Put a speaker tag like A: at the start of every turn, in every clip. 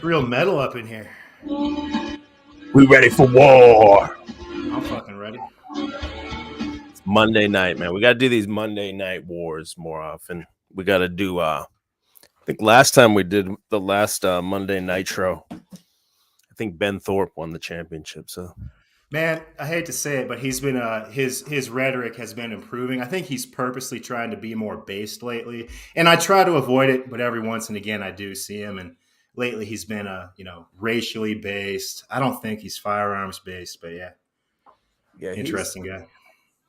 A: Real metal up in here.
B: We ready for war.
A: I'm fucking ready.
B: It's Monday night, man. We got to do these Monday night wars more often. We got to do, I think last time we did the last Monday Nitro, I think Ben Thorpe won the championship. So,
A: Man, I hate to say it, but he's been his rhetoric has been improving. I think he's purposely trying to be more based lately, and I try to avoid it, but every once and again I do see him. And lately he's been racially based. I don't think he's firearms based, but yeah, interesting guy.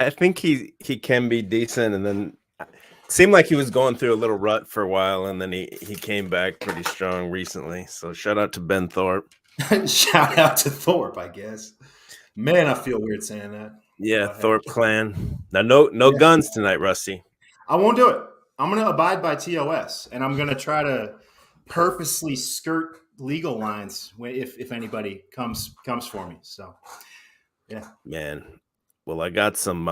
B: I think he can be decent, and then it seemed like he was going through a little rut for a while, and then he came back pretty strong recently. So shout out to Ben Thorpe.
A: Shout out to Thorpe, I guess. Man, I feel weird saying that.
B: Yeah, Thorpe clan. Now, no guns tonight, Rusty.
A: I won't do it. I'm going to abide by TOS, and I'm going to try to purposely skirt legal lines if anybody comes for me. So, yeah.
B: Man, well, I got some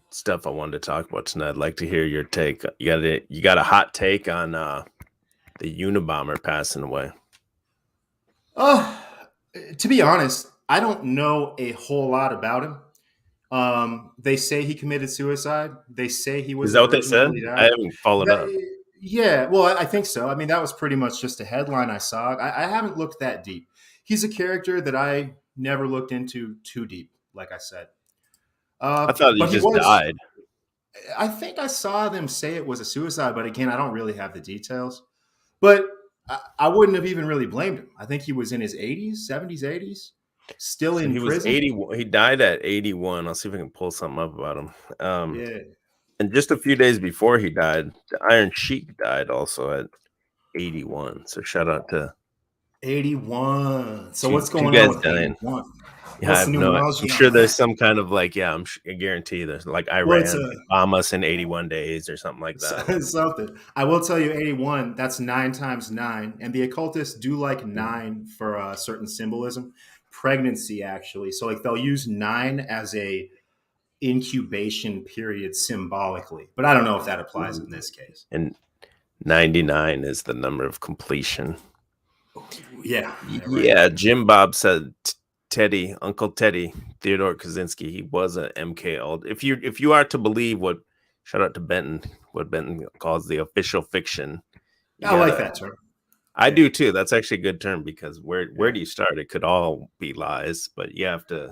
B: stuff I wanted to talk about tonight. I'd like to hear your take. You got a hot take on the Unabomber passing away.
A: To be honest, I don't know a whole lot about him. They say he committed suicide. They say he was.
B: Is that what they said? I haven't followed up.
A: Yeah, well, I think so. I mean, that was pretty much just a headline I saw. I haven't looked that deep. He's a character that I never looked into too deep, like I said.
B: I thought he just died.
A: I think I saw them say it was a suicide, but again, I don't really have the details. But I wouldn't have even really blamed him. I think he was in his 80s, 70s, 80s, still in prison.
B: Was 81. He died at 81. I'll see if I can pull something up about him.
A: Yeah.
B: And just a few days before he died, the Iron Sheik died also at 81. So shout out to
A: 81. So what's going on with 81?
B: Yeah, I'm sure there's some kind of I guarantee there's Iran bomb us in 81 days or something like that.
A: Something. I will tell you 81, that's 9 times 9. And the occultists do like 9 for a certain symbolism. Pregnancy, actually. So they'll use 9 as a incubation period symbolically. But I don't know if that applies in this case.
B: And 99 is the number of completion.
A: Yeah.
B: Yeah, Jim Bob said Uncle Teddy, Theodore Kaczynski, he was an MK Ultra. If you are to believe shout out to Benton, what Benton calls the official fiction.
A: I like that term.
B: I do too. That's actually a good term because where do you start? It could all be lies, but you have to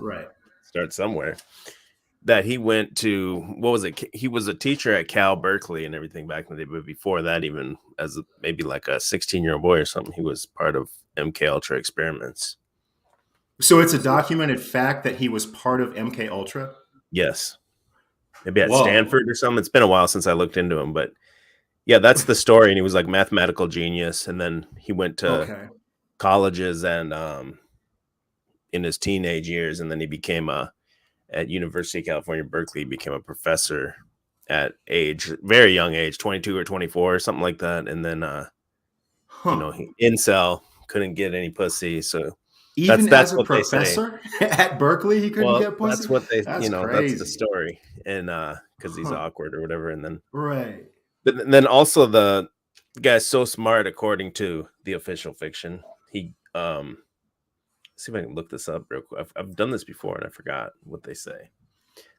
B: start somewhere. That he went to, what was it? He was a teacher at Cal Berkeley and everything back in the day, but before that, even as maybe like a 16-year-old boy or something, he was part of MK Ultra experiments.
A: So it's a documented fact that he was part of MK Ultra?
B: Yes. Maybe at Stanford or something. It's been a while since I looked into him, but yeah, that's the story. And he was like mathematical genius. And then he went to colleges and in his teenage years, and then he became at University of California, Berkeley, became a professor at very young age, 22 or 24 or something like that. And then, incel, couldn't get any pussy. So
A: Even that's as a professor at Berkeley, he couldn't get pussy?
B: That's what that's the story. And because he's awkward or whatever. And then, But then also the guy's so smart, according to the official fiction. He, see if I can look this up real quick. I've done this before and I forgot what they say.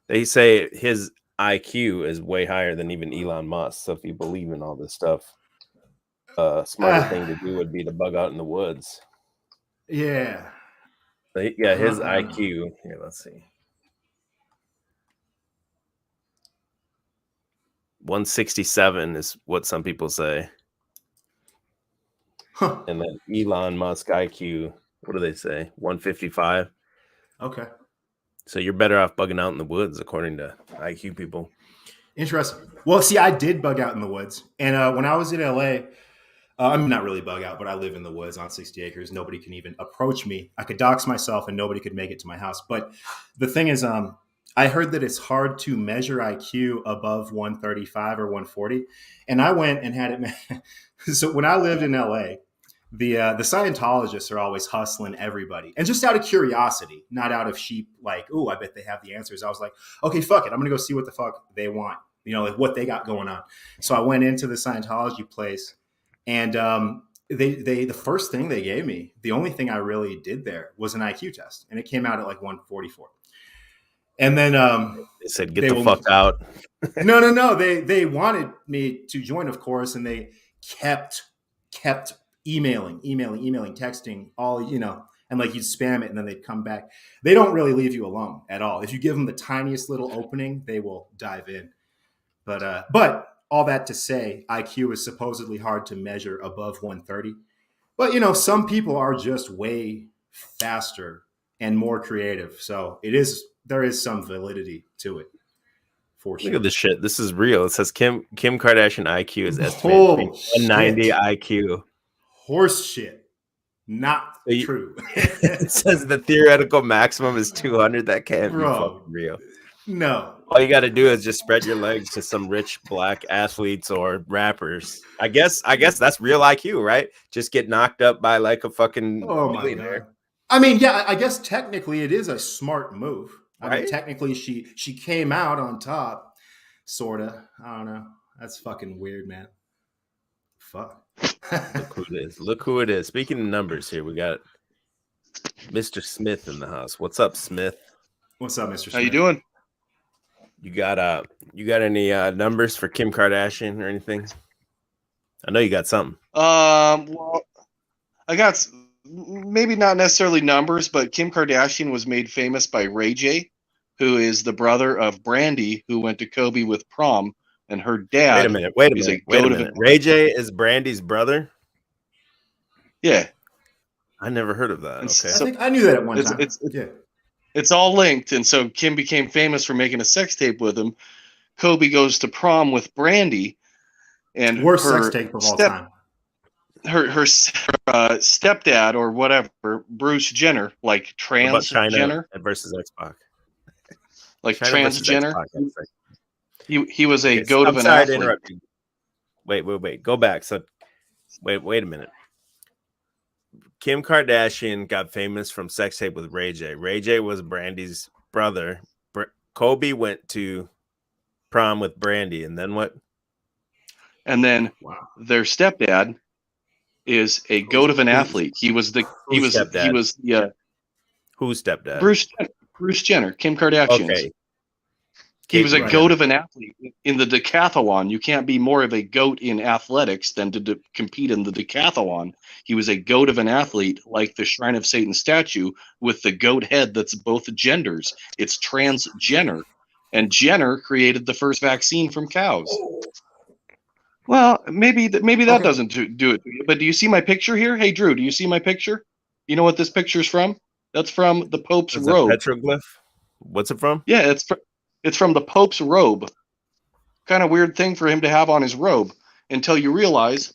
B: They say his IQ is way higher than even Elon Musk. So if you believe in all this stuff, smarter thing to do would be to bug out in the woods.
A: Yeah.
B: But yeah, his IQ. Here, let's see. 167 is what some people say. And then Elon Musk IQ, what do they say? 155.
A: Okay.
B: So you're better off bugging out in the woods, according to IQ people.
A: Interesting. Well, see, I did bug out in the woods. And when I was in LA, I'm not really bug out, but I live in the woods on 60 acres. Nobody can even approach me. I could dox myself and nobody could make it to my house. But the thing is, I heard that it's hard to measure IQ above 135 or 140. And I went and had it. So when I lived in LA, the Scientologists are always hustling everybody. And just out of curiosity, not out of sheep, like, oh, I bet they have the answers. I was like, okay, fuck it. I'm going to go see what the fuck they want, like what they got going on. So I went into the Scientology place. And the first thing they gave me, the only thing I really did there was an IQ test, and it came out at like 144. And then
B: they said, "Get the fuck out."
A: No. They wanted me to join, of course, and they kept emailing, texting, all, and like you'd spam it and then they'd come back. They don't really leave you alone at all. If you give them the tiniest little opening, they will dive in. But all that to say, IQ is supposedly hard to measure above 130. But some people are just way faster and more creative. So there is some validity to it. For sure.
B: Look at this shit. This is real. It says Kim Kardashian IQ is estimated to be 190 IQ.
A: Horse shit. Not true.
B: It says the theoretical maximum is 200. That can't be fucking real.
A: No.
B: All you got to do is just spread your legs to some rich black athletes or rappers. I guess that's real IQ, right? Just get knocked up by like a fucking millionaire.
A: I mean, yeah, I guess technically it is a smart move.
B: Right?
A: I mean, technically she came out on top, sorta. I don't know. That's fucking weird, man. Fuck.
B: Look who it is. Speaking of numbers here, we got Mr. Smith in the house. What's up, Smith?
A: What's up, Mr. Smith?
C: How you doing?
B: You got any numbers for Kim Kardashian or anything? I know you got something.
C: Well, I got maybe not necessarily numbers, but Kim Kardashian was made famous by Ray J, who is the brother of Brandy, who went to Kobe with prom, and her dad.
B: Wait a minute. Ray J is Brandy's brother?
C: Yeah.
B: I never heard of that. Okay.
A: So, I think I knew that at one time.
C: It's all linked, and so Kim became famous for making a sex tape with him. Kobe goes to prom with Brandy, and
A: worst sex tape of all time.
C: Her stepdad or whatever, Bruce Jenner, like transgender
B: versus Xbox,
C: like transgender. He was a goat of an athlete.
B: Wait. Go back. So, wait a minute. Kim Kardashian got famous from sex tape with Ray J. Ray J was Brandy's brother. Kobe went to prom with Brandy, and then what?
C: And then their stepdad is a goat of an athlete. Whose stepdad? Bruce Jenner, Kim Kardashian's. Okay. He was a goat of an athlete in the decathlon. You can't be more of a goat in athletics than to compete in the decathlon. He was a goat of an athlete, like the Shrine of Satan statue, with the goat head that's both genders. It's transgender. And Jenner created the first vaccine from cows. Well, maybe that doesn't do it to you. But do you see my picture here? Hey, Drew, do you see my picture? You know what this picture's from? That's from the Pope's robe.
B: Petroglyph? What's it from?
C: Yeah, it's from the Pope's robe. Kind of weird thing for him to have on his robe, until you realize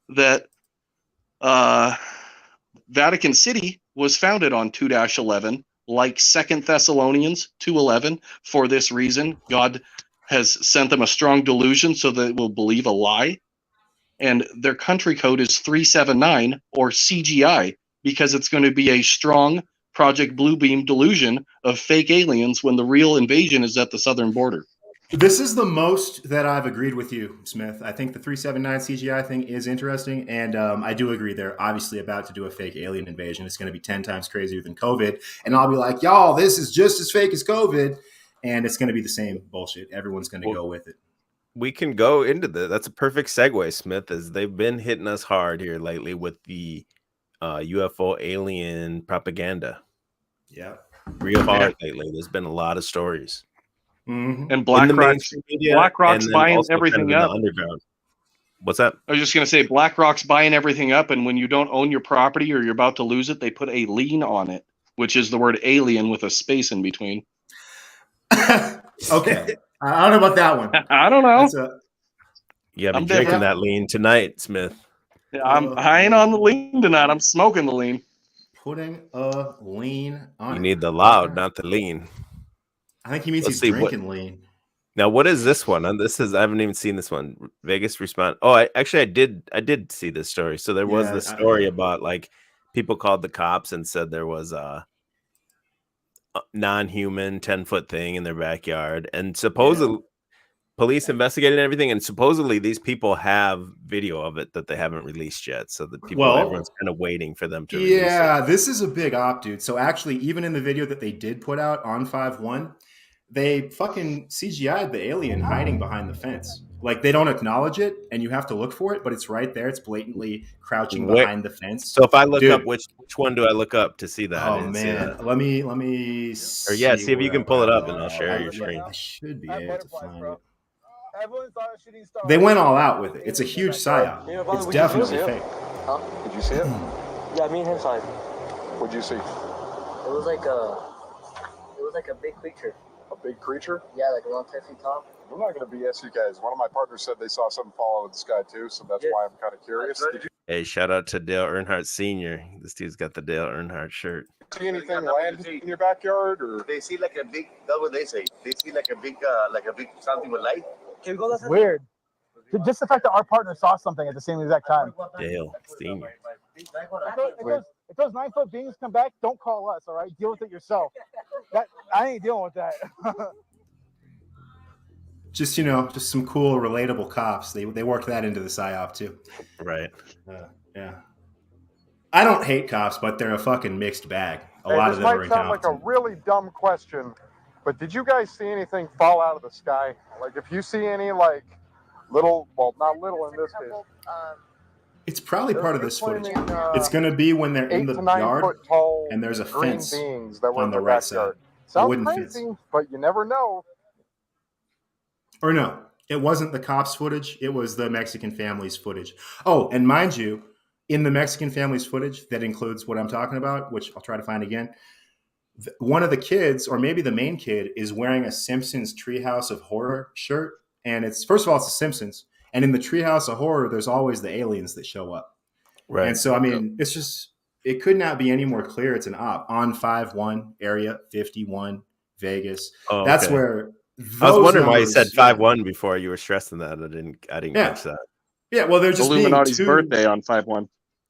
C: that Vatican City was founded on 2-11, like 2 Thessalonians 2:11. For this reason, God has sent them a strong delusion so that it will believe a lie. And their country code is 379, or CGI, because it's going to be a strong Project Bluebeam delusion of fake aliens when the real invasion is at the southern border.
A: This is the most that I've agreed with you, Smith. I think the 379 CGI thing is interesting, and I do agree they're obviously about to do a fake alien invasion. It's going to be 10 times crazier than COVID, and I'll be like, y'all, this is just as fake as COVID, and it's going to be the same bullshit. Everyone's going to go with it.
B: We can go into that's a perfect segue, Smith, as they've been hitting us hard here lately with the UFO alien propaganda.
A: Yeah,
B: real hard lately. There's been a lot of stories.
C: Mm-hmm. And BlackRock's buying everything up.
B: Underground. What's that?
C: I was just going to say BlackRock's buying everything up, and when you don't own your property or you're about to lose it, they put a lien on it, which is the word alien with a space in between.
A: Okay. I don't know about that one.
C: I don't know.
B: You have drinking that lean tonight, Smith.
C: I ain't on the lean tonight. I'm smoking the lean.
A: Putting a lean on
B: You need the loud, not the lean.
A: I think he means he's drinking lean.
B: Now, what is this one? And I haven't even seen this one. Vegas respond. Oh, I did see this story. So there was this story about like people called the cops and said there was a non-human 10-foot thing in their backyard, and supposedly police investigated everything, and supposedly these people have video of it that they haven't released yet. So that everyone's kind of waiting for them to release it.
A: This is a big op, dude. So actually, even in the video that they did put out on 5/1, they fucking CGI'd the alien hiding behind the fence. Like, they don't acknowledge it, and you have to look for it, but it's right there. It's blatantly crouching behind the fence.
B: So if I look up, which one do I look up to see that?
A: Oh man, let me
B: see. Or see if you can pull it up, and I'll share your screen.
A: I should be able to find it. They went all out with it. It's a huge psyop. It's definitely fake.
D: Huh? Did you see it? Yeah, me and him saw it. What'd you see? It was like a big creature. A big creature? Yeah, like around 10 feet tall. I'm not going to BS you guys. One of my partners said they saw something fall out of the sky too, so that's why I'm kind of curious.
B: Hey, shout out to Dale Earnhardt Sr. This dude's got the Dale Earnhardt shirt.
D: See anything land in your backyard, or they see like a big? That's what they say. They see like a big something with light.
E: Weird. Just the fact that our partner saw something at the same exact time.
B: Dale Sr.
E: If those 9-foot beings come back, don't call us. All right, deal with it yourself. I ain't dealing with that.
A: Just some cool, relatable cops. They worked that into the psyop too.
B: Right.
A: Yeah. I don't hate cops, but they're a fucking mixed bag. A lot of them are incompetent.
F: This might sound like a really dumb question, but did you guys see anything fall out of the sky? Like, if you see any, like, little, well, not little in this case.
A: It's probably part of this footage. It's going to be when they're in the yard and there's a fence on the right side.
F: Sounds crazy, but you never know.
A: Or no, it wasn't the cops' footage. It was the Mexican family's footage. Oh, and mind you, in the Mexican family's footage, that includes what I'm talking about, which I'll try to find again. One of the kids, or maybe the main kid, is wearing a Simpsons Treehouse of Horror shirt. And it's, first of all, it's the Simpsons. And in the Treehouse of Horror, there's always the aliens that show up. Right. And so, I mean, it's just, it could not be any more clear. It's an op on 5/1, Area 51, Vegas. Oh, that's where...
B: I was wondering why you said 5/1 before. You were stressing that. I didn't catch that.
A: Yeah, well, they're just
C: Illuminati's birthday on 5/1.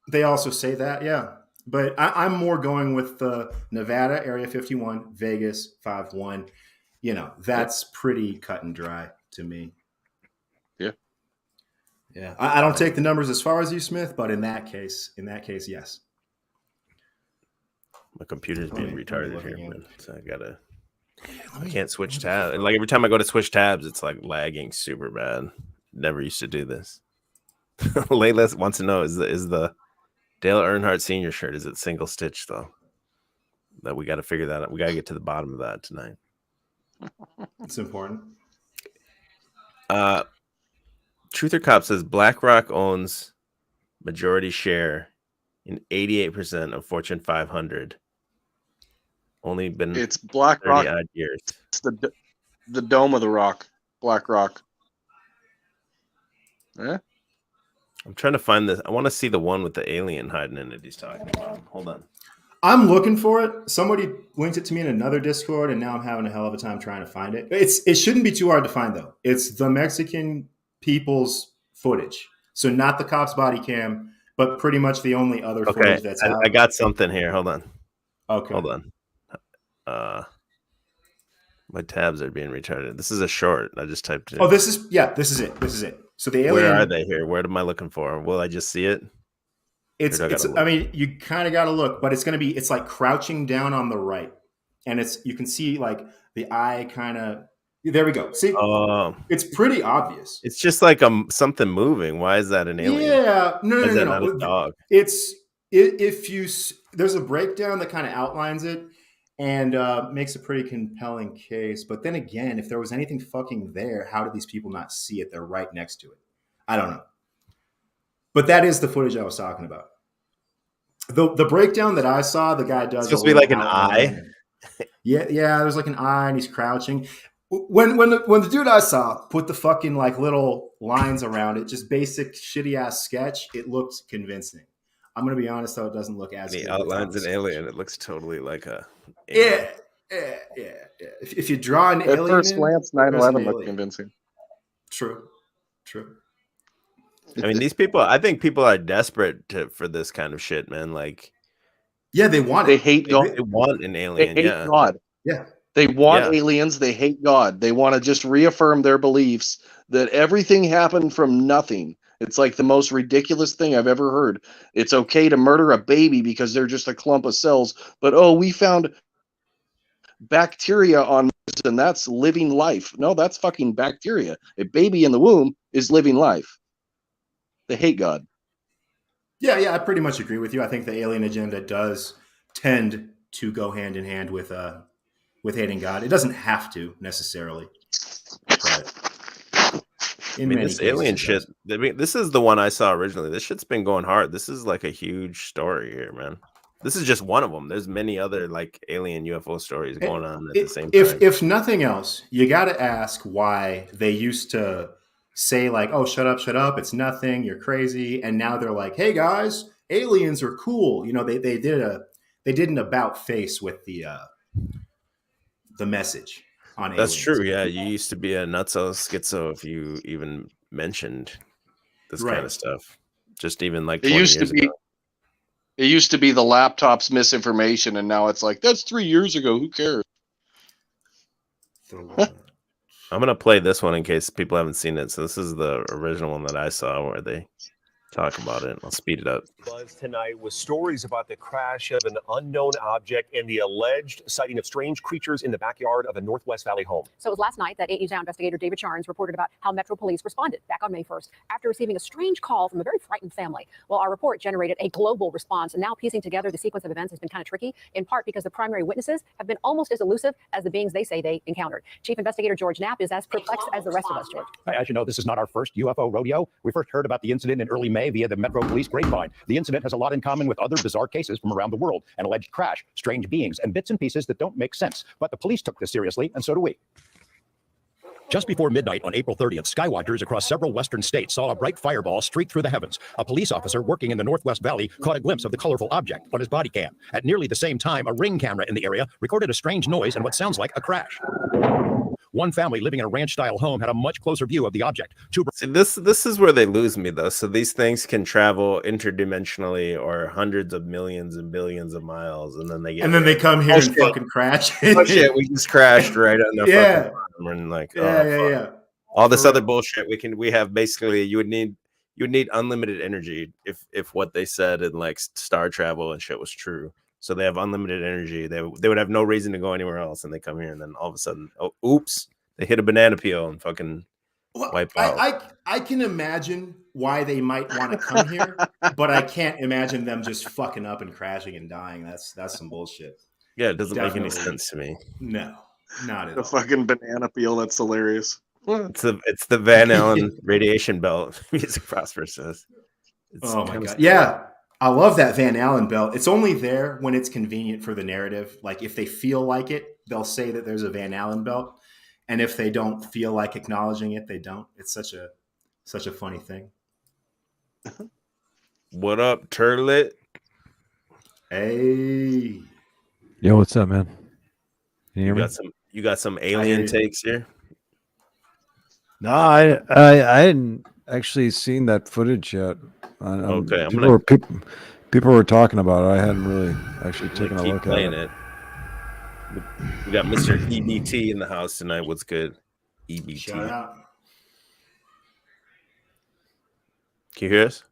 A: They also say that, yeah. But I'm more going with the Nevada, Area 51, Vegas, 5/1. That's pretty cut and dry to me.
C: Yeah.
A: Yeah. I don't take the numbers as far as you, Smith, but in that case, yes.
B: My computer's being retarded here, man. So I can't switch tabs. And like every time I go to switch tabs, it's like lagging super bad. Never used to do this. Layla wants to know, is the Dale Earnhardt Sr. shirt, is it single stitch though? That we got to figure that out. We got to get to the bottom of that tonight.
A: It's important.
B: Truther Cop says BlackRock owns majority share in 88% of Fortune 500. Only been
C: it's BlackRock
B: 30 odd years.
C: It's the dome of the rock, BlackRock. Yeah.
B: I'm trying to find this. I want to see the one with the alien hiding in it he's talking about. Hold on.
A: I'm looking for it. Somebody linked it to me in another Discord, and now I'm having a hell of a time trying to find it. It shouldn't be too hard to find, though. It's the Mexican people's footage. So not the cop's body cam, but pretty much the only other footage that's out.
B: I got something here. Hold on.
A: Okay.
B: Hold on. My tabs are being retarded. This is a short. I just typed it.
A: Oh, this is it. So the alien.
B: Where are they here? Where am I looking for? Will I just see it?
A: I mean, you kind of got to look, but it's like crouching down on the right, and you can see like the eye kind of. There we go. See, it's pretty obvious.
B: It's just like something moving. Why is that an alien?
A: Yeah, no.
B: Not a dog?
A: There's a breakdown that kind of outlines it and makes a pretty compelling case. But then again, if there was anything fucking there, how did these people not see it? They're right next to it. I don't know. But that is the footage I was talking about. The breakdown that I saw, the guy does.
B: It's supposed to be like an eye.
A: Yeah. There's like an eye, and he's crouching. When the dude I saw put the fucking like little lines around it, just basic shitty ass sketch, it looked convincing. I'm gonna be honest though, it doesn't look as.
B: The outlines an alien. It looks totally like a.
A: Yeah. If you draw an alien,
C: at first glance, 9/11 looked convincing.
A: True.
B: I mean, these people. I think people are desperate for this kind of shit, man. Like,
A: yeah, they want
C: it.
A: They
C: hate God.
B: They want an alien.
C: They hate God.
A: Yeah.
C: They want aliens. They hate God. They want to just reaffirm their beliefs that everything happened from nothing. It's like the most ridiculous thing I've ever heard. It's okay to murder a baby because they're just a clump of cells, but we found bacteria on Mars and that's living life. No, that's fucking bacteria. A baby in the womb is living life. They hate God.
A: Yeah, I pretty much agree with you. I think the alien agenda does tend to go hand in hand with hating God. It doesn't have to necessarily, but
B: this alien shit. This is the one I saw originally. This shit's been going hard. This is like a huge story here, man. This is just one of them. There's many other like alien UFO stories going on at the same time.
A: If nothing else, you got to ask why they used to say like, "Oh, shut up, it's nothing, you're crazy," and now they're like, "Hey guys, aliens are cool." You know, they did an about face with the message on aliens.
B: That's true. Yeah, you used to be a nutso schizo if you even mentioned this kind of stuff. Just even like 20 years ago.
C: It used to be the laptop's misinformation, and now it's like, that's 3 years ago. Who cares?
B: I'm going to play this one in case people haven't seen it. So this is the original one that I saw where they talk about it. I'll speed it up.
G: Buzz tonight with stories about the crash of an unknown object and the alleged sighting of strange creatures in the backyard of a Northwest Valley home.
H: So it was last night that AE Sound investigator David Charnes reported about how Metro Police responded back on May 1st after receiving a strange call from a very frightened family. Well, our report generated a global response, and now piecing together the sequence of events has been kind of tricky, in part because the primary witnesses have been almost as elusive as the beings they say they encountered. Chief Investigator George Knapp is as perplexed as the rest of us, George.
I: As you know, this is not our first UFO rodeo. We first heard about the incident in early May via the Metro Police grapevine. The incident has a lot in common with other bizarre cases from around the world, an alleged crash, strange beings, and bits and pieces that don't make sense. But the police took this seriously, and so do we. Just before midnight on April 30th, skywatchers across several western states saw a bright fireball streak through the heavens. A police officer working in the Northwest Valley caught a glimpse of the colorful object on his body cam. At nearly the same time, a Ring camera in the area recorded a strange noise and what sounds like a crash. One family living in a ranch-style home had a much closer view of the object.
B: See, this is where they lose me, though. So these things can travel interdimensionally or hundreds of millions and billions of miles, and then they
A: come here and fucking crash.
B: Oh shit, we just crashed right on the fucking farm, and like all this other bullshit. We have basically you would need unlimited energy if what they said in like star travel and shit was true. So they have unlimited energy. They would have no reason to go anywhere else, and they come here, and then all of a sudden, oops, they hit a banana peel and fucking wipe out.
A: I can imagine why they might want to come here, but I can't imagine them just fucking up and crashing and dying. That's some bullshit.
B: Yeah, it doesn't make any sense to me.
A: No, not at all.
C: The fucking banana peel. That's hilarious.
B: It's the Van Allen radiation belt. Music Prosper says.
A: Oh my god! Yeah. I love that Van Allen belt. It's only there when it's convenient for the narrative. Like if they feel like it, they'll say that there's a Van Allen belt. And if they don't feel like acknowledging it, they don't. It's such a funny thing.
B: What up, Turlet?
A: Hey.
J: Yo, what's up, man? Can you hear me?
B: You got some alien takes here?
J: No, I hadn't actually seen that footage yet.
B: Okay,
J: people were talking about it. I hadn't really actually taken a look at it.
B: We got Mr. EBT in the house tonight. What's good, EBT?
A: Shout out.
B: Can you hear us?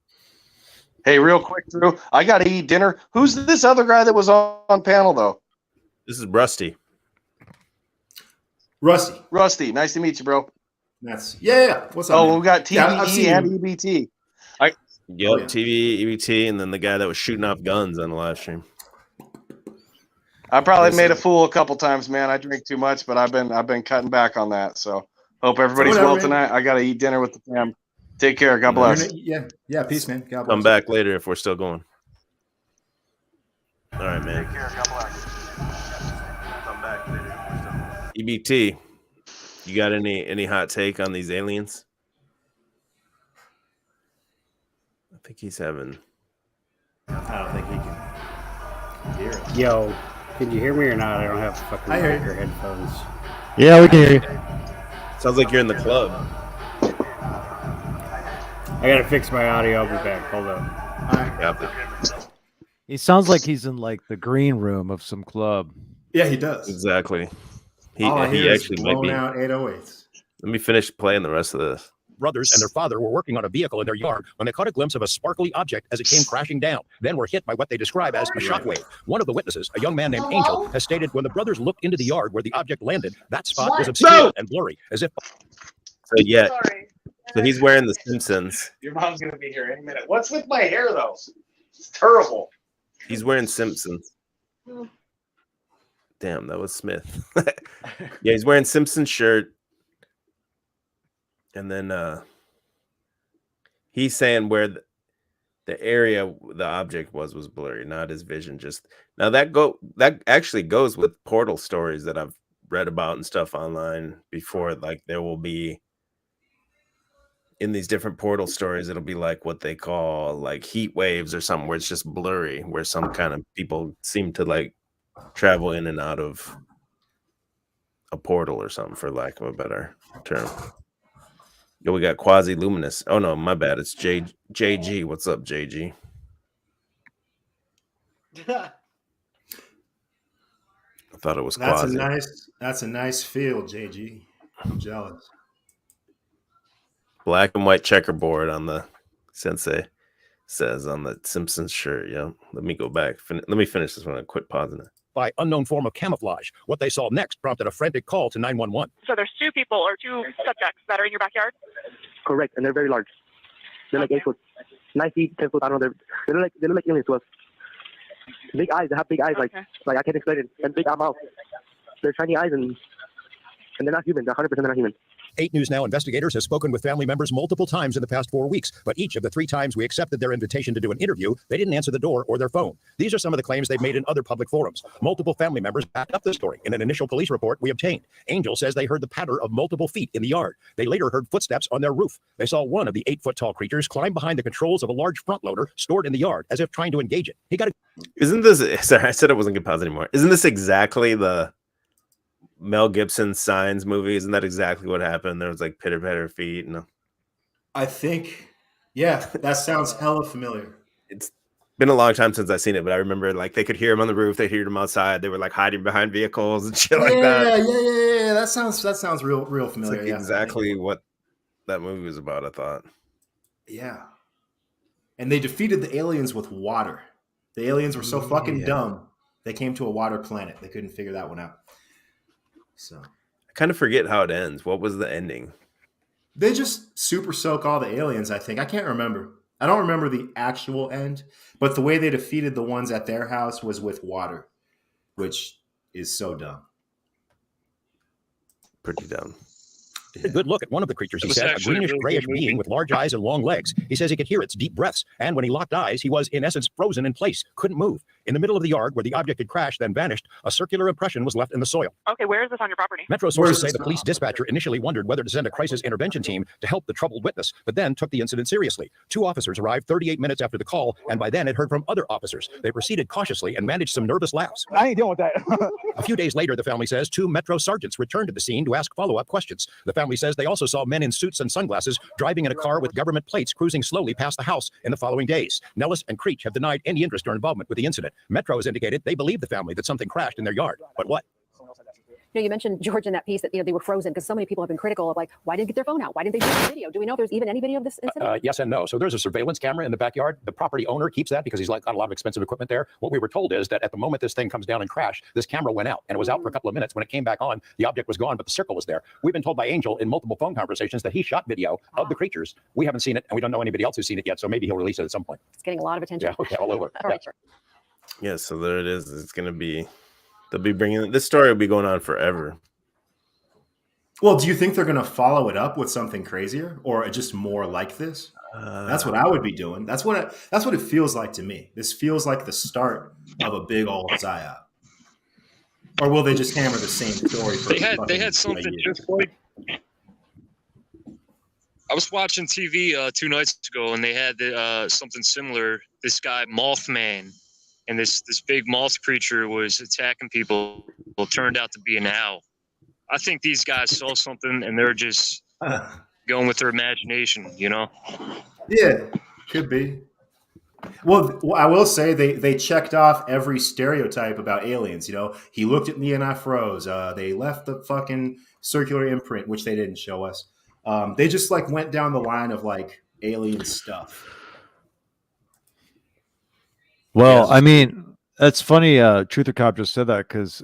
C: Hey, real quick, Drew. I got to eat dinner. Who's this other guy that was on panel though?
B: This is Rusty.
C: Rusty, nice to meet you, bro.
A: What's up?
C: Oh, we got TVE and EBT.
B: TV, EBT, and then the guy that was shooting off guns on the live stream.
C: I probably made a fool a couple times, man. I drink too much, but I've been cutting back on that. So hope everybody's well tonight. I got to eat dinner with the fam. Take care. God bless.
A: Yeah. Peace, man. God bless.
B: Come back later if we're still going. All right, man.
C: Take care. God bless.
B: Come back later if we're still going. EBT, you got any hot take on these aliens? I think he's having.
A: I don't think he can hear us.
K: Yo, can you hear me or not? I don't have fucking mic or headphones.
J: Yeah, we can hear you.
B: Sounds like you're in the club.
K: I gotta fix my audio. I'll be back. Hold up.
B: Yep.
J: He sounds like he's in like the green room of some club.
A: Yeah, he does.
B: Exactly. He actually might be.
A: Out 808s.
B: Let me finish playing the rest of this.
I: Brothers and their father were working on a vehicle in their yard when they caught a glimpse of a sparkly object as it came crashing down, then were hit by what they describe as a shockwave. One of the witnesses, a young man named Angel, has stated when the brothers looked into the yard where the object landed, that spot was obscured and blurry, as if...
B: So so he's wearing the Simpsons.
C: Your mom's going to be here any minute. What's with my hair, though? It's terrible.
B: He's wearing Simpsons. Damn, that was Smith. Yeah, he's wearing Simpsons shirt. And then he's saying where the area the object was blurry, not his vision. Just now that actually goes with portal stories that I've read about and stuff online before. Like there will be in these different portal stories, it'll be like what they call like heat waves or something where it's just blurry, where some kind of people seem to like travel in and out of a portal or something, for lack of a better term. Yo, we got Quasi Luminous. Oh no, my bad. It's JG. What's up, JG? I thought it was Quasi.
A: That's a nice field, JG. I'm jealous.
B: Black and white checkerboard on the Sensei says on the Simpsons shirt. Yeah. Let me go back. Let me finish this one. I quit pausing it.
I: By unknown form of camouflage. What they saw next prompted a frantic call to 911.
L: So there's two people or two subjects that are in your backyard?
M: Correct, and they're very large. They're like 8 foot, 9 feet, 10 foot. I don't know. They look like aliens to us. Big eyes. They have big eyes, like I can't explain it. And big mouth. They're shiny eyes, and they're not human. They're 100% not human.
I: 8 News Now investigators have spoken with family members multiple times in the past 4 weeks, but each of the 3 times we accepted their invitation to do an interview, they didn't answer the door or their phone. These are some of the claims they've made in other public forums. Multiple family members backed up the story in an initial police report we obtained. Angel says they heard the patter of multiple feet in the yard. They later heard footsteps on their roof. They saw one of the 8-foot-tall creatures climb behind the controls of a large front loader stored in the yard, as if trying to engage it.
B: Isn't this... Sorry, I said I wasn't going to pause anymore. Isn't this exactly the Mel Gibson Signs movie? Isn't that exactly what happened? There was like pitter patter feet. And
A: I think, yeah, that sounds hella familiar.
B: It's been a long time since I've seen it, but I remember like they could hear him on the roof, they heard him outside. They were like hiding behind vehicles and shit like that.
A: Yeah. That sounds real familiar.
B: Like exactly what that movie was about, I thought.
A: Yeah, and they defeated the aliens with water. The aliens were so fucking dumb. They came to a water planet. They couldn't figure that one out. So
B: I kind of forget how it ends. What was the ending?
A: They just super soak all the aliens, I think. I can't remember. I don't remember the actual end, but the way they defeated the ones at their house was with water, which is so dumb.
B: Pretty dumb.
I: A good look at one of the creatures, he said, a greenish, grayish being with large eyes and long legs. He says he could hear its deep breaths, and when he locked eyes, he was, in essence, frozen in place, couldn't move. In the middle of the yard where the object had crashed, then vanished, a circular impression was left in the soil.
L: Okay, where is this on your property?
I: Metro sources say the police dispatcher initially wondered whether to send a crisis intervention team to help the troubled witness, but then took the incident seriously. 2 officers arrived 38 minutes after the call, and by then had heard from other officers. They proceeded cautiously and managed some nervous laughs.
E: I ain't dealing with that.
I: A few days later, the family says 2 Metro sergeants returned to the scene to ask follow-up questions. The family says they also saw men in suits and sunglasses driving in a car with government plates cruising slowly past the house in the following days. Nellis and Creech have denied any interest or involvement with the incident. Metro has indicated they believe the family that something crashed in their yard. But what?
H: You know, you mentioned, George, in that piece that, you know, they were frozen because so many people have been critical of, like, why didn't they get their phone out? Why didn't they take the video? Do we know if there's even any video of this incident?
I: Yes and no. So there's a surveillance camera in the backyard. The property owner keeps that because he's like got a lot of expensive equipment there. What we were told is that at the moment this thing comes down and crash, this camera went out, and it was out for a couple of minutes. When it came back on, the object was gone, but the circle was there. We've been told by Angel in multiple phone conversations that he shot video of the creatures. We haven't seen it, and we don't know anybody else who's seen it yet, so maybe he'll release it at some point.
H: It's getting a lot of attention.
I: Yeah, okay, all over.
H: All right.
B: Yeah, so there it is. It's going to be, they'll be bringing, this story will be going on forever.
A: Well, do you think they're going to follow it up with something crazier or just more like this? That's what I would be doing. That's what it feels like to me. This feels like the start of a big old psyop. Or will they just hammer the same story?
N: They had something just like. I was watching TV 2 nights ago, and they had something similar. This guy Mothman, and this big moth creature was attacking people. Well, it turned out to be an owl. I think these guys saw something, and they're just going with their imagination, you know?
A: Yeah, could be. Well, I will say they checked off every stereotype about aliens. You know, he looked at me and I froze. They left the fucking circular imprint, which they didn't show us. They just like went down the line of like alien stuff.
J: Well, I mean, that's funny. Truth or Cop just said that because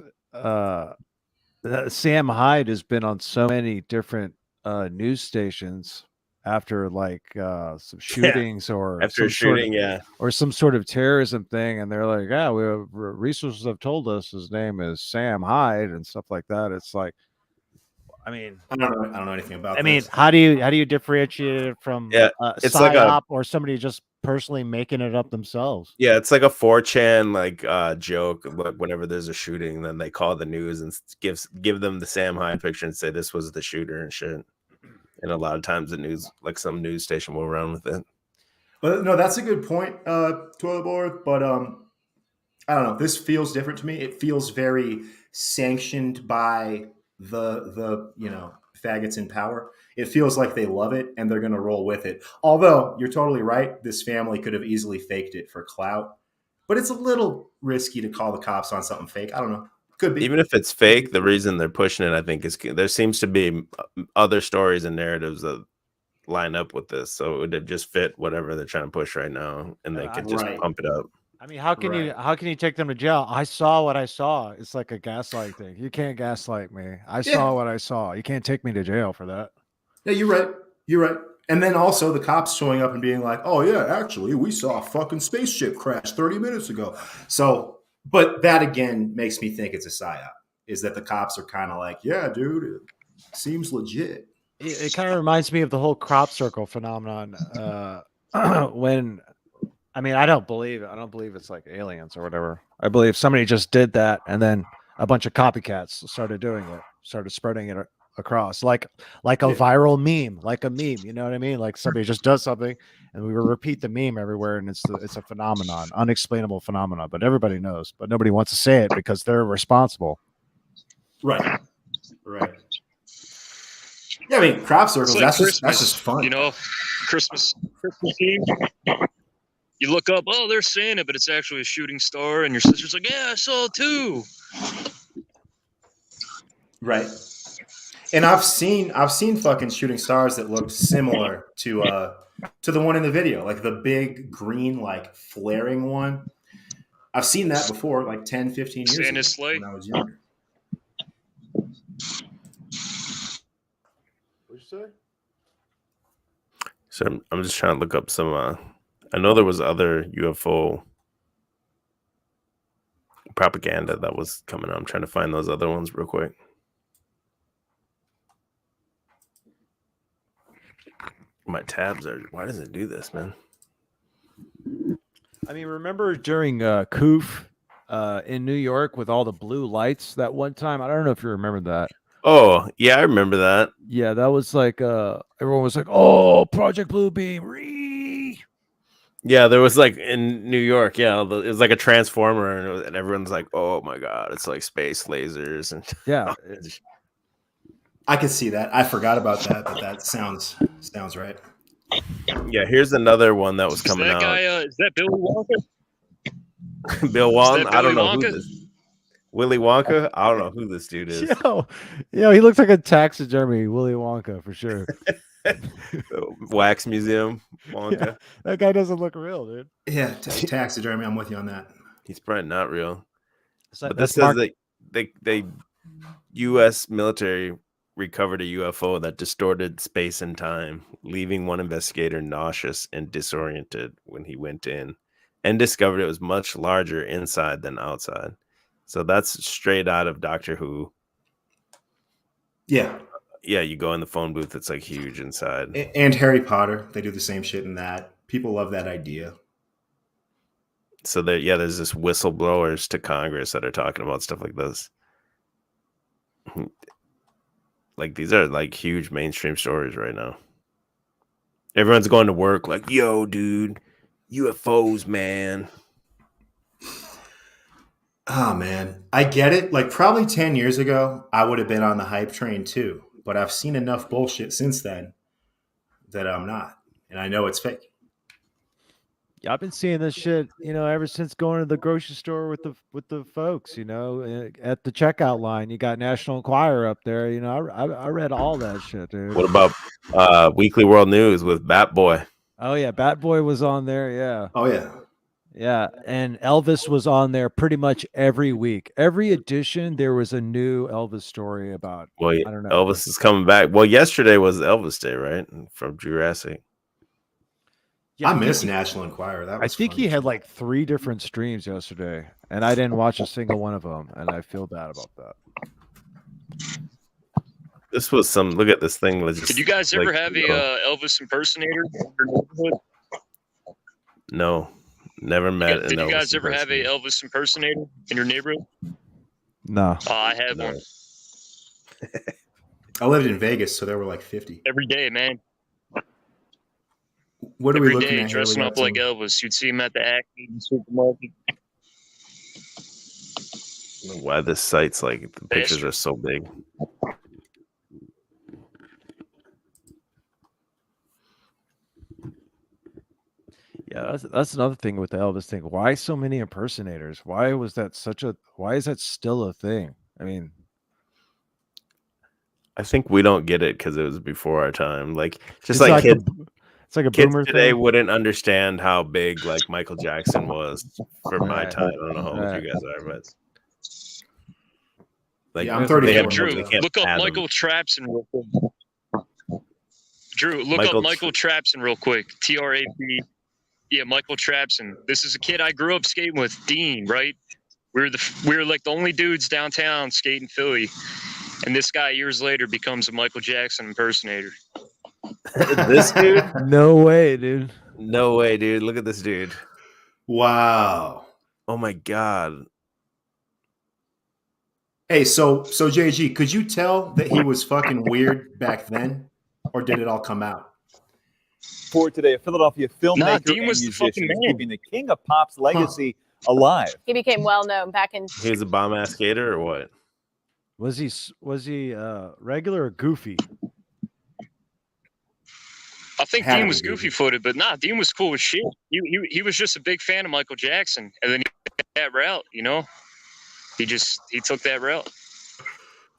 J: Sam Hyde has been on so many different news stations after like some shootings or
B: after
J: some
B: shooting,
J: or some sort of terrorism thing, and they're like, yeah, we have, resources have told us his name is Sam Hyde and stuff like that. It's like, I mean,
A: I don't know anything about.
O: I mean, how do you differentiate it from
B: it's
O: psyop
B: like a
O: or somebody just personally making it up themselves?
B: Yeah, it's like a 4chan like joke. Like whenever there's a shooting, then they call the news and give them the Sam Hyde picture and say this was the shooter and shit. And a lot of times the news, like some news station, will run with it.
A: But no, that's a good point, Toilet Board. But I don't know. This feels different to me. It feels very sanctioned by the faggots in power. It feels like they love it and they're going to roll with it. Although you're totally right, this family could have easily faked it for clout, but it's a little risky to call the cops on something fake. I don't know. Could be.
B: Even if it's fake, the reason they're pushing it, I think, is there seems to be other stories and narratives that line up with this, so it would have just fit whatever they're trying to push right now, and they could just pump it up.
O: I mean, how can you take them to jail? I saw what I saw. It's like a gaslight thing. You can't gaslight me. I saw what I saw. You can't take me to jail for that.
A: Yeah, you're right. You're right. And then also the cops showing up and being like, "Oh yeah, actually, we saw a fucking spaceship crash 30 minutes ago." So, but that again makes me think it's a psyop. Is that the cops are kind of like, "Yeah, dude, it seems legit."
O: It kind of reminds me of the whole crop circle phenomenon. When, I mean, I don't believe it's like aliens or whatever. I believe somebody just did that, and then a bunch of copycats started doing it, started spreading it across, like a viral meme, like a meme. You know what I mean? Like somebody just does something, and we repeat the meme everywhere, and it's a phenomenon, unexplainable phenomenon. But everybody knows, but nobody wants to say it because they're responsible.
A: Right. Right. Yeah, I mean, crop circles.
N: Like
A: that's just fun.
N: You know, Christmas Eve. You look up, oh, they're saying it, but it's actually a shooting star, and your sister's like, yeah, I saw it too.
A: Right. And I've seen fucking shooting stars that look similar to the one in the video, like the big green, like flaring one. I've seen that before, like 10, 15 years ago when I was younger. What'd you say?
B: So I'm just trying to look up some. I know there was other UFO propaganda that was coming out. I'm trying to find those other ones real quick. My tabs are. Why does it do this, man?
J: I mean, remember during COOF in New York with all the blue lights that one time? I don't know if you remember that.
B: Oh, yeah, I remember that.
J: Yeah, that was like everyone was like, "Oh, Project Bluebeam."
B: Yeah, there was like in New York, it was like a transformer, and everyone's like, "Oh my god, it's like space lasers." And
J: yeah,
A: I could see that. I forgot about that, but that sounds right.
B: Yeah, here's another one that was coming out.
N: Is that Billy Wonka?
B: Bill Wong?
N: I
B: don't know who this. Willy Wonka? I don't know who this dude is.
J: Yo, he looks like a taxidermy Willy Wonka for sure.
B: Wax Museum Wonka.
J: Yeah, that guy doesn't look real, dude.
A: Yeah, taxidermy. I'm with you on that.
B: He's probably not real.
J: But
B: this says that they U.S. military recovered a UFO that distorted space and time, leaving one investigator nauseous and disoriented when he went in, and discovered it was much larger inside than outside. So that's straight out of Doctor Who.
A: Yeah.
B: Yeah, you go in the phone booth, it's like huge inside.
A: And Harry Potter, they do the same shit in that. People love that idea.
B: So there's this whistleblowers to Congress that are talking about stuff like this. Like these are like huge mainstream stories right now. Everyone's going to work like, yo, dude, UFOs, man.
A: Oh man, I get it. Like probably 10 years ago, I would have been on the hype train too. But I've seen enough bullshit since then that I'm not. And I know it's fake.
J: I've been seeing this shit, ever since going to the grocery store with the folks, at the checkout line. You got National Enquirer up there. I read all that shit, dude.
B: What about Weekly World News with Bat Boy?
J: Oh yeah, Bat Boy was on there. Yeah.
A: Oh yeah.
J: Yeah, and Elvis was on there pretty much every week. Every edition, there was a new Elvis story about.
B: Well,
J: I don't know.
B: Elvis is coming back. Well, yesterday was Elvis Day, right? From Jurassic.
J: Yeah,
A: I miss National Enquirer. That was
J: I think
A: funny.
J: he had like 3 different streams yesterday, and I didn't watch a single one of them, and I feel bad about that.
B: This was some. Look at this thing.
N: Did you guys ever have a Elvis impersonator in your neighborhood?
B: No, never met.
N: Did you guys ever have a Elvis impersonator in your neighborhood?
J: No.
N: Oh, I had one.
A: I lived in Vegas, so there were like 50
N: every day, man.
A: What are we
N: every
A: looking
N: day
A: at?
N: dressing up like Elvis. You'd see him at the Acme supermarket.
B: I don't know why this site's like the pictures are so big.
J: Yeah, that's another thing with the Elvis thing. Why so many impersonators? Why is that still a thing? I mean,
B: I think we don't get it because it was before our time. Like just
J: it's
B: like
J: like
B: kids,
J: it's like a
B: kids
J: boomer
B: today
J: thing.
B: wouldn't understand how big like Michael Jackson was for my time. I don't know how old you guys are, but like
A: I'm 34.
N: Drew, look up Michael Trapson real quick. Drew, look up Michael Trapson real quick. TRAP. Yeah, Michael Trapson. This is a kid I grew up skating with, Dean, right? We were like the only dudes downtown skating Philly. And this guy years later becomes a Michael Jackson impersonator.
B: This dude?
J: No way, dude.
B: No way, dude. Look at this dude.
A: Wow.
B: Oh my god.
A: Hey, so JG, could you tell that he was fucking weird back then, or did it all come out?
P: For today, a Philadelphia filmmaker
N: Dean
P: and
N: was the
P: musician
N: fucking
P: is
N: man.
P: keeping the king of pop's legacy alive.
Q: He became well known back in.
B: He was a bomb ass skater or what?
J: Was he regular or goofy?
N: I think Dean was goofy footed, but nah, Dean was cool as shit. He was just a big fan of Michael Jackson, and then he took that route, He took that route.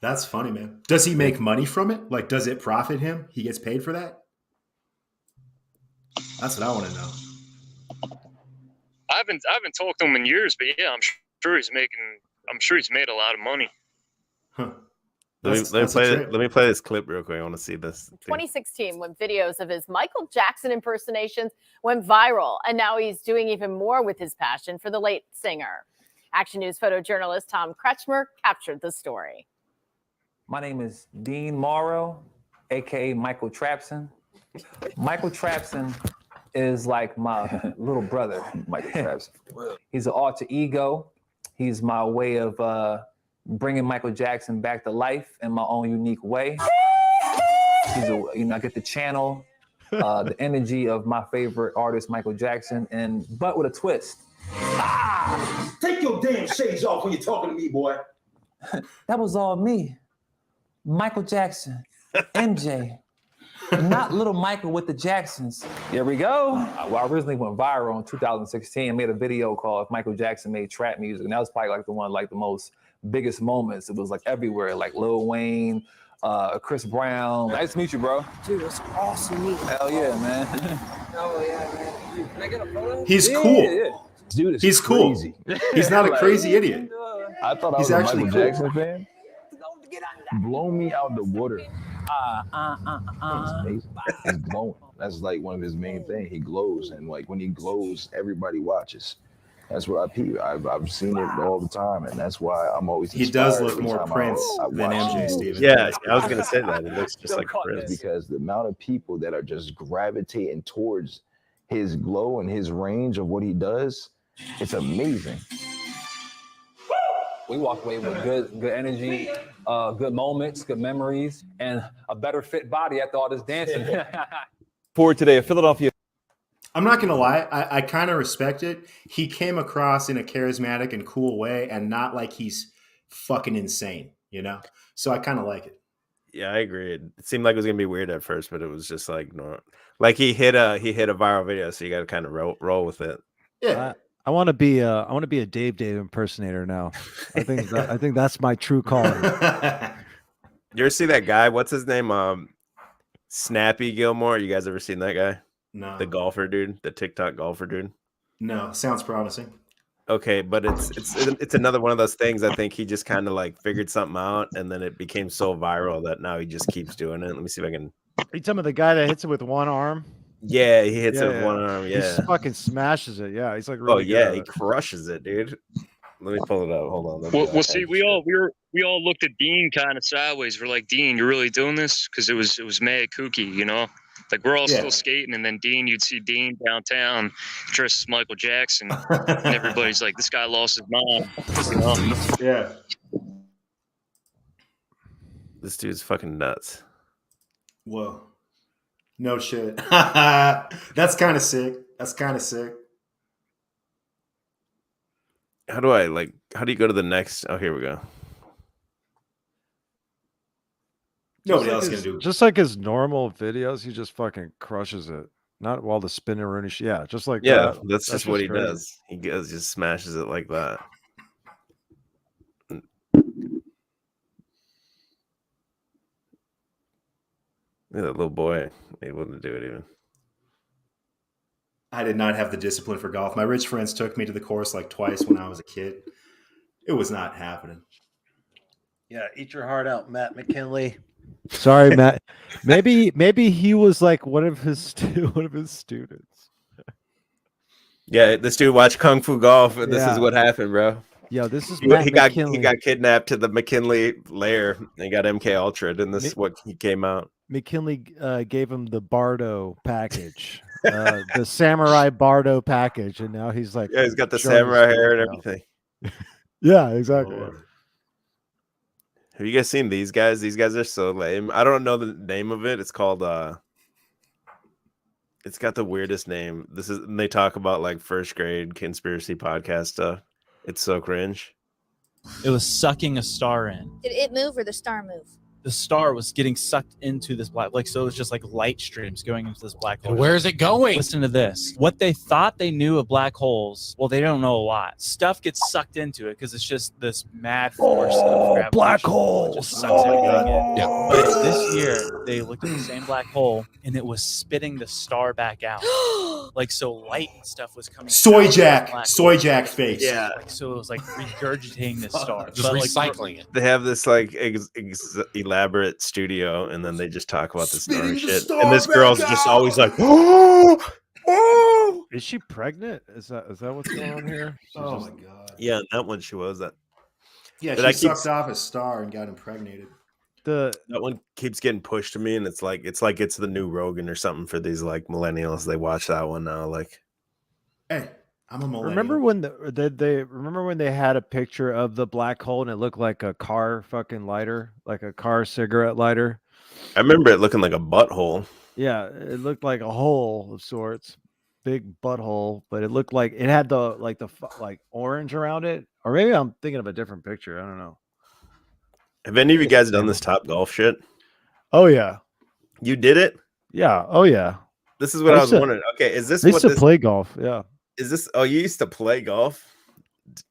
A: That's funny, man. Does he make money from it? Like, does it profit him? He gets paid for that? That's what I want to know.
N: I haven't talked to him in years, but yeah, I'm sure he's made a lot of money.
A: Huh.
B: Let me play this clip real quick. I want to see this.
Q: 2016, when videos of his Michael Jackson impersonations went viral, and now he's doing even more with his passion for the late singer. Action News photojournalist Tom Kretschmer captured the story.
R: My name is Dean Morrow, aka Michael Trapson. Michael Trapson is like my little brother. Michael Trapson. He's an alter ego. He's my way of bringing Michael Jackson back to life in my own unique way. I get to channel the energy of my favorite artist, Michael Jackson, but with a twist.
S: Take your damn shades off when you're talking to me, boy.
R: That was all me. Michael Jackson, MJ, not little Michael with the Jacksons. Here we go. Well, I originally went viral in 2016. I made a video called "If Michael Jackson Made Trap Music," and that was probably like the most biggest moments. It was like everywhere, like Lil Wayne, Chris Brown. Nice to meet you, bro.
S: Dude, that's awesome meeting.
R: Hell yeah, man.
S: Oh yeah, man. Dude, can I get a photo?
A: He's cool.
R: Yeah.
A: Dude, he's crazy. He's not a crazy idiot.
T: I thought I was a Michael Jackson fan. Blow me out the water. He's glowing. That's like one of his main things. He glows, and like when he glows, everybody watches. That's what I peep. I've seen it all the time, and that's why I'm always.
A: He does look more Prince than MJ, Steven.
B: Yeah, I was gonna say that. It looks just like Prince.
T: Because the amount of people that are just gravitating towards his glow and his range of what he does, it's amazing.
R: We walk away with good energy, good moments, good memories, and a better fit body after all this dancing.
P: For today, a Philadelphia.
A: I'm not going to lie. I kind of respect it. He came across in a charismatic and cool way and not like he's fucking insane, So I kind of like it.
B: Yeah, I agree. It seemed like it was gonna be weird at first, but it was just like no, like he hit a viral video, so you got to kind of roll with it.
A: Yeah,
J: I want to be a Dave impersonator now. I think that's my true calling.
B: You ever see that guy? What's his name? Snappy Gilmore. You guys ever seen that guy?
A: No.
B: The golfer dude, the TikTok golfer dude.
A: No, sounds promising.
B: Okay, but it's another one of those things. I think he just kind of like figured something out, and then it became so viral that now he just keeps doing it. Let me see if I can.
J: Are you talking about the guy that hits it with one arm?
B: Yeah, he hits it with one arm. Yeah,
J: he fucking smashes it. Yeah, he's like really
B: yeah,
J: good.
B: he crushes it, dude. Let me pull it up. Hold on.
N: Well, see, we all looked at Dean kind of sideways. We're like, Dean, you're really doing this? Because it was mad kooky, you know. Like we're all still skating, and then Dean, you'd see Dean downtown dressed as Michael Jackson, and everybody's like, "This guy lost his mind." You know?
A: Yeah.
B: This dude's fucking nuts.
A: Whoa. No shit. That's kind of sick.
B: How do you go to the next? Oh, here we go.
A: Nobody else can do.
J: Just like his normal videos, he just fucking crushes it. Not while the spinner Rooney. Yeah, just like
B: yeah,
J: that.
B: that's just what he does. He just smashes it like that. That little boy able to do it even.
A: I did not have the discipline for golf. My rich friends took me to the course like twice when I was a kid. It was not happening.
O: Yeah, eat your heart out, Matt McKinley.
J: Sorry, Matt. Maybe he was like one of his students.
B: Yeah, this dude watched Kung Fu Golf, and this is what happened, bro.
J: Yeah, this is
B: he got kidnapped to the McKinley lair and got MK Ultra, and this is what he came out.
J: McKinley gave him the Bardo package, the samurai Bardo package, and now he's like,
B: yeah, he's got the samurai hair and everything.
J: Yeah, exactly.
B: Have you guys seen these guys? These guys are so lame. I don't know the name of it. It's called it's got the weirdest name. And they talk about like first grade conspiracy podcast stuff. It's so cringe.
U: It was sucking a star in.
V: Did it move or the star move?
U: The star was getting sucked into this black, so it was just like light streams going into this black hole.
W: Where is it going?
U: Listen to this. What they thought they knew of black holes, well, they don't know a lot. Stuff gets sucked into it because it's just this mad force of gravity.
J: Black holes.
U: Just sucks everything in. Yeah. But this year, they looked at the same black hole, and it was spitting the star back out. Like, so light and stuff was coming.
A: Soy Jack face.
B: Yeah.
U: Like, so it was like regurgitating the star.
W: Just recycling it.
B: They have this like elaborate studio, and then they just talk about this star shit. And this girl's just always like, oh.
J: Is she pregnant? Is that what's going on here?
A: Oh my god.
B: Yeah, that one she was that.
A: Yeah,
B: but
A: she sucked off a star and got impregnated.
B: That one keeps getting pushed to me, and it's like it's the new Rogan or something for these like millennials. They watch that one now. Like,
A: hey, I'm a millennial.
J: Remember when they had a picture of the black hole and it looked like a car fucking lighter, like a car cigarette lighter?
B: I remember it looking like a butthole.
J: Yeah, it looked like a hole of sorts, big butthole, but it looked like it had the orange around it. Or maybe I'm thinking of a different picture. I don't know.
B: Have any of you guys done this Topgolf shit?
J: Oh yeah,
B: you did it.
J: Yeah. Oh yeah.
B: This is what I was wondering. Okay, is this
J: I used to play golf? Yeah.
B: Is this? Oh, you used to play golf,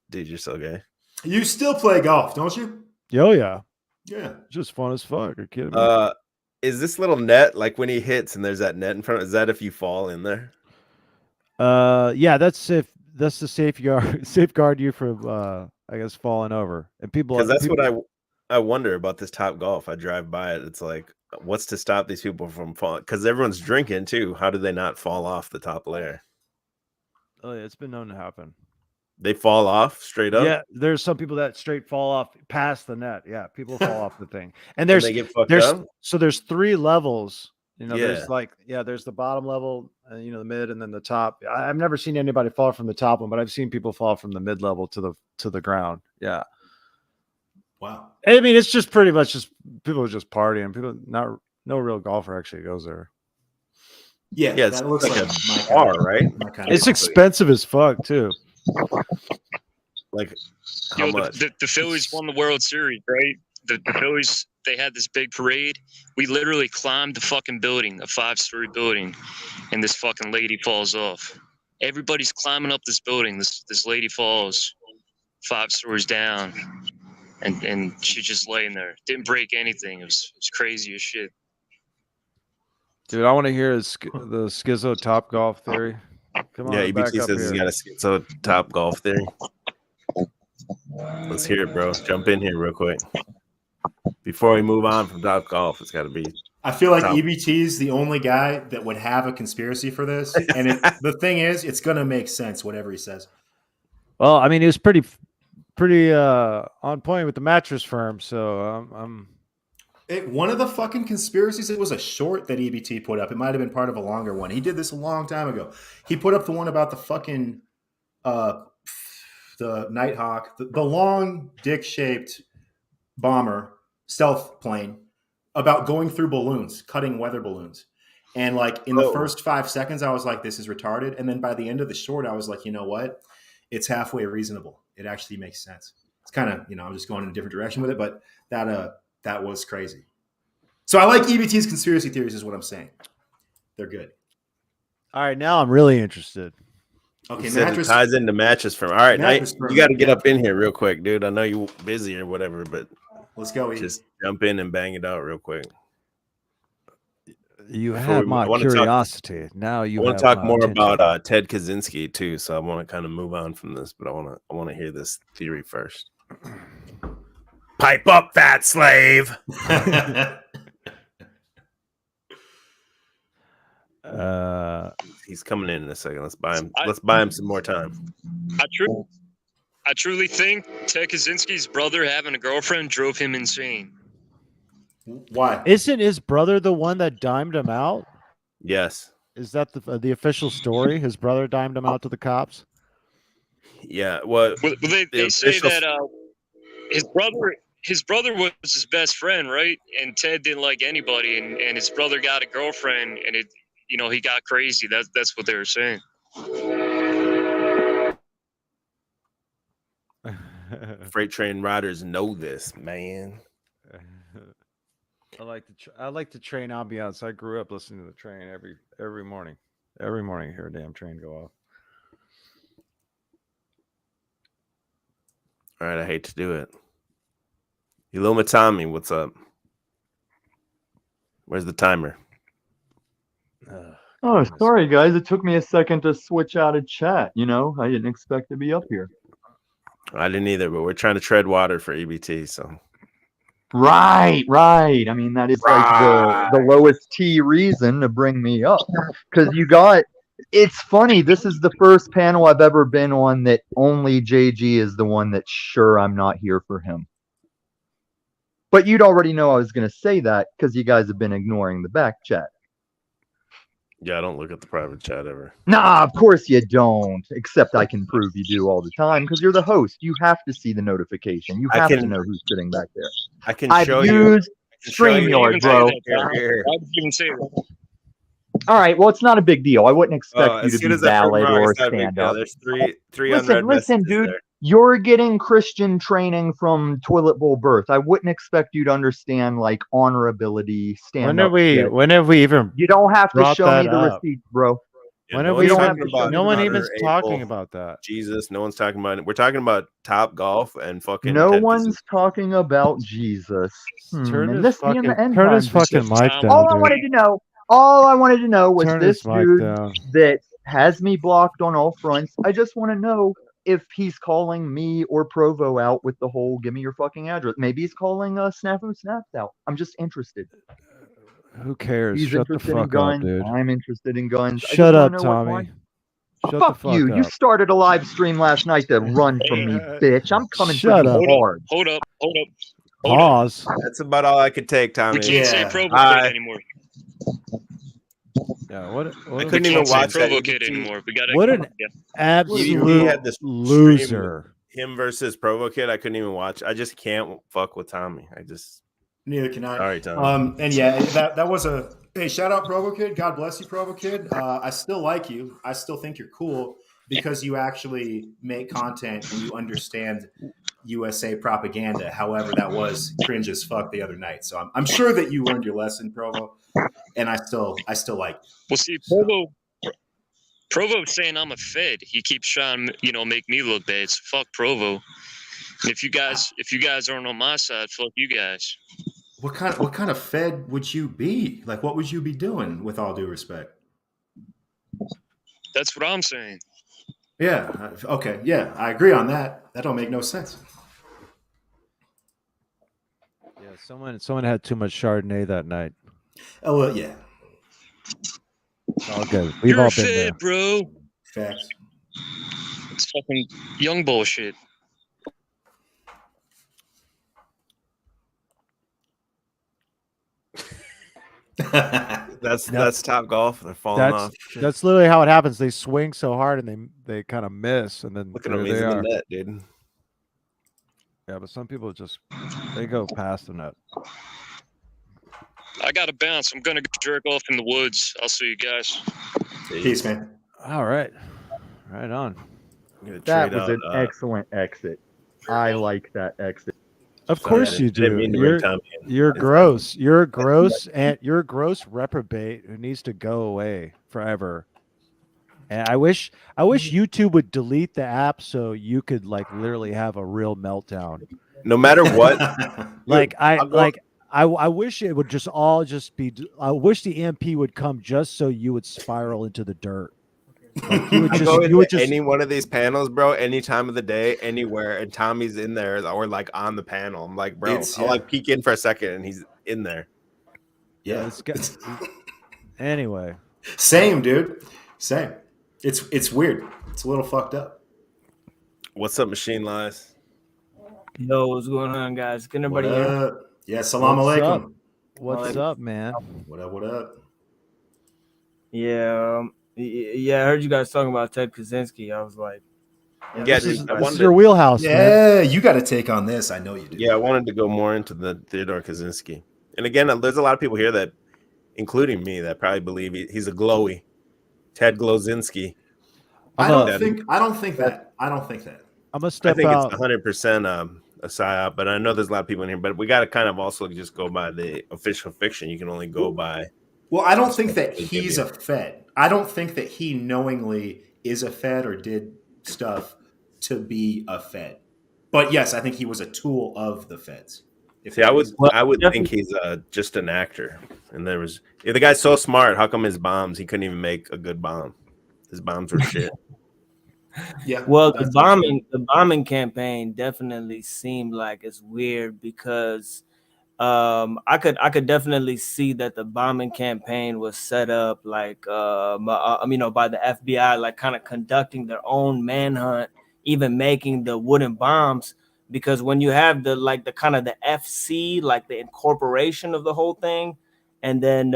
B: dude. You're so gay.
A: You still play golf, don't you?
J: Oh yeah.
A: Yeah.
J: Just fun as fuck. Are you kidding me?
B: Is this little net like when he hits and there's that net in front? Is that if you fall in there?
J: Yeah. That's to safeguard you from I guess falling over. And people,
B: because that's what I wonder about this Topgolf. I drive by it. It's like, what's to stop these people from falling? Because everyone's drinking too. How do they not fall off the top layer?
J: Oh yeah, it's been known to happen.
B: They fall off straight up.
J: Yeah, there's some people that straight fall off past the net. Yeah, people fall off the thing. And there's
B: they get fucked up?
J: So there's 3 levels. You know,
B: Yeah.
J: there's the bottom level, the mid, and then the top. I've never seen anybody fall from the top one, but I've seen people fall from the mid level to the ground. Yeah.
A: Wow.
J: I mean, it's just pretty much just people just partying. People no real golfer actually goes there.
A: Yeah,
B: it's
A: that looks
B: like
A: like
B: a
A: my
B: bar,
A: kind of-
B: right?
A: my kind of
J: It's
A: golf.
J: expensive as fuck too.
B: Like how
N: Yo,
B: much?
N: the Phillies won the World Series, right? The Phillies they had this big parade. We literally climbed the fucking building, a 5-story building, and this fucking lady falls off. Everybody's climbing up this building. This lady falls 5 stories down, and she's just laying there. Didn't break anything. It was crazy as shit.
O: Dude, I want to hear the schizo Topgolf theory. Come on,
B: yeah,
O: back
B: EBT
O: up
B: says
O: here.
B: he's got a schizo Topgolf theory. Let's hear it, bro. Jump in here real quick. Before we move on from Topgolf, it's got to be.
A: I feel like EBT is the only guy that would have a conspiracy for this. And the thing is, it's going to make sense, whatever he says.
O: Well, I mean, he was pretty on point with the mattress firm. So
A: one of the fucking conspiracies, it was a short that EBT put up. It might have been part of a longer one. He did this a long time ago. He put up the one about the fucking the Nighthawk, the long dick-shaped bomber stealth plane, about going through balloons, cutting weather balloons. And like in the first 5 seconds, I was like, this is retarded. And then by the end of the short, I was like, you know what? It's halfway reasonable. It actually makes sense. It's kind of, I'm just going in a different direction with it, but that was crazy. So I like EBT's conspiracy theories is what I'm saying. They're good.
O: All right, now I'm really interested.
B: Okay, mattress ties into mattress firm. All right, you got to get up in here real quick, dude. I know you're busy or whatever, but
A: let's go.
B: Just jump in and bang it out real quick.
O: You have my curiosity. Now you.
B: I want to talk more about Ted Kaczynski too, so I want to kind of move on from this, but I want to hear this theory first. Pipe up, fat slave. He's coming in a second. Let's buy him some more time.
N: I truly think Ted Kaczynski's brother having a girlfriend drove him insane.
A: Why?
O: Isn't his brother the one that dimed him out?
B: Yes.
O: Is that the official story? His brother dimed him out to the cops?
B: Yeah. Well,
N: they say that his brother was his best friend, right? And Ted didn't like anybody, and his brother got a girlfriend, and he got crazy. That's what they were saying.
B: Freight train riders know this, man.
O: I like the train ambiance. I grew up listening to the train every morning. Every morning, I hear a damn train go off.
B: All right, I hate to do it. Iluma Tommy, what's up? Where's the timer?
D: Oh, sorry guys. It took me a second to switch out of chat. I didn't expect to be up here.
B: I didn't either, but we're trying to tread water for EBT, so.
D: Right. I mean, that is like the lowest T reason to bring me up. Because it's funny, this is the first panel I've ever been on that only JG is the one that's sure I'm not here for him. But you'd already know I was going to say that because you guys have been ignoring the back chat.
B: Yeah, I don't look at the private chat ever.
D: Nah, of course you don't. Except I can prove you do all the time because you're the host. You have to see the notification. You have to know who's sitting back there.
B: I can
D: I've
B: show you.
D: used StreamYard, bro. All right, well, it's not a big deal. I wouldn't expect you to be valid or stand up.
B: There's three unread
D: Listen, dude.
B: there.
D: You're getting Christian training from Toilet Bowl Birth. I wouldn't expect you to understand like honorability, stand up.
O: When have we even?
D: You don't have to show me the receipts, bro.
O: When have we? No one even's talking about that.
B: Jesus, no one's talking about it. We're talking about Topgolf and fucking.
D: No one's talking about Jesus.
O: Turn his fucking mic down.
D: All I wanted to know was this dude that has me blocked on all fronts. I just want to know if he's calling me or Provo out with the whole "give me your fucking address." Maybe he's calling Snafu Snaps out. I'm just interested.
O: Who cares?
D: He's
O: Shut the
D: interested in
O: fuck up,
D: guns.
O: dude.
D: I'm interested in guns.
O: Shut up, Tommy. Shut
D: Fuck
O: the fuck
D: you.
O: up.
D: You started a live stream last night to run from me, bitch. I'm coming
O: Shut
D: for
O: up.
D: you hard.
N: Hold up.
O: Pause.
B: That's about all I could take, Tommy.
N: We can't say Provo Kid anymore.
O: Yeah, what
B: I couldn't even watch
N: Provo Kid anymore. We gotta.
O: What an absolute
B: He had this
O: loser.
B: Him versus Provo Kid. I couldn't even watch. I just can't fuck with Tommy.
A: Neither can I.
B: Sorry, Tommy.
A: And yeah, that was hey, shout out Provo Kid. God bless you, Provo Kid. I still like you. I still think you're cool because you actually make content and you understand USA propaganda. However, that was cringe as fuck the other night. So I'm sure that you learned your lesson, Provo, and I still like it.
N: Well, see, Provo's saying I'm a Fed. He keeps trying, make me look bad. So fuck Provo. And if you guys aren't on my side, fuck you guys.
A: What kind of Fed would you be? Like, what would you be doing? With all due respect.
N: That's what I'm saying.
A: Yeah. Okay. Yeah, I agree on that. That don't make no sense.
J: Yeah, someone had too much Chardonnay that night.
A: Oh well, yeah.
J: It's all good. We've all been there,
N: bro.
A: Facts.
N: It's fucking young bullshit.
B: That's Topgolf. They're falling off.
J: That's literally how it happens. They swing so hard and they kind of miss, and then
B: look at them. He's in the net, dude.
J: Yeah, but some people they go past the net.
N: I gotta bounce. I'm gonna jerk off in the woods. I'll see you guys.
A: Peace, man.
J: All right, right on.
D: That was an excellent exit. I like that exit.
J: Of course you do. You're gross. You're gross, and you're a gross reprobate who needs to go away forever. And I wish YouTube would delete the app so you could literally have a real meltdown.
B: No matter what.
J: I wish it would just be. I wish the EMP would come just so you would spiral into the dirt. Like you would just
B: any one of these panels, bro, any time of the day, anywhere, and Tommy's in there or on the panel. I'm like, bro, I'll peek in for a second and he's in there.
A: Yeah.
J: Anyway.
A: Same, dude. Same. It's weird. It's a little fucked up.
B: What's up, Machine Lies?
F: Yo, what's going on, guys? Can everybody hear?
A: Yeah, salam alaikum.
J: What's up, man?
A: What up?
F: Yeah, I heard you guys talking about Ted Kaczynski. I was like,
J: this is your wheelhouse, man.
A: Yeah, you got to take on this. I know you do.
B: Yeah, I wanted to go more into the Theodore Kaczynski. And again, there's a lot of people here that, including me, that probably believe he's a glowy. Ted Glozinski.
A: I don't think that.
J: I'm gonna
B: step out. It's 100% a psyop, but I know there's a lot of people in here. But we got to kind of also just go by the official fiction. You can only go by.
A: Well, I don't think that he's a Fed. I don't think that he knowingly is a Fed or did stuff to be a Fed. But yes, I think he was a tool of the Feds.
B: I would think he's just an actor. And if the guy's so smart, how come his bombs? He couldn't even make a good bomb. His bombs were shit.
A: Yeah.
F: Well, the bombing campaign definitely seemed like it's weird because I could definitely see that the bombing campaign was set up by the FBI, like kind of conducting their own manhunt, even making the wooden bombs. Because when you have the FC, like the incorporation of the whole thing, and then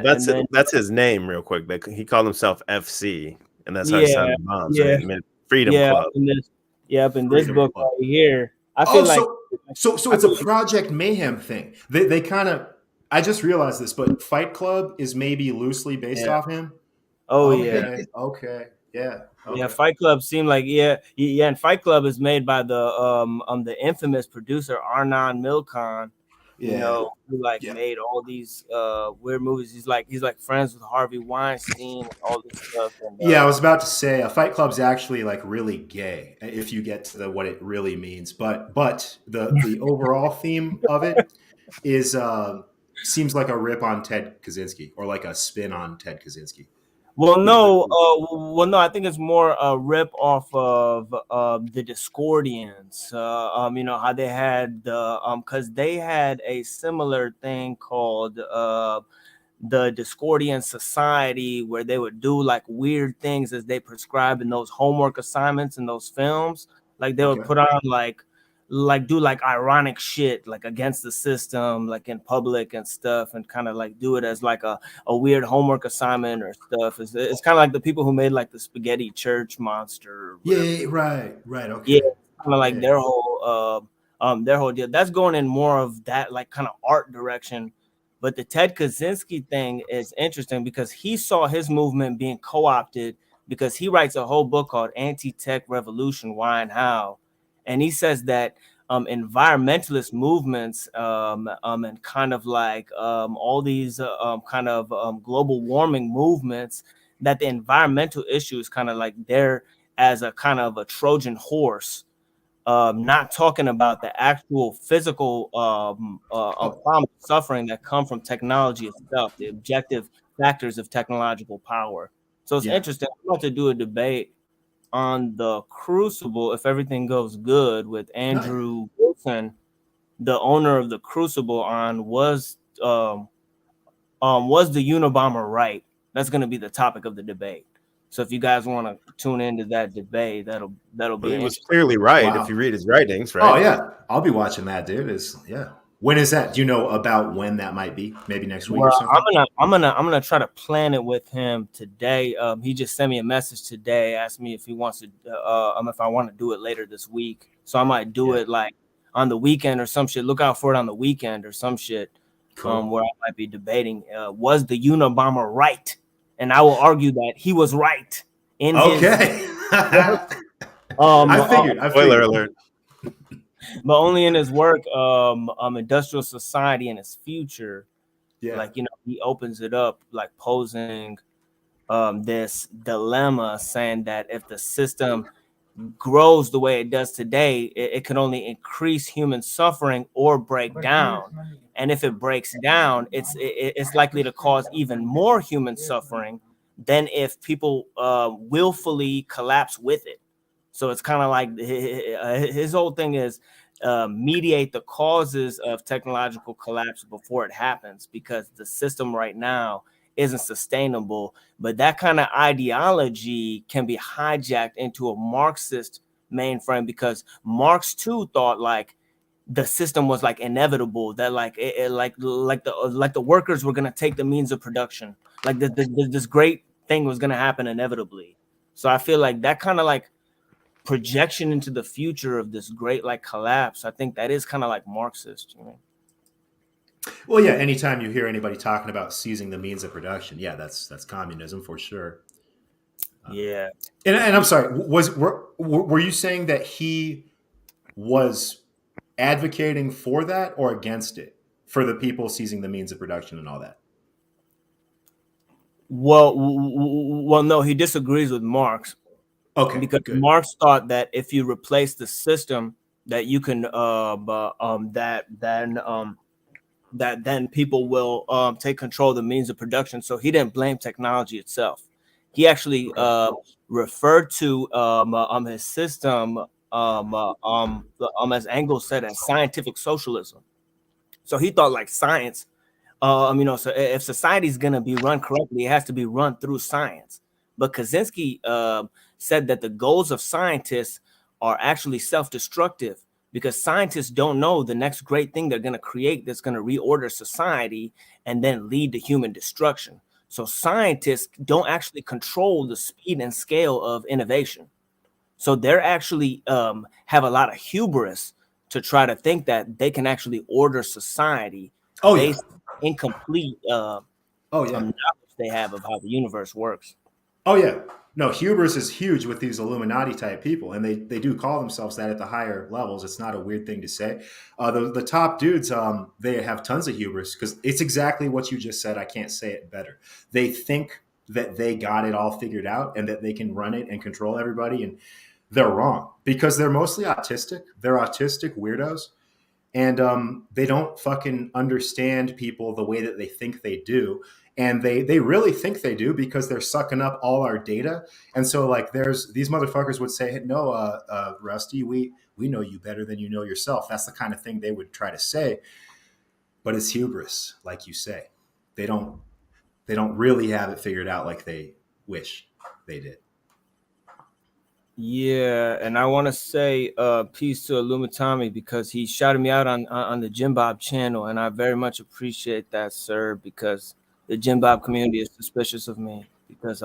B: that's his name, real quick. He called himself FC, and that's how he signed the bombs.
F: Yeah,
B: so Freedom Club.
F: In this book right here, I feel
A: So it's a Project Mayhem thing. They kind of. I just realized this, but Fight Club is maybe loosely based off him.
F: Oh
A: okay. Yeah. Okay.
F: Yeah, Fight Club seemed like and Fight Club is made by the infamous producer Arnon Milchan, who made all these weird movies. He's like friends with Harvey Weinstein and all this stuff. And,
A: I was about to say Fight Club's actually like really gay if you get to what it really means. But the overall theme of it is seems like a rip on Ted Kaczynski or like a spin on Ted Kaczynski.
F: Well, no, I think it's more a rip off of the Discordians. How they had because they had a similar thing called the Discordian Society, where they would do like weird things as they prescribe in those homework assignments in those films. Like they would put on do ironic shit like against the system, like in public and stuff, and kind of like do it as like a weird homework assignment or stuff. It's kind of like the people who made like the Spaghetti Church monster.
A: Yeah, right. Okay.
F: Yeah, kind of like their whole deal. That's going in more of that like kind of art direction. But the Ted Kaczynski thing is interesting because he saw his movement being co-opted because he writes a whole book called Anti-Tech Revolution: Why and How. and he says that environmentalist movements and kind of like all these kind of global warming movements, that the environmental issue is kind of like there as a kind of a Trojan horse, not talking about the actual physical problem, suffering that come from technology itself, the objective factors of technological power. So it's interesting. I'm about to do a debate on the Crucible, if everything goes good, with Andrew Wilson, the owner of the Crucible, on was the Unabomber right? That's going to be the topic of the debate. So if you guys want to tune into that debate, that'll be.
B: He was clearly right. Wow. If you read his writings, right?
A: Oh yeah, I'll be watching that, dude. When is that? Do you know about when that might be? Maybe next week or something?
F: I'm gonna try to plan it with him today. He just sent me a message today, asked me if he wants to, if I want to do it later this week. So I might do it like on the weekend or some shit. Look out for it on the weekend or some shit. Cool. Where I might be debating was the Unabomber right, and I will argue that he was right in his.
A: I figured.
B: Spoiler alert.
F: But only in his work, Industrial Society and Its Future, like, he opens it up, like posing this dilemma, saying that if the system grows the way it does today, it can only increase human suffering or break down. And if it breaks down, it's likely to cause even more human suffering than if people willfully collapse with it. So it's kind of like his whole thing is mediate the causes of technological collapse before it happens, because the system right now isn't sustainable. But that kind of ideology can be hijacked into a Marxist mainframe, because Marx too thought like the system was like inevitable, that like the workers were going to take the means of production, like this great thing was going to happen inevitably. So I feel like that kind of like projection into the future of this great like collapse, I think that is kind of like Marxist,
A: Well, yeah, anytime you hear anybody talking about seizing the means of production, that's communism for sure.
F: And
A: I'm sorry, were you saying that he was advocating for that or against it, for the people seizing the means of production and all that?
F: Well, no, he disagrees with Marx.
A: Okay,
F: because
A: good.
F: Marx thought that if you replace the system, that you can that then people will take control of the means of production. So he didn't blame technology itself. He actually referred to his system as Engels said, as scientific socialism. So he thought like science, so if society is gonna be run correctly, it has to be run through science. But Kaczynski said that the goals of scientists are actually self-destructive, because scientists don't know the next great thing they're going to create that's going to reorder society and then lead to human destruction. So scientists don't actually control the speed and scale of innovation. So they're actually have a lot of hubris to try to think that they can actually order society based on incomplete knowledge they have of how the universe works.
A: Oh yeah. No, hubris is huge with these Illuminati type people, and they do call themselves that at the higher levels. It's not a weird thing to say. The top dudes, they have tons of hubris, because it's exactly what you just said. I can't say it better. They think that they got it all figured out and that they can run it and control everybody, and they're wrong, because they're mostly autistic. They're autistic weirdos, and they don't fucking understand people the way that they think they do. And they really think they do, because they're sucking up all our data. And so like these motherfuckers would say, no, Rusty, we know you better than you know yourself. That's the kind of thing they would try to say. But it's hubris, like you say. They don't really have it figured out like they wish they did.
F: Yeah, and I want to say peace to Illumitami, because he shouted me out on the Jim Bob channel, and I very much appreciate that, sir, because the Jim Bob community is suspicious of me, because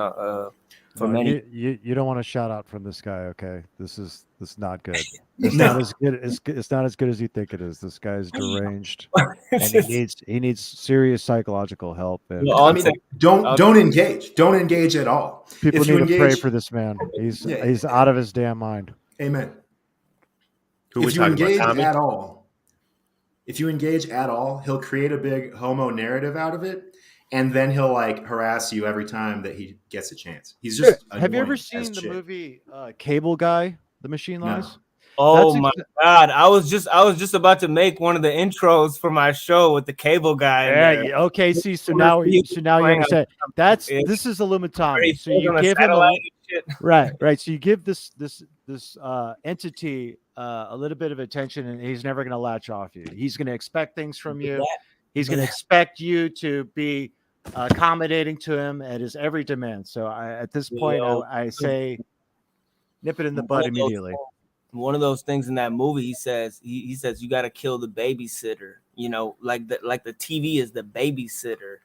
F: many
J: you don't want to shout out from this guy, okay? This is not good. It's not as good. It's not as good as you think it is. This guy's deranged, and he needs serious psychological help. And
A: don't engage. Don't engage at all.
J: People need to pray for this man. He's out of his damn mind.
A: Amen. if you engage at all, he'll create a big homo narrative out of it, and then he'll like harass you every time that he gets a chance. He's just
J: have you ever seen the movie Cable Guy, The Machine Lies?
A: No.
F: Oh my God! I was just about to make one of the intros for my show with the Cable Guy.
J: Yeah. Okay. See, so now you understand. This is Illuminati. So you give him right. So you give this entity a little bit of attention, and he's never going to latch off you. He's going to expect things from you. He's going to expect you to be accommodating to him at his every demand. So at this point, I say, nip it in the bud immediately.
F: One of those things in that movie, he says you got to kill the babysitter. You know, like the TV is the babysitter,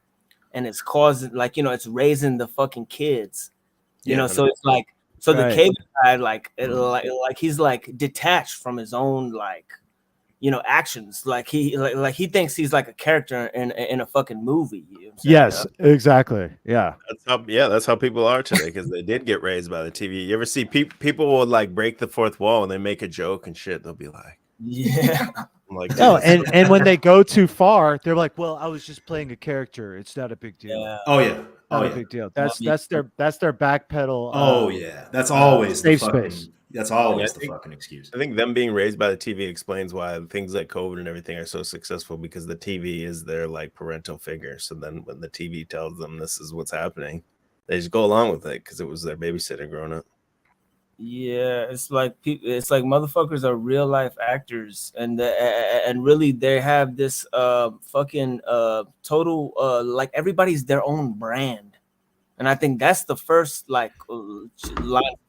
F: and it's causing it's raising the fucking kids. You know, so it's like the Cable Guy like he's like detached from his own actions. Like he thinks he's like a character in a fucking movie. You know
J: yes, exactly. Yeah.
B: That's how people are today, because they did get raised by the TV. You ever see people will like break the fourth wall and they make a joke and shit. They'll be like,
F: yeah.
B: I'm like,
J: no, and when they go too far, they're like, well, I was just playing a character. It's not a big deal.
F: Yeah.
A: Oh yeah.
J: Not a big deal. That's their back pedal.
A: Oh yeah. That's always
J: safe
A: the fucking
J: space.
A: That's always the fucking excuse.
B: I think them being raised by the TV explains why things like COVID and everything are so successful, because the TV is their like parental figure. So then when the TV tells them this is what's happening, they just go along with it because it was their babysitter growing up.
F: Yeah, it's like motherfuckers are real life actors, and really they have this fucking total like everybody's their own brand. And I think that's the first line of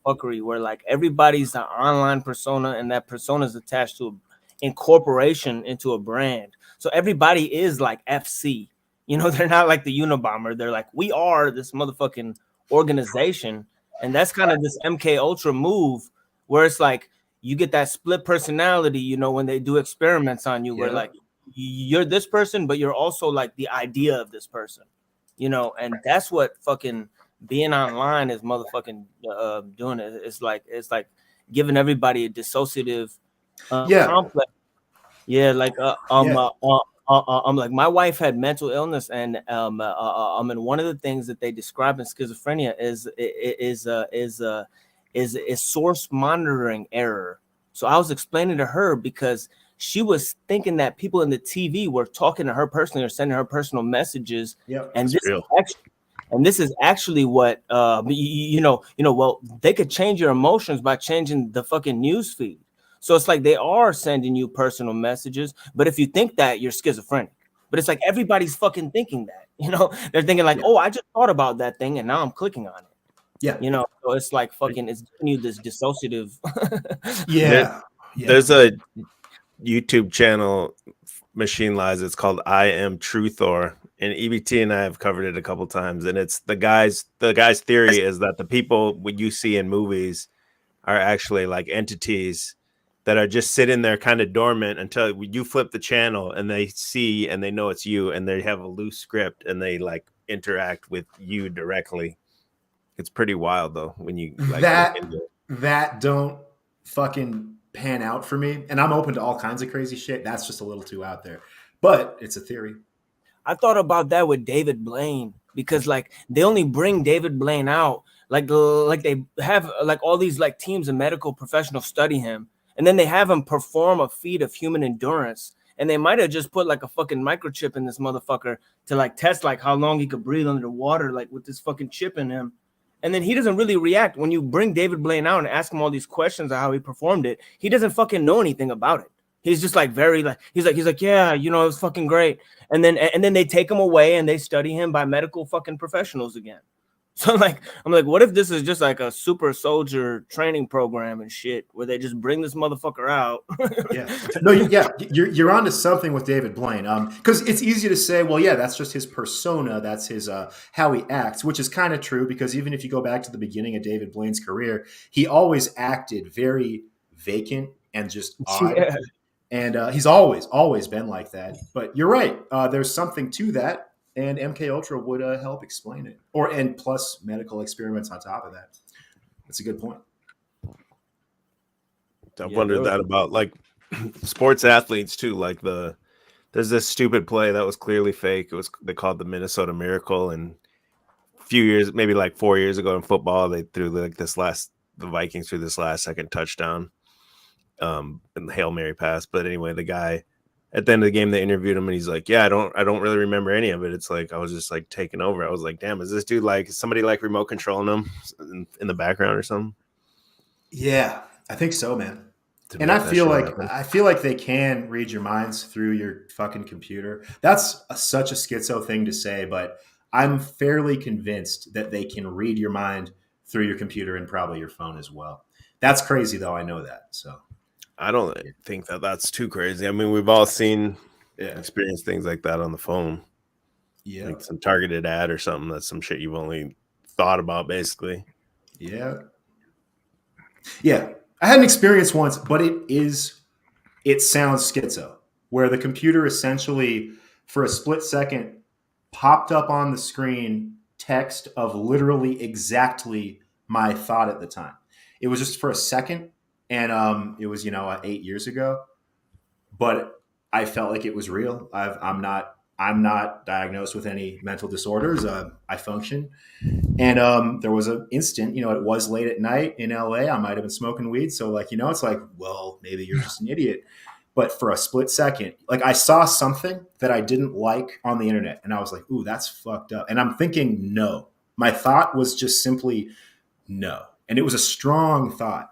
F: fuckery, where like everybody's an online persona, and that persona is attached to incorporation into a brand. So everybody is like FC. You know, they're not like the Unabomber. They're like, we are this motherfucking organization. And that's kind of this MK Ultra move, where it's like you get that split personality, you know, when they do experiments on you, where like you're this person, but you're also like the idea of this person. You know, and that's what fucking being online is motherfucking doing. It's like giving everybody a dissociative complex. Yeah, like like my wife had mental illness, and and one of the things that they describe in schizophrenia is source monitoring error. So I was explaining to her, because she was thinking that people in the TV were talking to her personally or sending her personal messages.
A: Yeah,
F: and this is actually what well, they could change your emotions by changing the fucking news feed. So it's like they are sending you personal messages, but if you think that, you're schizophrenic. But it's like everybody's fucking thinking that, you know, they're thinking like, oh, I just thought about that thing and now I'm clicking on it.
A: Yeah,
F: you know, so it's like fucking, it's giving you this dissociative.
B: There's a YouTube channel, Machine Lies. It's called I Am Truthor, and EBT and I have covered it a couple times. And it's the guy's theory is that the people what you see in movies are actually like entities that are just sitting there kind of dormant until you flip the channel and they see and they know it's you, and they have a loose script and they like interact with you directly. It's pretty wild though when you like
A: that don't fucking pan out for me, and I'm open to all kinds of crazy shit. That's just a little too out there, but it's a theory.
F: I thought about that with David Blaine, because like they only bring David Blaine out like they have like all these like teams of medical professionals study him, and then they have him perform a feat of human endurance, and they might have just put like a fucking microchip in this motherfucker to like test like how long he could breathe under the water, like with this fucking chip in him. And then he doesn't really react when you bring David Blaine out and ask him all these questions of how he performed it. He doesn't fucking know anything about it. He's just like very like he's like yeah, you know, it was fucking great. And then they take him away and they study him by medical fucking professionals again. So like I'm like, what if this is just like a super soldier training program and shit, where they just bring this motherfucker out?
A: You're onto something with David Blaine. Because it's easy to say, well, yeah, that's just his persona, that's his how he acts, which is kind of true, because even if you go back to the beginning of David Blaine's career, he always acted very vacant and just odd. Yeah. And he's always been like that. But you're right. There's something to that. And MK Ultra would help explain it, and plus medical experiments on top of that. That's a good point.
B: I wondered that about like sports athletes too. Like there's this stupid play that was clearly fake. They called the Minnesota Miracle, and a few years, maybe like 4 years ago in football, they threw like the Vikings threw this last second touchdown, in the Hail Mary pass. But anyway, the guy at the end of the game, they interviewed him, and he's like, "Yeah, I don't really remember any of it. It's like I was just like taking over. I was like, damn, is this dude like somebody like remote controlling him in the background or something?"
A: Yeah, I think so, man. And I feel like they can read your minds through your fucking computer. That's such a schizo thing to say, but I'm fairly convinced that they can read your mind through your computer and probably your phone as well. That's crazy, though. I know that. So
B: I don't think that that's too crazy. I mean, we've all seen, experienced things like that on the phone.
A: Yeah,
B: like some targeted ad or something. That's some shit you've only thought about, basically.
A: Yeah. I had an experience once, but it sounds schizo, where the computer essentially, for a split second, popped up on the screen text of literally exactly my thought at the time. It was just for a second, and it was 8 years ago, but I felt like it was real. I'm not diagnosed with any mental disorders. I function. And there was an instant, it was late at night in LA. I might have been smoking weed. So it's like, well, maybe you're just an idiot. But for a split second, I saw something that I didn't like on the internet. And I was like, ooh, that's fucked up. And I'm thinking, no. My thought was just simply no. And it was a strong thought.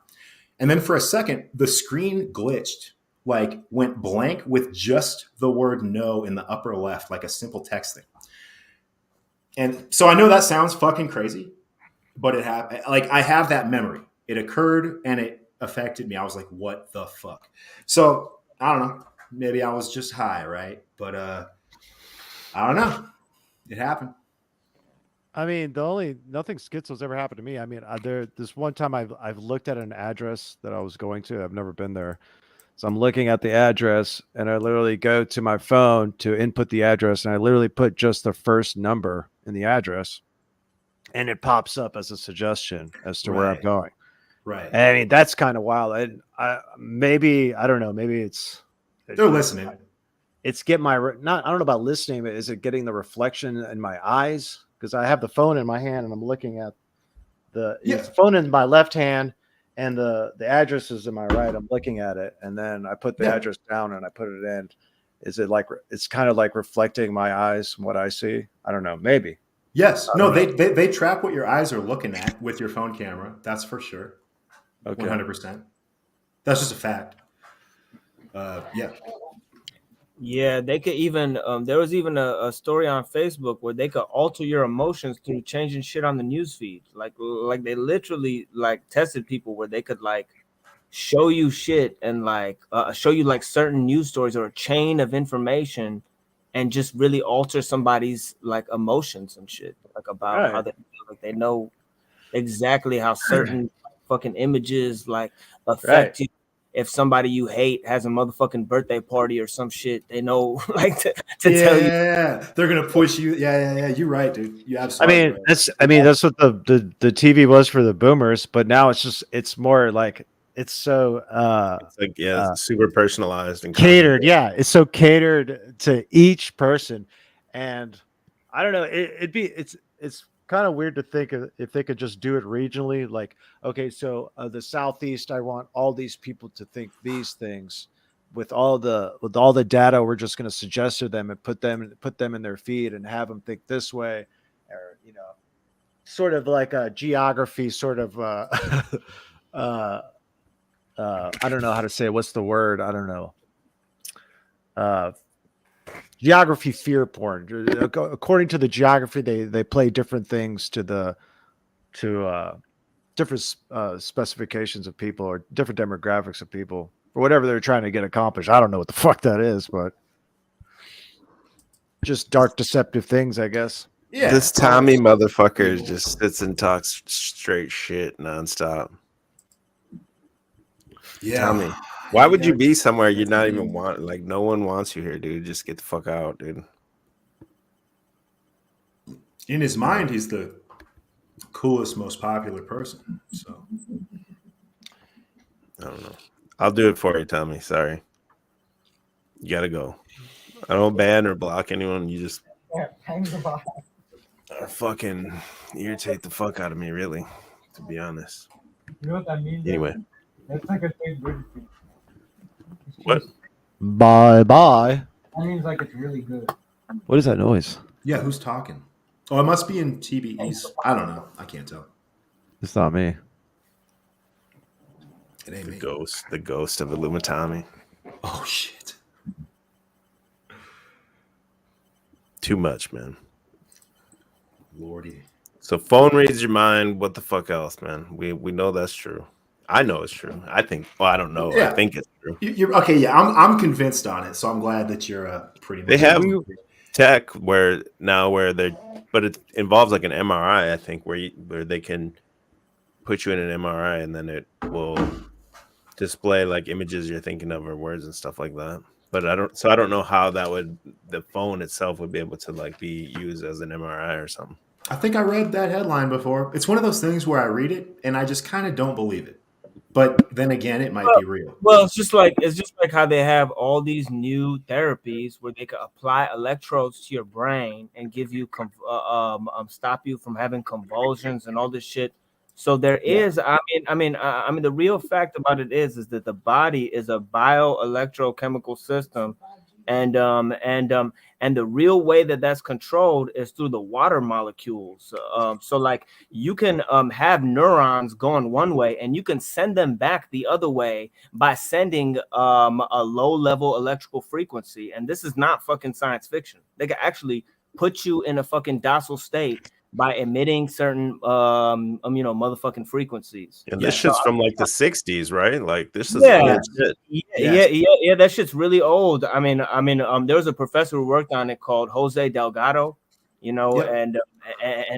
A: And then for a second, the screen glitched, went blank with just the word no in the upper left, like a simple text thing. And so I know that sounds fucking crazy, but it happened. I have that memory. It occurred and it affected me. I was like, what the fuck? So I don't know. Maybe I was just high, right? But I don't know. It happened.
J: I mean, nothing schizo's ever happened to me. I mean, this one time I've looked at an address that I was going to. I've never been there. So I'm looking at the address and I literally go to my phone to input the address, and I literally put just the first number in the address, and it pops up as a suggestion as to where I'm going.
A: Right.
J: I mean, that's kind of wild. I don't know. Maybe
A: they're listening.
J: It's I don't know about listening, but is it getting the reflection in my eyes? Because I have the phone in my hand and I'm looking at the phone in my left hand, and the address is in my right. I'm looking at it, and then I put the address down and I put it in. Is it it's kind of like reflecting my eyes from what I see? I don't know. Maybe.
A: Yes. No, they track what your eyes are looking at with your phone camera. That's for sure. Okay. 100%. That's just a fact.
F: Yeah, they could even there was even a story on Facebook where they could alter your emotions through changing shit on the newsfeed. Like they literally tested people where they could show you shit and show you certain news stories or a chain of information and just really alter somebody's emotions and shit about how they feel. They know exactly how certain fucking images affect you. If somebody you hate has a motherfucking birthday party or some shit, they know to tell you.
A: Yeah, they're gonna push you. Yeah. You're right, dude. You absolutely.
J: That's what the TV was for the boomers, but now it's more it's so
B: it's super personalized and
J: catered. Yeah, it's so catered to each person, and I don't know. It's kind of weird to think if they could just do it regionally. Okay, so the Southeast, I want all these people to think these things. With all the data, we're just going to suggest to them and put them in their feed and have them think this way, or sort of like a geography, sort of. I don't know how to say it. What's the word? I don't know. Geography fear porn. According to the geography, they play different things to different specifications of people or different demographics of people or whatever they're trying to get accomplished. I don't know what the fuck that is, but just dark, deceptive things, I guess.
B: Yeah. This Tommy motherfucker just sits and talks straight shit nonstop. Yeah. Tommy, why would you be somewhere you're not even want? No one wants you here, dude. Just get the fuck out, dude.
A: In his mind, he's the coolest, most popular person. So
B: I don't know. I'll do it for you, Tommy. Sorry. You gotta go. I don't ban or block anyone. You just fucking irritate the fuck out of me, really, to be honest.
E: You know what that means?
B: Anyway.
E: That's like a big good thing.
B: What?
O: Bye bye.
E: That means like it's really good.
O: What is that noise?
A: Yeah, who's talking? Oh, it must be in TBE's. I don't know. I can't tell.
O: It's not me.
A: It ain't me.
B: The ghost of Illumitami.
A: Oh shit.
B: Too much, man.
A: Lordy.
B: So phone reads your mind. What the fuck else, man? We know that's true. I know it's true. I think. Well, I don't know.
A: Yeah.
B: I think it's true.
A: You're okay. Yeah, I'm convinced on it. So I'm glad that you're pretty much.
B: They have tech where they're, but it involves like an MRI. I think where they can put you in an MRI and then it will display like images you're thinking of or words and stuff like that. But I don't know how the phone itself would be able to like be used as an MRI or something.
A: I think I read that headline before. It's one of those things where I read it and I just kind of don't believe it. But then again, it might be real.
F: Well, it's just like how they have all these new therapies where they can apply electrodes to your brain and give you stop you from having convulsions and all this shit. So there is, I mean, the real fact about it is that the body is a bioelectrochemical system, and the real way that that's controlled is through the water molecules. So like you can have neurons going one way and you can send them back the other way by sending a low level electrical frequency. And this is not fucking science fiction. They can actually put you in a fucking docile state by emitting certain motherfucking frequencies.
B: And this shit's from like the 60s, right? Like this is
F: Yeah.
B: old shit.
F: Yeah, that shit's really old. I mean, there was a professor who worked on it called Jose Delgado, and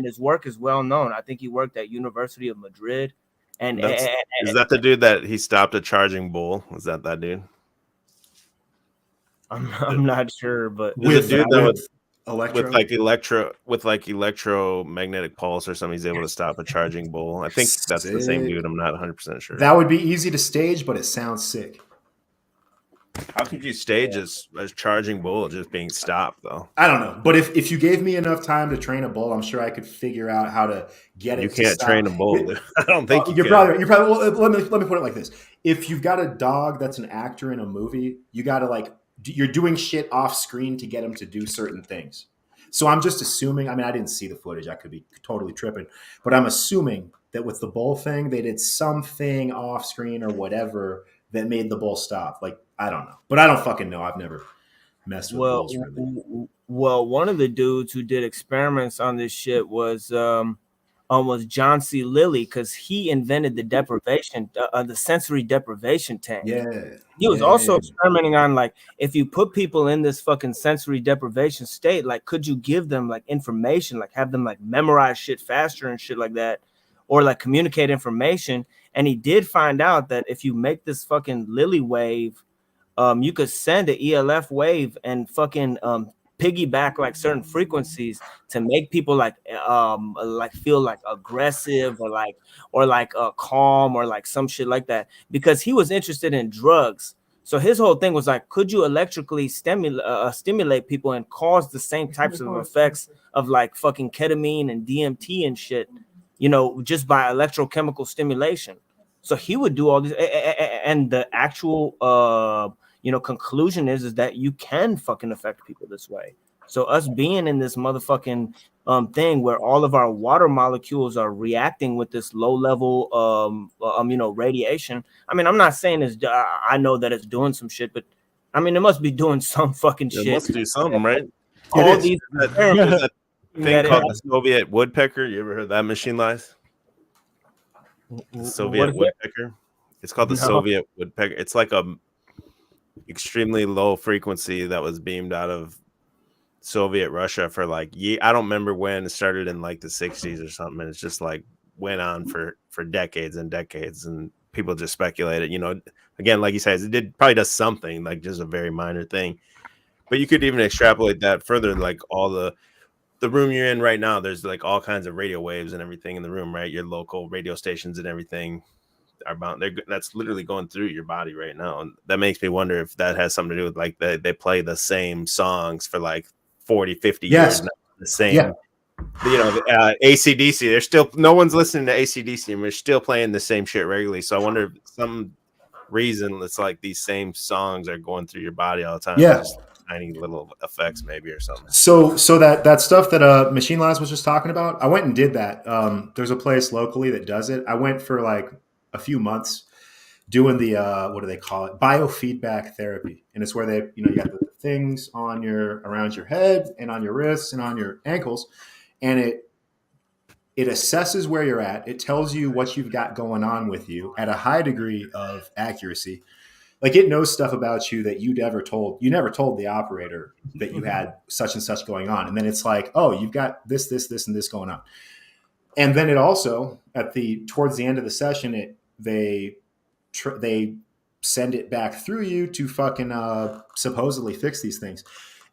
F: his work is well known. I think he worked at University of Madrid. And
B: is that the dude that he stopped a charging bull? Was that dude?
F: I'm not sure, but
B: with a dude that was
A: electro
B: with electromagnetic pulse or something, he's able to stop a charging bull. I think that's the same dude. I'm not 100% sure.
A: That would be easy to stage, but it sounds sick.
B: How could you stage a charging bull just being stopped though?
A: I don't know, but if you gave me enough time to train a bull, I'm sure I could figure out how to get it.
B: You can't train a bull. I don't think
A: you're probably. Well, let me put it like this: if you've got a dog that's an actor in a movie, you got to you're doing shit off screen to get him to do certain things. So I'm just assuming. I mean, I didn't see the footage. I could be totally tripping, but I'm assuming that with the bull thing, they did something off screen or whatever that made the bull stop. Like, I don't know, but I don't fucking know. I've never messed with bulls really.
F: Well, one of the dudes who did experiments on this shit was John C. Lilly, because he invented the deprivation, the sensory deprivation tank.
A: Yeah.
F: He was also experimenting on like if you put people in this fucking sensory deprivation state, like could you give them like information, like have them like memorize shit faster and shit like that, or like communicate information. And he did find out that if you make this fucking Lilly wave, you could send an ELF wave and fucking piggyback like certain frequencies to make people like feel like aggressive or like calm or like some shit like that, because he was interested in drugs. So his whole thing was like, could you electrically stimulate people and cause the same types of effects of like fucking ketamine and DMT and shit, just by electrochemical stimulation. So he would do all this, and the actual conclusion is that you can fucking affect people this way. So us being in this motherfucking thing where all of our water molecules are reacting with this low level radiation. I mean, I'm not saying it's I know that it's doing some shit, but I mean it must be doing some fucking shit.
B: It must do something, right?
F: All these
B: that thing called the Soviet woodpecker. You ever heard that machine lies? Soviet woodpecker. It's called the Soviet woodpecker. It's like a extremely low frequency that was beamed out of Soviet Russia for like I don't remember when. It started in like the 60s or something, and it's just like went on for decades and decades, and people just speculated, again, like he says, it probably does something, like just a very minor thing. But you could even extrapolate that further, like all the room you're in right now, there's like all kinds of radio waves and everything in the room, right? Your local radio stations and everything. are bound. That's literally going through your body right now, and that makes me wonder if that has something to do with like they play the same songs for like 40, 50 years now. The same, AC/DC. There's still no one's listening to AC/DC, and we're still playing the same shit regularly. So I wonder if some reason it's like these same songs are going through your body all the time.
A: Yeah.
B: Just tiny little effects maybe or something.
A: So that stuff that Machine Labs was just talking about, I went and did that. There's a place locally that does it. I went for like a few months doing the what do they call it? Biofeedback therapy. And it's where they, you got the things on around your head and on your wrists and on your ankles, and it assesses where you're at. It tells you what you've got going on with you at a high degree of accuracy. Like it knows stuff about you that you never told the operator that you had such and such going on. And then it's like, oh, you've got this, and this going on. And then it also towards the end of the session, they send it back through you to fucking supposedly fix these things.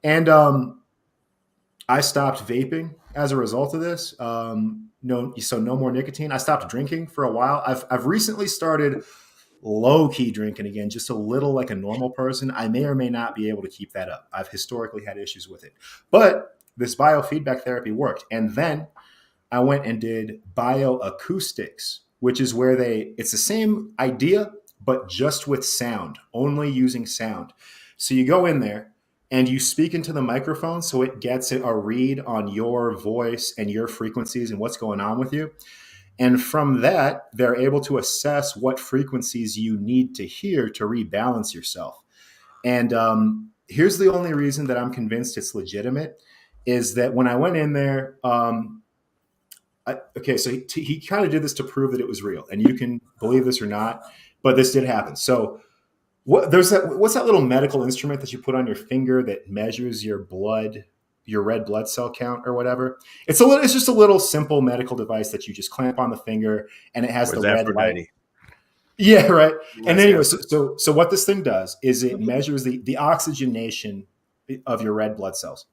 A: And I stopped vaping as a result of this. No more nicotine. I stopped drinking for a while. I've recently started low-key drinking again, just a little like a normal person. I may or may not be able to keep that up. I've historically had issues with it. But this biofeedback therapy worked. And then I went and did bioacoustics, which is where it's the same idea, but just with sound, only using sound. So you go in there and you speak into the microphone so it gets a read on your voice and your frequencies and what's going on with you. And from that, they're able to assess what frequencies you need to hear to rebalance yourself. And here's the only reason that I'm convinced it's legitimate is that when I went in there, he kind of did this to prove that it was real. And you can believe this or not, but this did happen. So what's that little medical instrument that you put on your finger that measures your red blood cell count or whatever? It's just a little simple medical device that you just clamp on the finger, and it has the red light. Yeah, right. And anyway, so what this thing does is it measures the oxygenation of your red blood cells.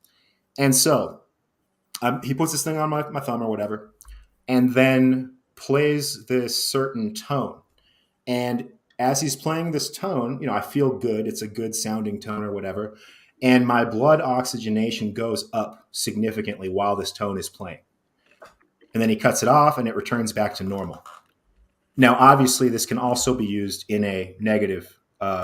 A: And so he puts this thing on my thumb or whatever, and then plays this certain tone. And as he's playing this tone, I feel good. It's a good sounding tone or whatever. And my blood oxygenation goes up significantly while this tone is playing. And then he cuts it off and it returns back to normal. Now, obviously, this can also be used in a negative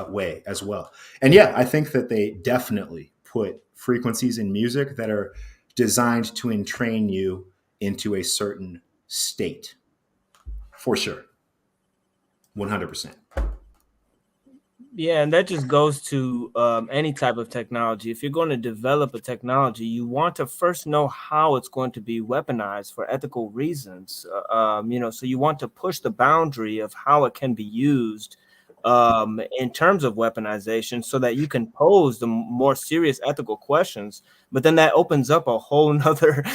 A: way as well. And yeah, I think that they definitely put frequencies in music that are designed to entrain you into a certain state. For sure. 100%.
F: Yeah, and that just goes to any type of technology. If you're going to develop a technology, you want to first know how it's going to be weaponized for ethical reasons. So you want to push the boundary of how it can be used in terms of weaponization so that you can pose the more serious ethical questions. But then that opens up a whole nother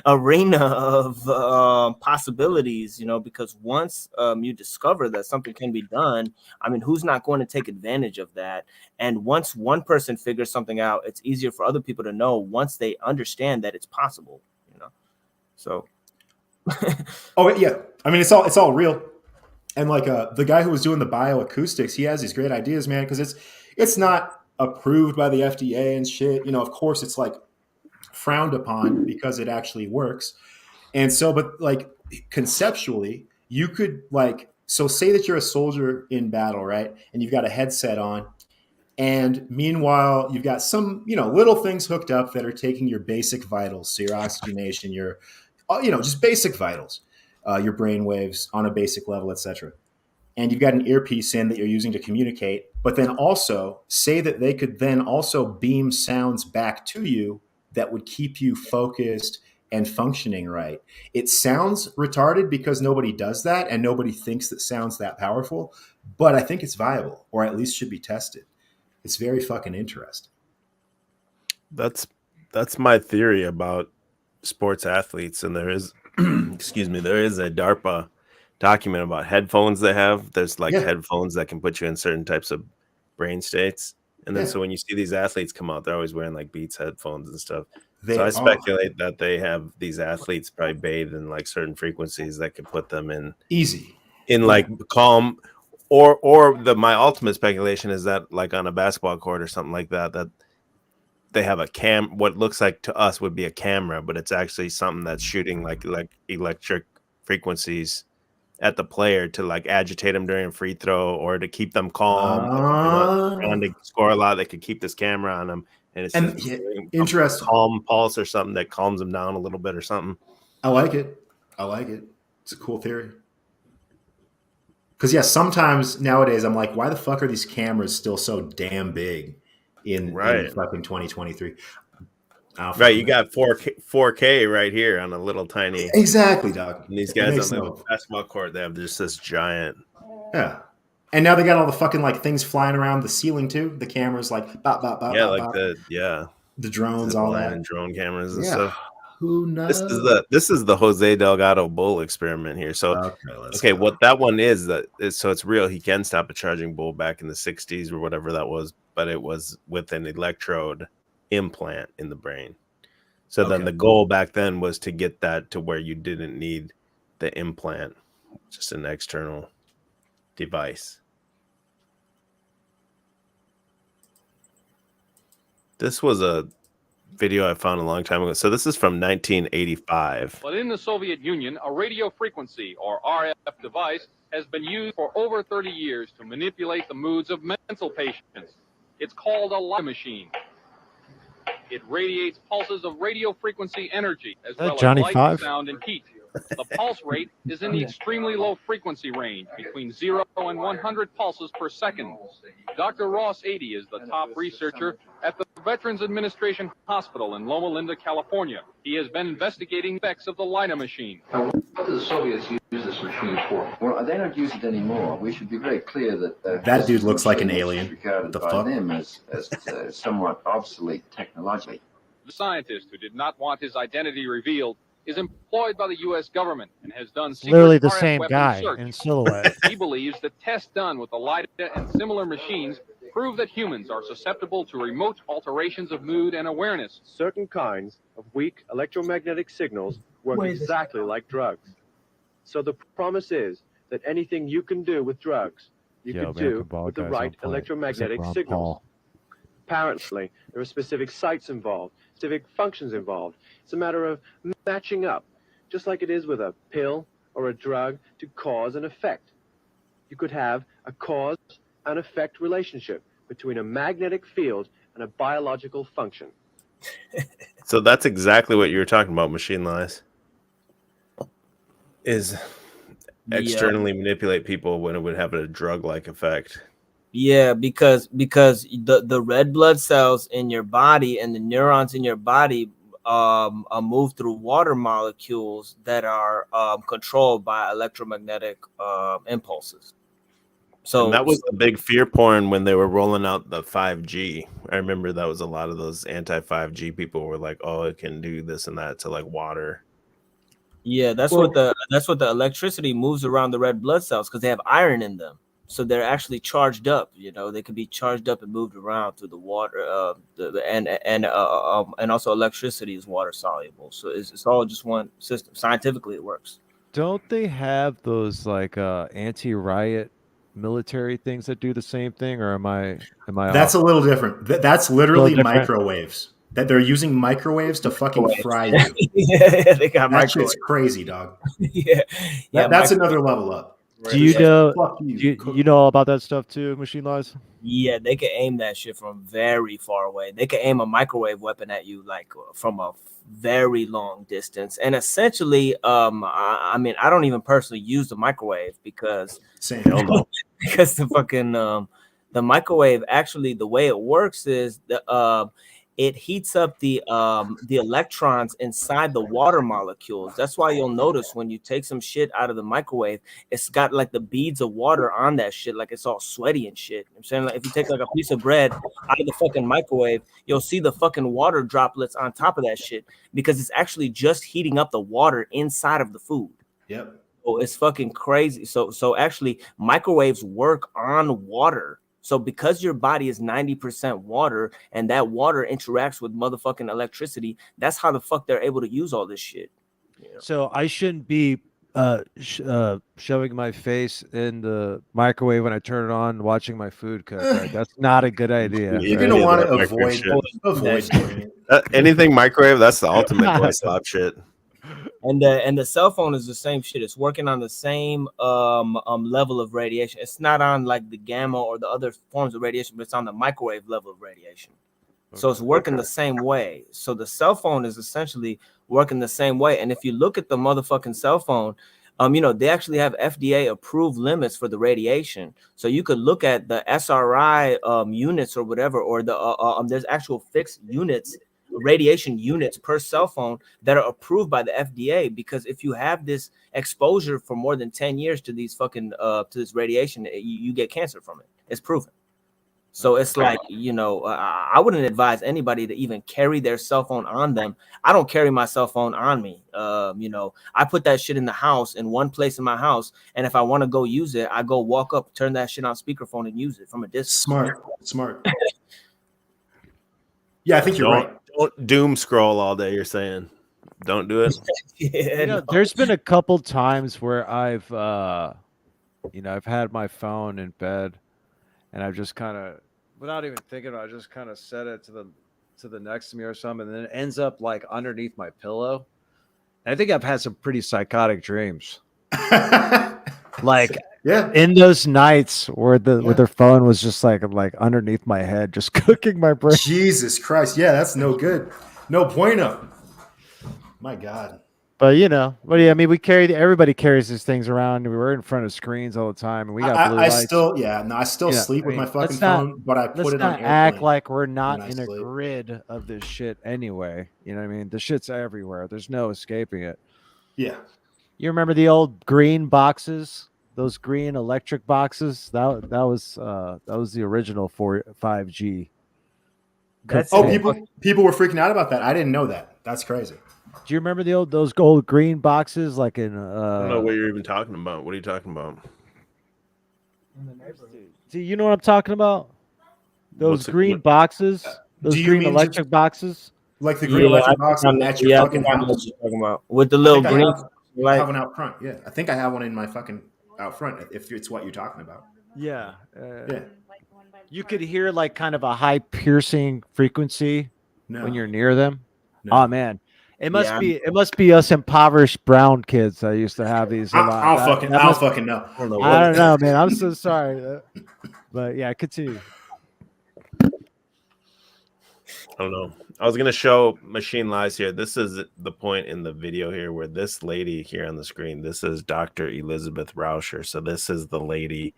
F: arena of possibilities, because once you discover that something can be done, who's not going to take advantage of that? And once one person figures something out, it's easier for other people to know once they understand that it's possible, So.
A: Oh, yeah. It's all real. And like the guy who was doing the bioacoustics, he has these great ideas, man, because it's not approved by the FDA and shit. Of course, it's like frowned upon because it actually works. And so, but like conceptually, you could say that you're a soldier in battle, right? And you've got a headset on. And meanwhile, you've got some, little things hooked up that are taking your basic vitals. So your oxygenation, your, just basic vitals. Your brain waves on a basic level, etc. And you've got an earpiece in that you're using to communicate, but then also say that they could then also beam sounds back to you that would keep you focused and functioning right. It sounds retarded because nobody does that and nobody thinks that sounds that powerful, but I think it's viable, or at least should be tested. It's very fucking interesting.
B: That's my theory about sports athletes, and there is there is a DARPA document about headphones they have. There's headphones that can put you in certain types of brain states. And then so when you see these athletes come out, they're always wearing like Beats headphones and stuff. So I speculate that they have these athletes probably bathed in like certain frequencies that could put them in
A: easy
B: in like calm, or my ultimate speculation is that like on a basketball court or something like that, that they have a what looks like to us would be a camera, but it's actually something that's shooting like electric frequencies at the player to like agitate them during a free throw or to keep them calm. Trying to score a lot, they could keep this camera on them, and it's just
A: interesting
B: calm pulse or something that calms them down a little bit or something.
A: I like it. It's a cool theory. Because yeah, sometimes nowadays I'm like, why the fuck are these cameras still so damn big in fucking 2023?
B: Right, you got 4K right here on a little tiny.
A: Exactly, dog.
B: And these guys on the basketball court, they have just this giant.
A: Yeah. And now they got all the fucking like things flying around the ceiling too. The cameras like bop, bop, bop,
B: yeah,
A: bop,
B: like
A: bop.
B: the
A: drones, all that.
B: And drone cameras and
A: yeah.
B: stuff.
A: Who knows?
B: This is the Jose Delgado bull experiment here. So okay, what that one is so it's real. He can stop a charging bull back in the 60s or whatever that was, but it was with an electrode implant in the brain. So then the goal back then was to get that to where you didn't need the implant, just an external device. This was a video I found a long time ago. So this is from 1985.
G: But in the Soviet Union, a radio frequency or RF device has been used for over 30 years to manipulate the moods of mental patients. It's called a light machine. It radiates pulses of radio frequency energy as well as light, sound, and heat. The pulse rate is in the extremely low frequency range, between 0 and 100 pulses per second. Dr. Ross 80 is the top researcher at the Veterans Administration Hospital in Loma Linda, California. He has been investigating the effects of the LIDA machine.
V: What do the Soviets use this machine for? Well, they don't use it anymore. We should be very clear that
A: that dude looks like an alien.
V: Regarded
A: the
V: by
A: fuck?
V: them as somewhat obsolete technologically.
G: The scientist who did not want his identity revealed is employed by the U.S. government and has done
J: literally the
G: RF
J: same
G: weapon
J: guy
G: research.
J: in silhouette.
G: He believes that tests done with the LIDA and similar machines prove that humans are susceptible to remote alterations of mood and awareness.
W: Certain kinds of weak electromagnetic signals work exactly like drugs. So the promise is that anything you can do with drugs, you can do with the right electromagnetic signals. Apparently, there are specific sites involved, specific functions involved. It's a matter of matching up, just like it is with a pill or a drug, to cause and effect. You could have a cause and effect relationship between a magnetic field and a biological function.
B: So that's exactly what you were talking about, machine lies. Is externally manipulate people when it would have a drug-like effect.
F: Yeah, because the red blood cells in your body and the neurons in your body move through water molecules that are controlled by electromagnetic impulses. So
B: and that was the big fear porn when they were rolling out the 5G. I remember that was a lot of those anti-5G people were like, "Oh, it can do this and that to like water."
F: Yeah, that's what the electricity moves around the red blood cells because they have iron in them. So they're actually charged up. You know, they can be charged up and moved around through the water. And also electricity is water soluble. So it's all just one system. Scientifically, it works.
J: Don't they have those like anti-riot military things that do the same thing, or am I?
A: That's a little different. That's literally microwaves. That they're using microwaves to fucking fry you.
F: Yeah, they got
A: that shit's crazy, dog.
F: yeah,
A: that's another level up.
J: Do you know? You know all about that stuff too, machine lies?
F: Yeah, they can aim that shit from very far away. They can aim a microwave weapon at you like from a very long distance. And essentially, I mean, I don't even personally use the microwave because because the fucking the microwave actually the way it works is it heats up the electrons inside the water molecules. That's why you'll notice when you take some shit out of the microwave, it's got like the beads of water on that shit, like it's all sweaty and shit. I'm saying, like if you take like a piece of bread out of the fucking microwave, you'll see the fucking water droplets on top of that shit because it's actually just heating up the water inside of the food.
A: Yep.
F: So it's fucking crazy. So actually microwaves work on water. So because your body is 90% water and that water interacts with motherfucking electricity, that's how the fuck they're able to use all this shit.
J: So I shouldn't be Shoving my face in the microwave when I turn it on, watching my food cook. Right? That's not a good idea.
A: You're gonna want to avoid doing it.
B: Anything microwave, that's the ultimate boy slop shit.
F: And the cell phone is the same shit. It's working on the same level of radiation. It's not on like the gamma or the other forms of radiation, but it's on the microwave level of radiation. So it's working the same way. So the cell phone is essentially working the same way. And if you look at the motherfucking cell phone, they actually have FDA approved limits for the radiation. So you could look at the SRI units or whatever, or the there's actual fixed units, radiation units per cell phone that are approved by the FDA. Because if you have this exposure for more than 10 years to these fucking to this radiation, you get cancer from it. It's proven. So it's like, I wouldn't advise anybody to even carry their cell phone on them. I don't carry my cell phone on me. I put that shit in the house, in one place in my house. And if I want to go use it, I go walk up, turn that shit on speakerphone and use it from a distance.
A: Smart. Yeah, I think you're right.
B: Don't doom scroll all day, you're saying. Don't do it.
J: There's been a couple times where I've had my phone in bed. And I've just kind of, without even thinking about it, I just kind of set it to the next to me or something, and then it ends up like underneath my pillow. And I think I've had some pretty psychotic dreams. Like, in those nights where their phone was just like underneath my head, just cooking my brain.
A: Jesus Christ! Yeah, that's no good. No bueno. My God.
J: But I mean, everybody carries these things around. We're in front of screens all the time, and we got blue lights.
A: I still sleep with my fucking phone, but I put it on airplane.
J: Act like we're not in a grid of this shit anyway. You know what I mean? The shit's everywhere. There's no escaping it.
A: Yeah.
J: You remember the old green boxes? Those green electric boxes? That was the original 5G.
A: People were freaking out about that. I didn't know that. That's crazy.
J: Do you remember those gold green boxes like in
B: I don't know what you're even talking about. What are you talking about?
J: Do you know what I'm talking about? Those green boxes? Those green electric boxes?
A: Like the green electric box at your fucking house?
F: Talking about with the little green
A: I have one out front. Yeah. I think I have one in my fucking out front, if it's what you're talking about.
J: Yeah. You could hear like kind of a high piercing frequency when you're near them. No. Oh man. It must be us impoverished brown kids that used to have these a lot.
A: I don't fucking know.
J: I don't know, man. I'm so sorry. But yeah, continue.
B: I don't know. I was gonna show Machine Lies here. This is the point in the video here where this lady here on the screen, this is Dr. Elizabeth Rauscher. So this is the lady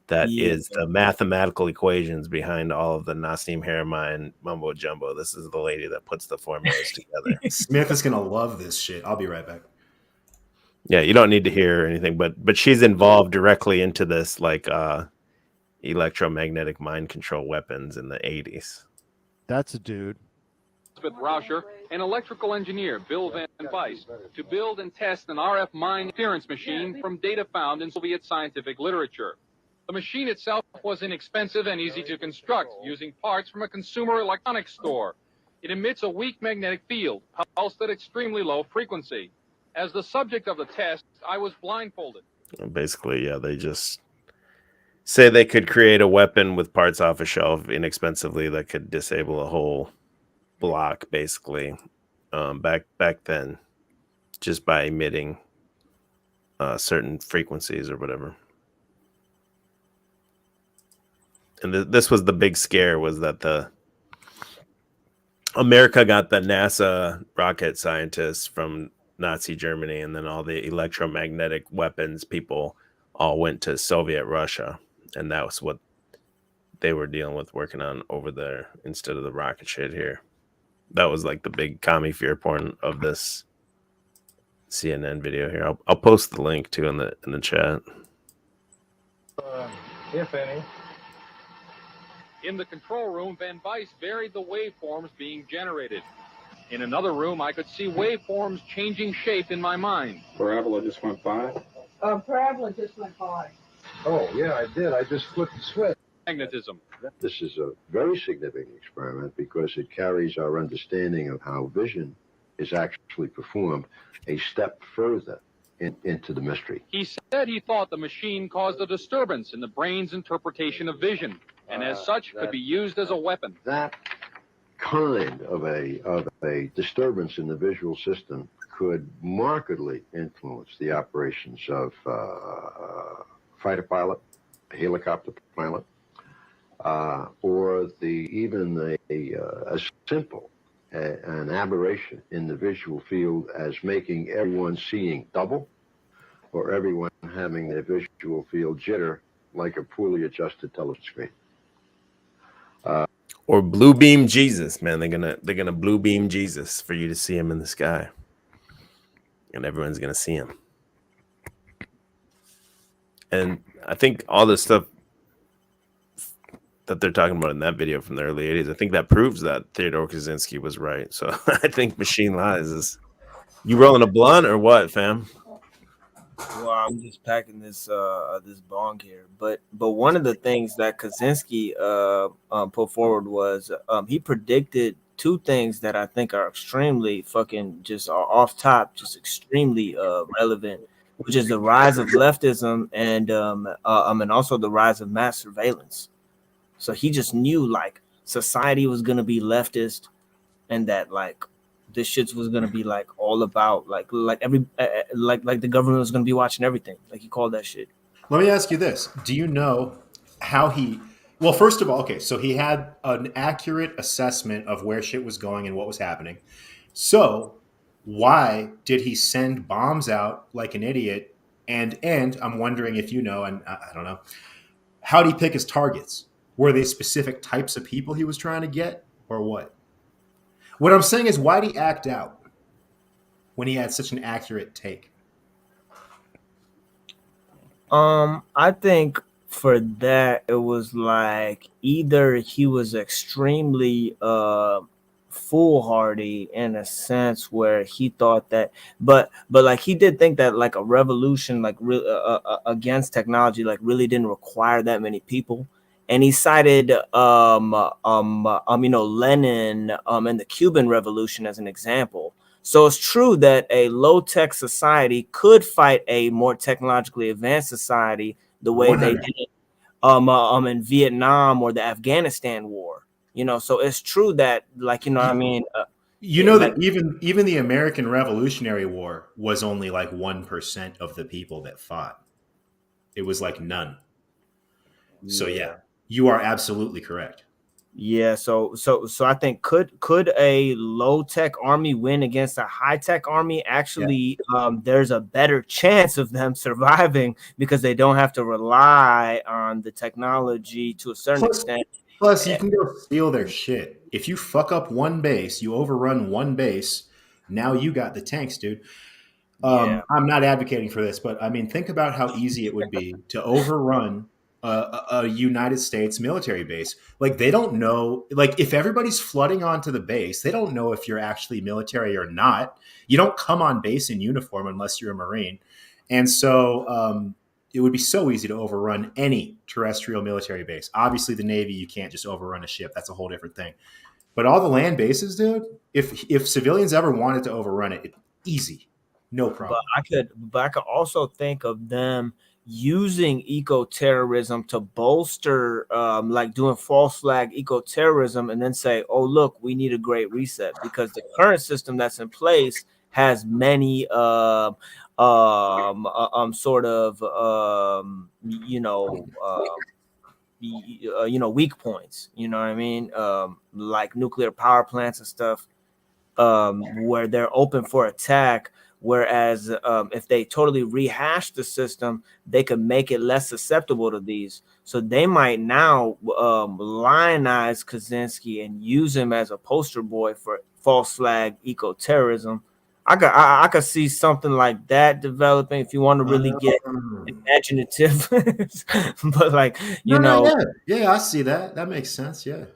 B: that is the mathematical equations behind all of the Nassim Haramein mumbo jumbo. This is the lady that puts the formulas together.
A: Smith is gonna love this shit. I'll be right back.
B: Yeah, you don't need to hear anything, but she's involved directly into this like electromagnetic mind control weapons in the 80s.
J: That's a dude.
G: With Rauscher and electrical engineer Bill Van Weiss to build and test an RF mind interference machine from data found in Soviet scientific literature. The machine itself was inexpensive and easy to construct using parts from a consumer electronics store. It emits a weak magnetic field, pulsed at extremely low frequency. As the subject of the test, I was blindfolded.
B: Basically, yeah, they just say they could create a weapon with parts off a shelf inexpensively that could disable a whole block, basically, back then, just by emitting certain frequencies or whatever. And this was the big scare, was that America got the NASA rocket scientists from Nazi Germany, and then all the electromagnetic weapons people all went to Soviet Russia, and that was what they were dealing with, working on over there instead of the rocket shit here. That was like the big commie fear porn of this CNN video here. I'll post the link too in the chat.
W: If any.
G: In the control room, Van Weiss varied the waveforms being generated. In another room, I could see waveforms changing shape in my mind.
W: Parabola just went by?
C: Parabola just went by.
W: Oh, yeah, I did. I just flipped the switch.
G: Magnetism.
K: This is a very significant experiment because it carries our understanding of how vision is actually performed a step further into the mystery.
G: He said he thought the machine caused a disturbance in the brain's interpretation of vision, and as such could be used as a weapon.
K: That kind of a disturbance in the visual system could markedly influence the operations of a fighter pilot, a helicopter pilot, or even a simple an aberration in the visual field as making everyone seeing double, or everyone having their visual field jitter like a poorly adjusted television screen.
B: Or blue beam Jesus, man. They're gonna blue beam Jesus for you to see him in the sky, and everyone's gonna see him. And I think all the stuff that they're talking about in that video from the early 80s, I think that proves that Theodore Kaczynski was right. So I think Machine Lies is. You rolling a blunt or what, fam?
F: Well, I'm just packing this this bong here, but one of the things that Kaczynski put forward was he predicted two things that I think are extremely fucking just are off top, just extremely relevant, which is the rise of leftism and also the rise of mass surveillance. So he just knew like society was gonna be leftist, and that like this shit was gonna be like all about like every like the government was gonna be watching everything. Like he called that shit.
A: Let me ask you this: do you know how he? Well, first of all, okay, so he had an accurate assessment of where shit was going and what was happening. So why did he send bombs out like an idiot? And I'm wondering if you know, and I don't know, how did he pick his targets? Were they specific types of people he was trying to get, or what? What I'm saying is, why did he act out when he had such an accurate take?
F: I think for that it was like either he was extremely foolhardy in a sense where he thought that, but like he did think that like a revolution like against technology like really didn't require that many people. And he cited, Lenin, and the Cuban Revolution as an example. So it's true that a low-tech society could fight a more technologically advanced society the way they did in Vietnam or the Afghanistan war. You know, so it's true that, like, you know, what I mean,
A: that even the American Revolutionary War was only like 1% of the people that fought. It was like none. So yeah. You are absolutely correct.
F: Yeah, so I think could a low tech army win against a high tech army? Actually, there's a better chance of them surviving because they don't have to rely on the technology to a certain extent.
A: Plus, you can go steal their shit. If you fuck up one base, you overrun one base. Now you got the tanks, dude. I'm not advocating for this, but I mean, think about how easy it would be to overrun a United States military base. Like they don't know, like if everybody's flooding onto the base, they don't know if you're actually military or not. You don't come on base in uniform unless you're a Marine. And so it would be so easy to overrun any terrestrial military base. Obviously the Navy, you can't just overrun a ship. That's a whole different thing. But all the land bases, dude, if civilians ever wanted to overrun it, easy. No problem.
F: But I could also think of them using eco-terrorism to bolster like doing false flag eco-terrorism and then say, oh look, we need a great reset because the current system that's in place has many weak points, you know what I mean, like nuclear power plants and stuff, where they're open for attack. Whereas if they totally rehash the system, they could make it less susceptible to these. So they might now lionize Kaczynski and use him as a poster boy for false flag eco-terrorism. I could see something like that developing if you want to really get imaginative. But like,
A: I see that. That makes sense. Yeah.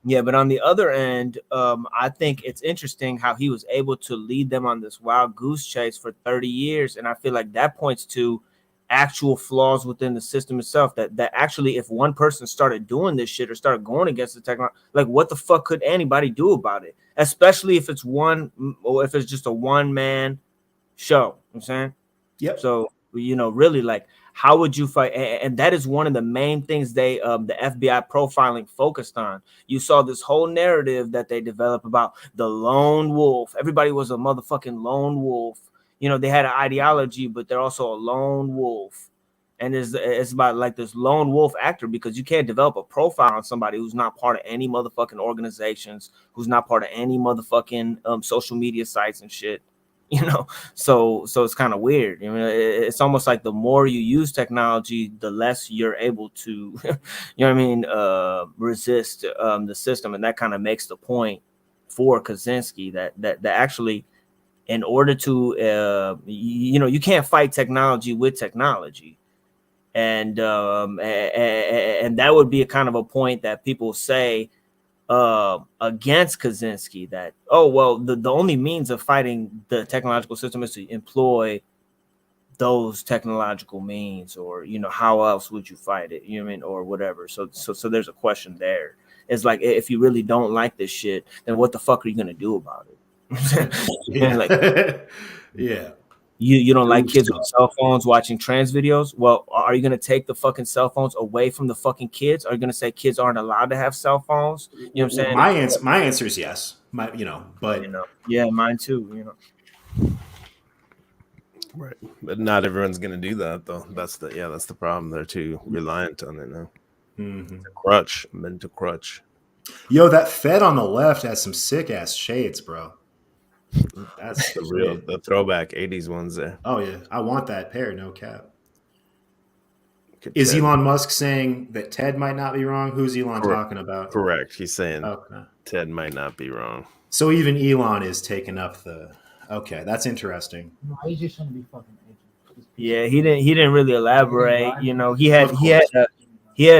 F: Yeah, but on the other end, I think it's interesting how he was able to lead them on this wild goose chase for 30 years. And I feel like that points to actual flaws within the system itself. That actually, if one person started doing this shit or started going against the technology, like what the fuck could anybody do about it? Especially if it's just a one-man show. You know what I'm saying?
A: Yep.
F: So, you know, really, like, how would you fight? And that is one of the main things the FBI profiling focused on. You saw this whole narrative that they developed about the lone wolf. Everybody was a motherfucking lone wolf. You know, they had an ideology, but they're also a lone wolf. And it's about like this lone wolf actor, because you can't develop a profile on somebody who's not part of any motherfucking organizations, who's not part of any motherfucking social media sites and shit. You know, so it's kind of weird. I mean, it's almost like the more you use technology, the less you're able to, you know what I mean, resist the system. And that kind of makes the point for Kaczynski that actually, in order to, you know, you can't fight technology with technology. And that would be a kind of a point that people say against Kaczynski, that, oh, well, the only means of fighting the technological system is to employ those technological means, or, you know, how else would you fight it, you know what I mean, or whatever. So there's a question there. It's like, if you really don't like this shit, then what the fuck are you gonna do about it?
A: Yeah.
F: Like,
A: yeah.
F: You don't like kids with cell phones watching trans videos? Well, are you going to take the fucking cell phones away from the fucking kids? Are you going to say kids aren't allowed to have cell phones? You know what I'm saying?
A: My answer is yes. But
F: you know, yeah, mine too. You know,
B: right? But not everyone's going to do that, though. That's the problem. They're too reliant on it now.
A: Mm-hmm.
B: It's a crutch, mental crutch.
A: Yo, that Fed on the left has some sick ass shades, bro. That's
B: the throwback 80s ones there.
A: Oh yeah, I want that pair, no cap. Is Elon Musk saying that Ted might not be wrong? Who's Elon talking about?
B: Correct. He's saying Ted might not be wrong.
A: So even Elon is taking up the. Okay, that's interesting.
E: No, he's just trying to be fucking edgy.
F: Yeah, he didn't really elaborate. You know, he had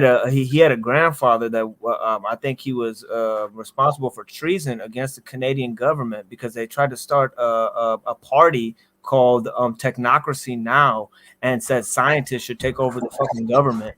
F: a grandfather that I think he was responsible for treason against the Canadian government, because they tried to start a party called Technocracy Now, and said scientists should take over the fucking government,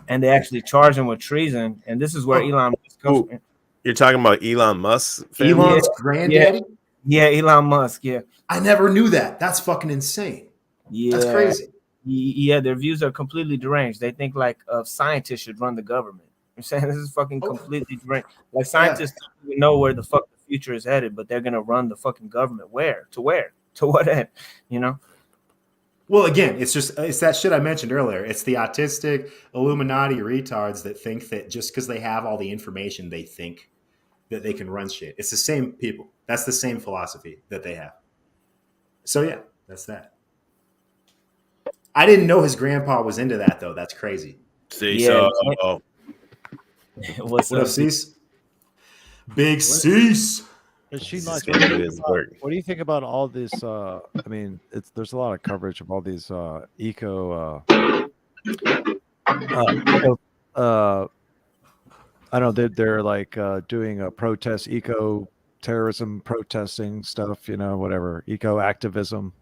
F: and they actually charged him with treason. And this is where Elon Musk comes from.
B: You're talking about Elon Musk?
A: Elon's granddaddy?
F: Yeah, Elon Musk. Yeah,
A: I never knew that. That's fucking insane.
F: Yeah,
A: that's crazy.
F: Yeah, their views are completely deranged. They think like scientists should run the government. I'm saying this is fucking completely deranged. Like, scientists don't even know where the fuck the future is headed, but they're gonna run the fucking government. Where? To what end? You know?
A: Well, again, it's that shit I mentioned earlier. It's the autistic Illuminati retards that think that just because they have all the information, they think that they can run shit. It's the same people. That's the same philosophy that they have. So yeah, that's that. I didn't know his grandpa was into that, though. That's crazy.
B: See,
A: What's up, Cease? Big Cease.
J: What do you think about all this? I mean, there's a lot of coverage of all these eco. I don't know. They're like doing a protest, eco terrorism protesting stuff. You know, whatever, eco activism.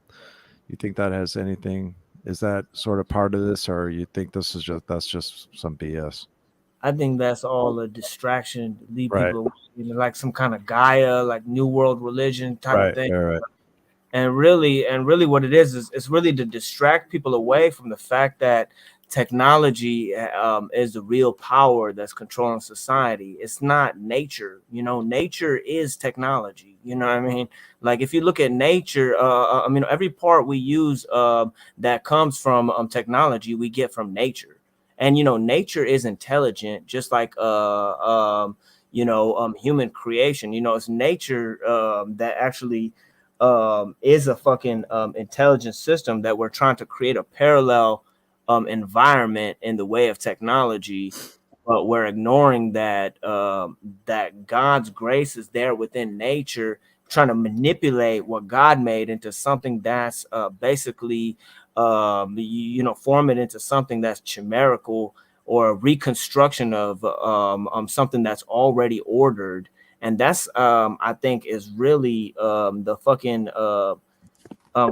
J: You think that has anything? Is that sort of part of this, or you think that's just some BS?
F: I think that's all a distraction. Leave people, you know, like some kind of Gaia, like New World religion type of thing.
J: Right.
F: And really what it is it's really to distract people away from the fact that technology is the real power that's controlling society. It's not nature. You know, nature is technology. You know what I mean? Like, if you look at nature, I mean, every part we use that comes from technology, we get from nature. And, you know, nature is intelligent, just like, human creation. You know, it's nature that actually is a fucking intelligent system that we're trying to create a parallel environment in the way of technology, but we're ignoring that that God's grace is there within nature, trying to manipulate what God made into something that's basically form it into something that's chimerical, or a reconstruction of something that's already ordered. And that's I think is really the fucking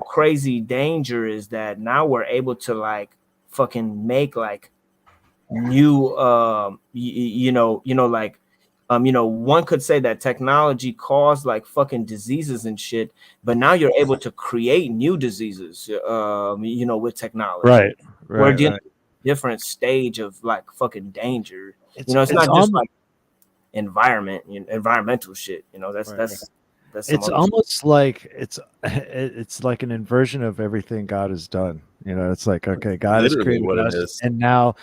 F: crazy danger, is that now we're able to like fucking make like new like you know, one could say that technology caused like fucking diseases and shit, but now you're able to create new diseases, you know, with technology.
J: Right.
F: We're
J: Right.
F: dealing
J: Right.
F: with a different stage of like fucking danger.
J: It's,
F: You know, it's
J: it's
F: not just
J: almost,
F: like environmental shit. You know, that's
J: right.
F: that's some
J: It's
F: other shit.
J: almost like it's like an inversion of everything God has done. You know, it's like, okay, God has
B: Literally
J: created
B: what it
J: us,
B: is.
J: and now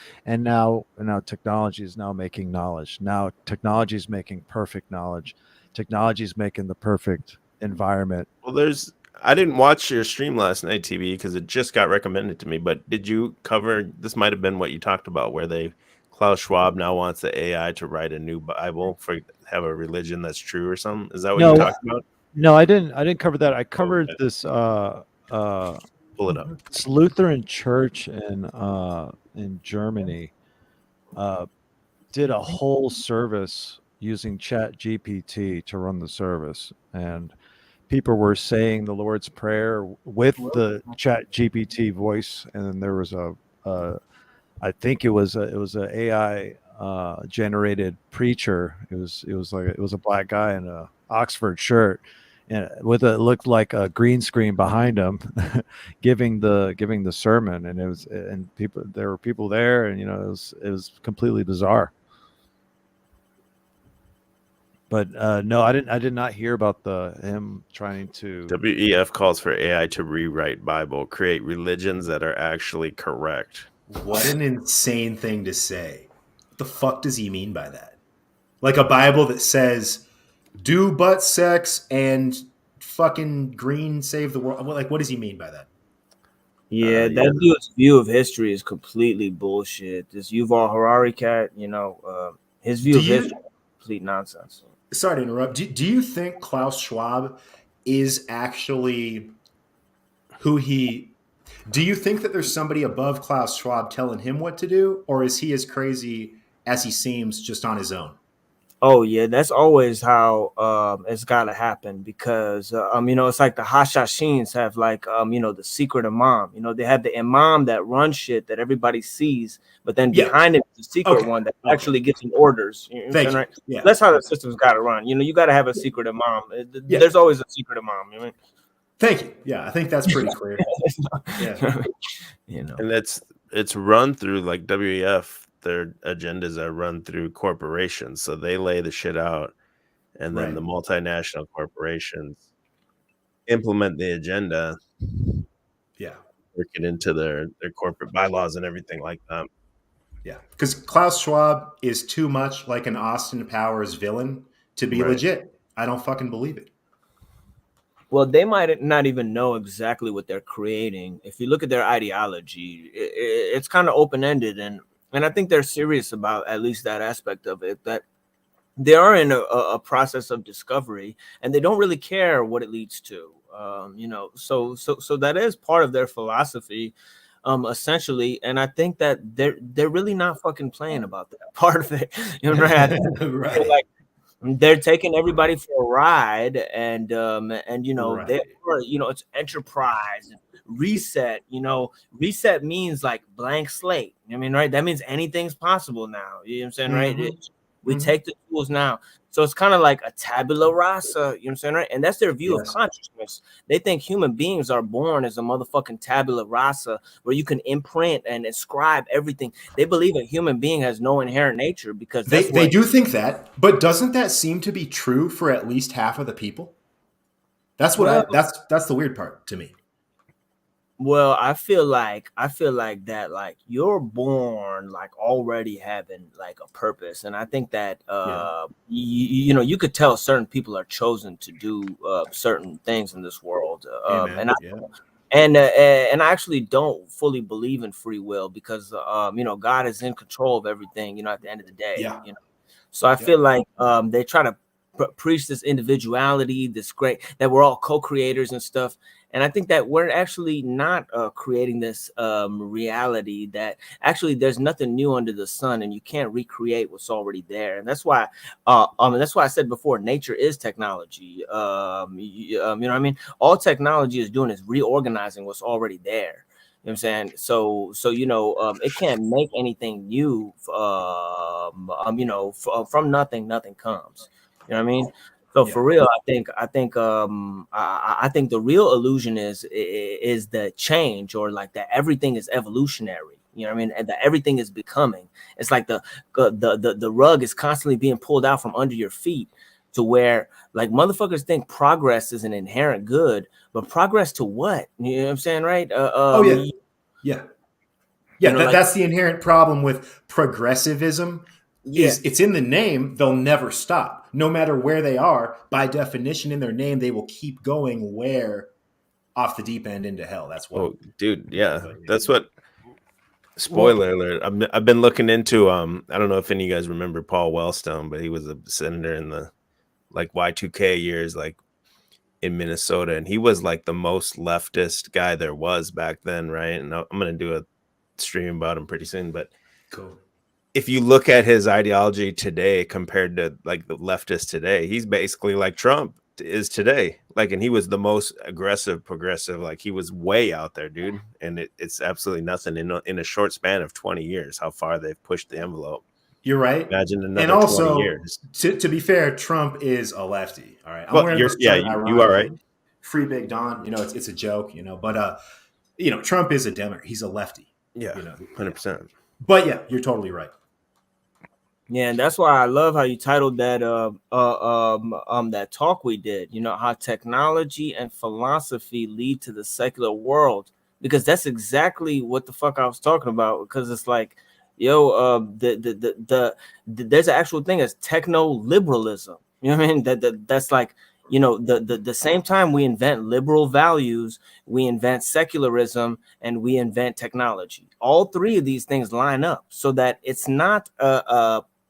J: technology is now making knowledge. Now technology is making perfect knowledge. Technology is making the perfect environment.
B: Well, I didn't watch your stream last night, TV, because it just got recommended to me. But did you cover? This might have been what you talked about, where Klaus Schwab now wants the AI to write a new Bible have a religion that's true or something. Is that what you talked about?
J: No, I didn't cover that. I covered
B: Okay.
J: this
B: Pull it up.
J: It's Lutheran church in Germany did a whole service using Chat GPT to run the service, and people were saying the Lord's Prayer with the Chat GPT voice, and then there was I think it was a AI generated preacher. It was a black guy in a Oxford shirt, and it looked like a green screen behind him, giving the sermon, and there were people there, and you know it was completely bizarre. But no, I did not hear about him trying to.
B: WEF calls for AI to rewrite Bible, create religions that are actually correct.
A: What an insane thing to say. What the fuck does he mean by that? Like a Bible that says, do butt sex and fucking green save the world. Like, what does he mean by that?
F: Yeah, that dude's view of history is completely bullshit. This Yuval Harari cat, you know, his view of history is complete nonsense.
A: Sorry to interrupt. Do you think Klaus Schwab is actually who he... Do you think that there's somebody above Klaus Schwab telling him what to do, or is he as crazy as he seems just on his own?
F: Oh yeah, that's always how it's gotta happen, because you know, it's like the Hashashins have like you know, the secret imam. You know, they have the imam that runs shit that everybody sees, but then behind him is the secret one that actually gives him orders. You know what I'm saying, right?
A: Yeah.
F: That's how the system's gotta run. You know, you gotta have a secret imam. There's always a secret imam. You know?
A: Thank you. Yeah, I think that's pretty clear. Yeah.
F: You know,
B: and it's run through like WEF. Their agendas are run through corporations, so they lay the shit out, and then the multinational corporations implement the agenda.
A: Yeah,
B: work it into their corporate bylaws and everything like that.
A: Yeah, because Klaus Schwab is too much like an Austin Powers villain to be legit. I don't fucking believe it.
F: Well, they might not even know exactly what they're creating. If you look at their ideology, it's kind of open-ended, and I think they're serious about at least that aspect of it, that they are in a process of discovery, and they don't really care what it leads to. You know, so that is part of their philosophy, essentially, and I think that they're really not fucking playing about that part of it. You know, right? Like, they're taking everybody for a ride, and you know, they are, you know, it's enterprise and reset. You know, reset means like blank slate. I mean, right? That means anything's possible now. You know what I'm saying, right? We take the tools now. So it's kind of like a tabula rasa, you know what I'm saying, right? And that's their view of consciousness. They think human beings are born as a motherfucking tabula rasa, where you can imprint and inscribe everything. They believe a human being has no inherent nature, because
A: they do think that, but doesn't that seem to be true for at least half of the people? That's what that's the weird part to me.
F: Well, I feel like that, like, you're born like already having like a purpose, and I think that you know, you could tell certain people are chosen to do certain things in this world, and I actually don't fully believe in free will, because you know, God is in control of everything. You know, at the end of the day, you know, so I feel like they try to preach this individuality, this great, that we're all co-creators and stuff. And I think that we're actually not creating this reality, that actually there's nothing new under the sun, and you can't recreate what's already there. And that's why that's why I said before, nature is technology. You know what I mean? All technology is doing is reorganizing what's already there. You know what I'm saying? So you know, it can't make anything new from nothing comes. You know what I mean? So for real, I think the real illusion is the change, or like that everything is evolutionary. You know what I mean? And that everything is becoming. It's like the rug is constantly being pulled out from under your feet, to where like motherfuckers think progress is an inherent good, but progress to what? You know what I'm saying, right?
A: That's the inherent problem with progressivism. Is it's in the name, they'll never stop. No matter where they are, by definition in their name, they will keep going where? Off the deep end into hell. That's what.
B: Oh, dude, yeah. That's what. Spoiler alert. I've been looking into I don't know if any of you guys remember Paul Wellstone, but he was a senator in the like Y2K years, like in Minnesota, and he was like the most leftist guy there was back then, right? And I'm gonna do a stream about him pretty soon, but
A: cool.
B: If you look at his ideology today compared to like the leftists today, he's basically like Trump is today. Like, and he was the most aggressive progressive. Like, he was way out there, dude. And it's absolutely nothing in a short span of 20 years, how far they've pushed the envelope.
A: You're right.
B: Imagine another
A: and also,
B: 20 years.
A: To be fair, Trump is a lefty. All right. I'm
B: Well,
A: wearing
B: you are right.
A: Free Big Don. It's a joke, but Trump is a Democrat. He's a lefty.
B: Yeah, 100%.
A: But yeah, you're totally right.
F: Yeah, and that's why I love how you titled that that talk we did. How technology and philosophy lead to the secular world, because that's exactly what the fuck I was talking about. Because it's like, there's an actual thing as techno liberalism. You know what I mean? That's like, the same time we invent liberal values, we invent secularism, and we invent technology. All three of these things line up so that it's not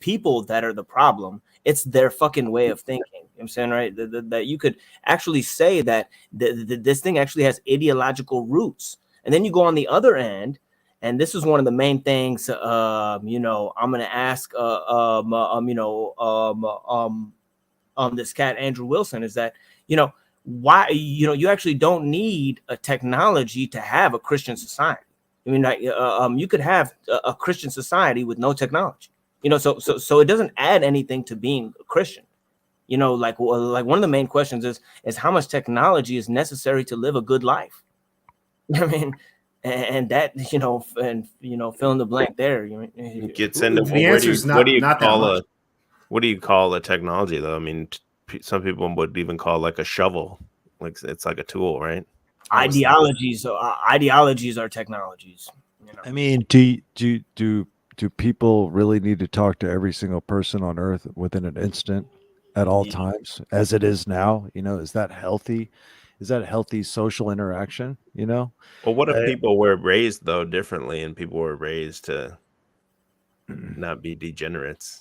F: people that are the problem, it's their fucking way of thinking. You know what I'm saying, right? That you could actually say that this thing actually has ideological roots. And then you go on the other end, and this is one of the main things I'm going to ask this cat Andrew Wilson, is that why you actually don't need a technology to have a Christian society. I mean, like you could have a Christian society with no technology. So it doesn't add anything to being a Christian. Like one of the main questions is how much technology is necessary to live a good life. I mean, and that fill in the blank there.
B: You get sent.
A: The answer is not that much.
B: What do you call a technology though? I mean, some people would even call like a shovel, like it's like a tool, right?
F: Ideologies are technologies.
J: I mean, do people really need to talk to every single person on earth within an instant at all times, as it is now? Is that healthy? Is that healthy social interaction?
B: Well, what if people were raised though differently, and people were raised to not be degenerates?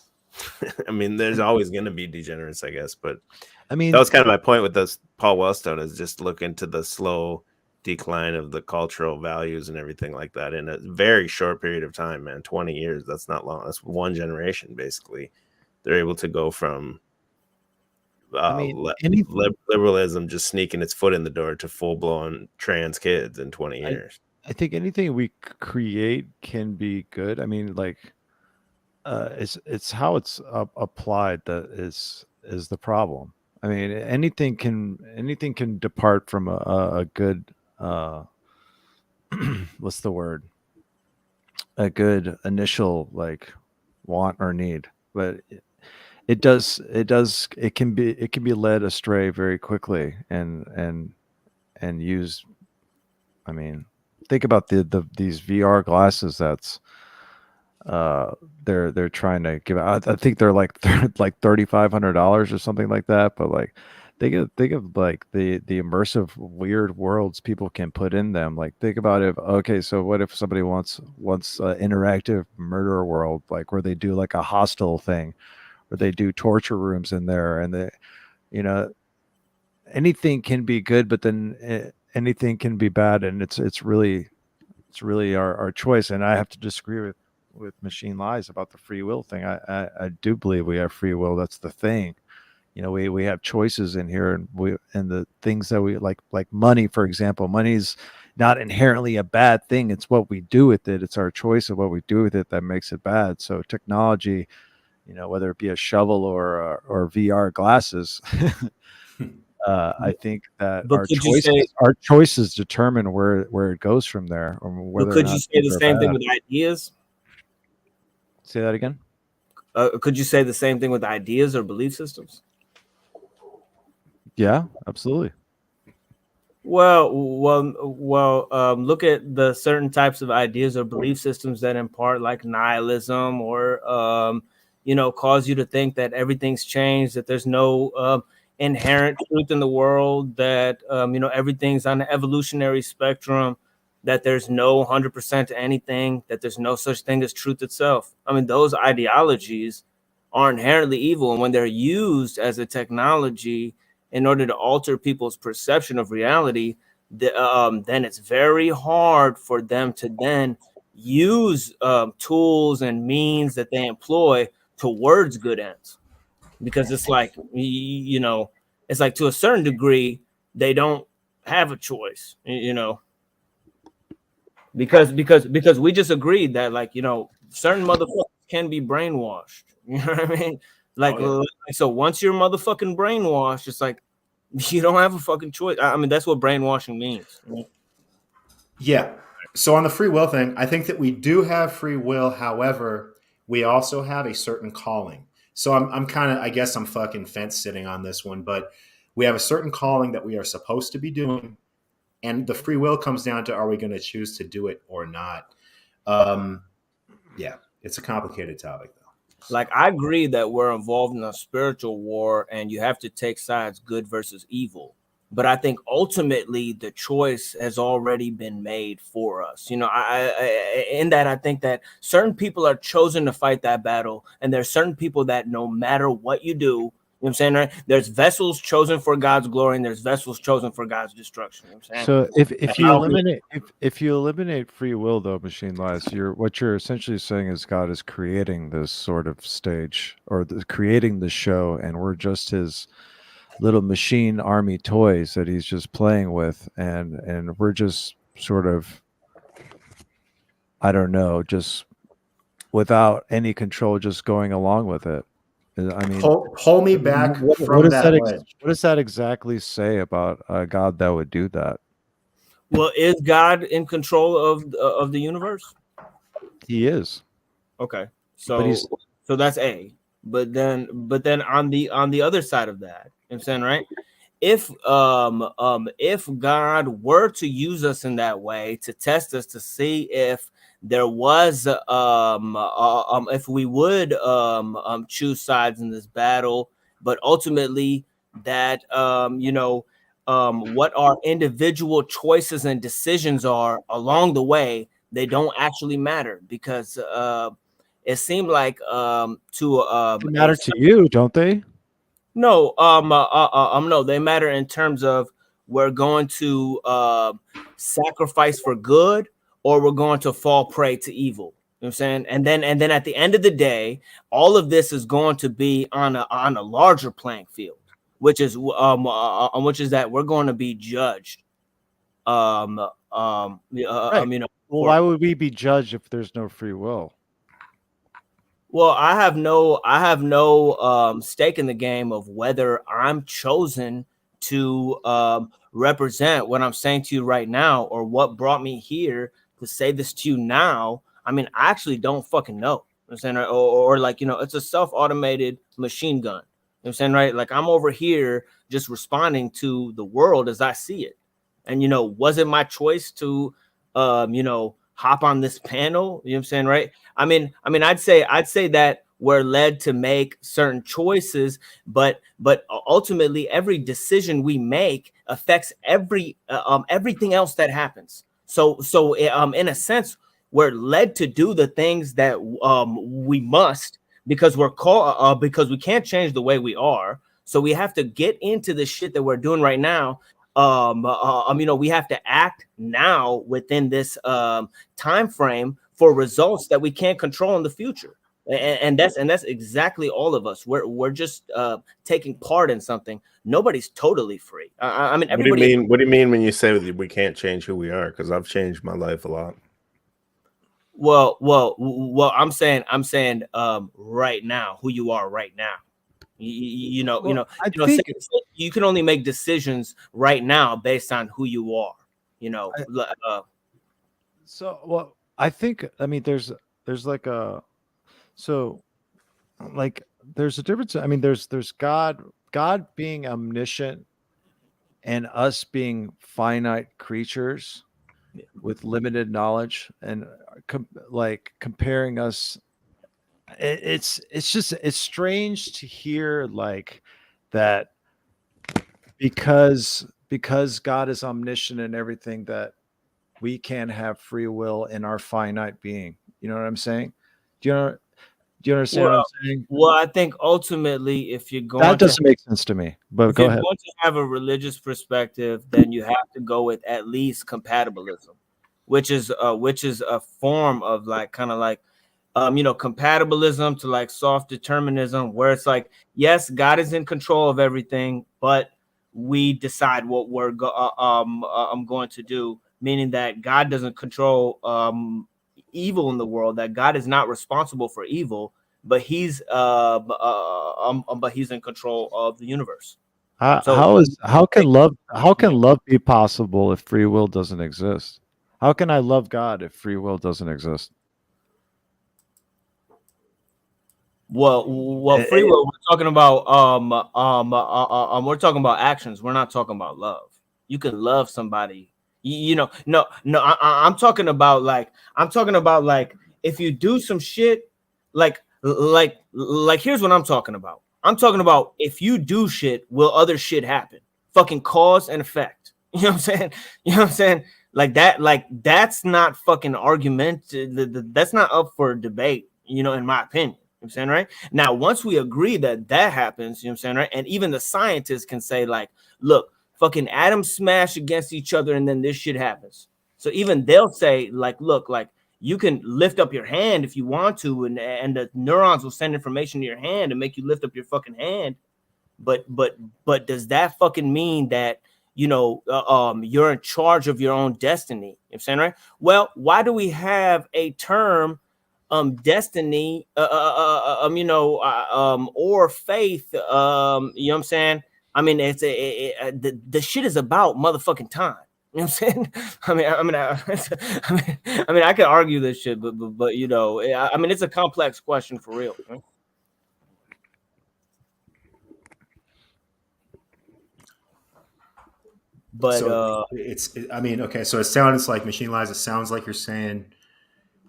B: I mean, there's always going to be degenerates, I guess, but I mean, that was kind of my point with this Paul Wellstone, is just look into the slow decline of the cultural values and everything like that in a very short period of time, man. 20 years, that's not long. That's one generation, basically. They're able to go from liberalism just sneaking its foot in the door to full-blown trans kids in 20 years.
J: I think anything we create can be good. I mean, like it's how it's applied that is the problem. I mean, anything can depart from a good what's the word? A good initial like want or need, but it can be led astray very quickly and used. I mean, think about these VR glasses that's they're trying to give out. I think they're like $3,500 or something like that, but like think of like the immersive weird worlds people can put in them. Like, think about it. Okay, so what if somebody wants interactive murder world, like where they do like a hostile thing, where they do torture rooms in there, and they, anything can be good, but then anything can be bad, and it's really our choice. And I have to disagree with Machine Lies about the free will thing. I do believe we have free will. That's the thing. We have choices in here, and the things that we like money, for example. Money's
O: not inherently a bad thing. It's what we do with it. It's our choice of what we do with it that makes it bad. So technology, you know, whether it be a shovel or VR glasses, I think that our choices determine where it goes from there, or whether
F: could
O: or not
F: you say the same thing with ideas?
O: Say that again.
F: Could you say the same thing with ideas or belief systems?
O: Yeah, absolutely.
F: Well, look at the certain types of ideas or belief systems that impart like nihilism or, you know, cause you to think that everything's changed, that there's no inherent truth in the world, that, you know, everything's on the evolutionary spectrum, that there's no 100% to anything, that there's no such thing as truth itself. I mean, those ideologies are inherently evil. And when they're used as a technology in order to alter people's perception of reality, then it's very hard for them to then use tools and means that they employ towards good ends. Because it's like, you know, it's like to a certain degree, they don't have a choice, you know, because we just agreed that, like, you know, certain motherfuckers can be brainwashed. You know what I mean? Like, so once you're motherfucking brainwashed, it's like, you don't have a fucking choice. I mean, that's what brainwashing means. Right?
A: Yeah. So on the free will thing, I think that we do have free will. However, we also have a certain calling. So I'm kind of, I guess I'm fucking fence sitting on this one, but we have a certain calling that we are supposed to be doing. And the free will comes down to, are we going to choose to do it or not? Yeah, it's a complicated topic, though.
F: Like, I agree that we're involved in a spiritual war and you have to take sides, good versus evil. But I think ultimately the choice has already been made for us. You know, I think that certain people are chosen to fight that battle. And there's certain people that no matter what you do, you know what I'm saying, right? There's vessels chosen for God's glory and there's vessels chosen for God's destruction. You know what I'm saying?
O: So if you eliminate free will, though, Machine Lies, what you're essentially saying is God is creating this sort of stage, or creating the show, and we're just his little machine army toys that he's just playing with, and we're just sort of, I don't know, just without any control, just going along with it. I mean,
A: pull me back from that ledge.
O: What does that exactly say about a God that would do that?
F: Well, is God in control of the universe?
O: He is.
F: Okay, so that's A. But then on the other side of that, you know what I'm saying, right? If God were to use us in that way to test us to see if there was if we would choose sides in this battle, but ultimately that you know, what our individual choices and decisions are along the way, they don't actually matter, because it seemed like
O: they matter to you, don't they?
F: No, no, they matter in terms of we're going to sacrifice for good, or we're going to fall prey to evil. You know what I'm saying? And then at the end of the day, all of this is going to be on a larger playing field, which is that we're going to be judged.
O: Right.
F: You know,
O: well, why would we be judged if there's no free will?
F: Well, I have no stake in the game of whether I'm chosen to represent what I'm saying to you right now, or what brought me here to say this to you now. I mean, I actually don't fucking know. You know what I'm saying, right? Or like, you know, it's a self-automated machine gun. You know what I'm saying, right? Like, I'm over here just responding to the world as I see it. And, you know, was it my choice to, you know, hop on this panel? You know what I'm saying, right? I mean, I'd say that we're led to make certain choices, but ultimately every decision we make affects everything else that happens. So in a sense, we're led to do the things that we must, because we're called because we can't change the way we are. So we have to get into the shit that we're doing right now. You know, we have to act now within this time frame for results that we can't control in the future. And that's exactly all of us. We're just taking part in something. Nobody's totally free. I mean,
B: What do you
F: everybody.
B: mean? What do you mean when you say that we can't change who we are? Because I've changed my life a lot.
F: Well, I'm saying right now, who you are right now. You know, you can only make decisions right now based on who you are. You know,
J: So I think, I mean, there's like a, so like there's a difference. I mean, there's God being omniscient and us being finite creatures with limited knowledge, and like comparing us. It's strange to hear like that because God is omniscient and everything, that we can have free will in our finite being. You know what I'm saying? Do you understand what I'm saying?
F: Well, I think ultimately, if you're going,
J: That doesn't make sense to me. But go ahead.
F: If you're going to have a religious perspective, then you have to go with at least compatibilism, which is a form of like kind of like compatibilism to like soft determinism, where it's like, yes, God is in control of everything, but we decide what we're going to do, meaning that God doesn't control evil in the world, that God is not responsible for evil, but he's in control of the universe.
J: How can love be possible if free will doesn't exist? How can I love God if free will doesn't exist?
F: Well, free will. We're talking about we're talking about actions. We're not talking about love. You can love somebody. No. I'm talking about like if you do some shit, like here's what I'm talking about. I'm talking about if you do shit, will other shit happen? Fucking cause and effect. You know what I'm saying? You know what I'm saying? Like that. Like that's not fucking argument. That's not up for debate. You know, in my opinion. You know what I'm saying, right? Now, once we agree that happens, you know what I'm saying, right? And even the scientists can say, like, look, fucking atoms smash against each other and then this shit happens. So even they'll say, like, look, like you can lift up your hand if you want to, and the neurons will send information to your hand and make you lift up your fucking hand. But does that fucking mean that, you know, you're in charge of your own destiny? You know what I'm saying, right? Well, why do we have a term destiny, or faith, you know what I'm saying? I mean, it's the shit is about motherfucking time. You know what I'm saying? I mean, I could argue this shit, but you know, I mean, it's a complex question for real. Right? But
A: so I mean, okay, so it sounds like Machine Lies. It sounds like you're saying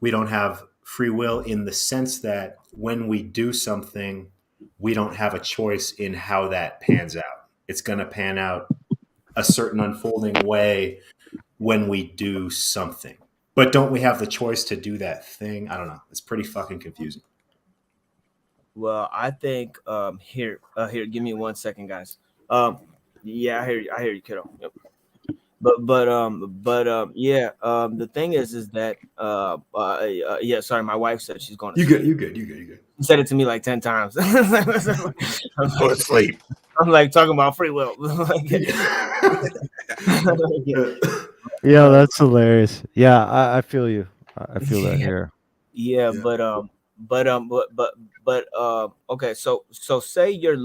A: we don't have free will in the sense that when we do something, we don't have a choice in how that pans out. It's going to pan out a certain unfolding way when we do something. But don't we have the choice to do that thing? I don't know. It's pretty fucking confusing.
F: Well, I think here, give me 1 second, guys. Yeah, I hear you, kiddo. Yep. But yeah. The thing is that yeah. Sorry, my wife said she's going to sleep.
A: You good.
F: You said it to me like 10 times.
B: Go to sleep.
F: I'm like talking about free will.
J: Yeah, that's hilarious. Yeah, I feel you. I feel that here.
F: Yeah, but okay, so say you're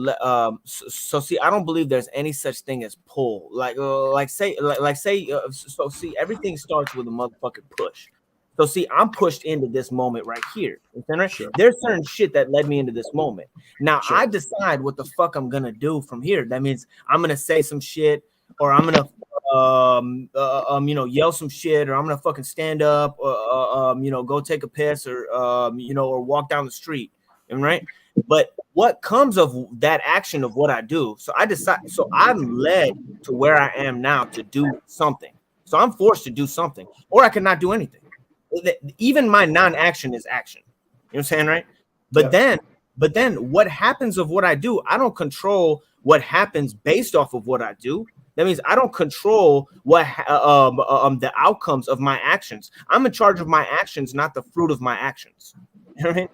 F: so see, I don't believe there's any such thing as pull. Say so see, everything starts with a motherfucking push. So see, I'm pushed into this moment right here. Right? Sure. There's certain shit that led me into this moment. Now I decide what the fuck I'm gonna do from here. That means I'm gonna say some shit, or I'm gonna yell some shit, or I'm gonna fucking stand up, or go take a piss, or or walk down the street, right? But what comes of that action of what I do? So I decide. So I'm led to where I am now to do something. So I'm forced to do something, or I cannot do anything. Even my non-action is action. You know what I'm saying, right? But then what happens of what I do? I don't control what happens based off of what I do. That means I don't control what the outcomes of my actions. I'm in charge of my actions, not the fruit of my actions. You know what I mean?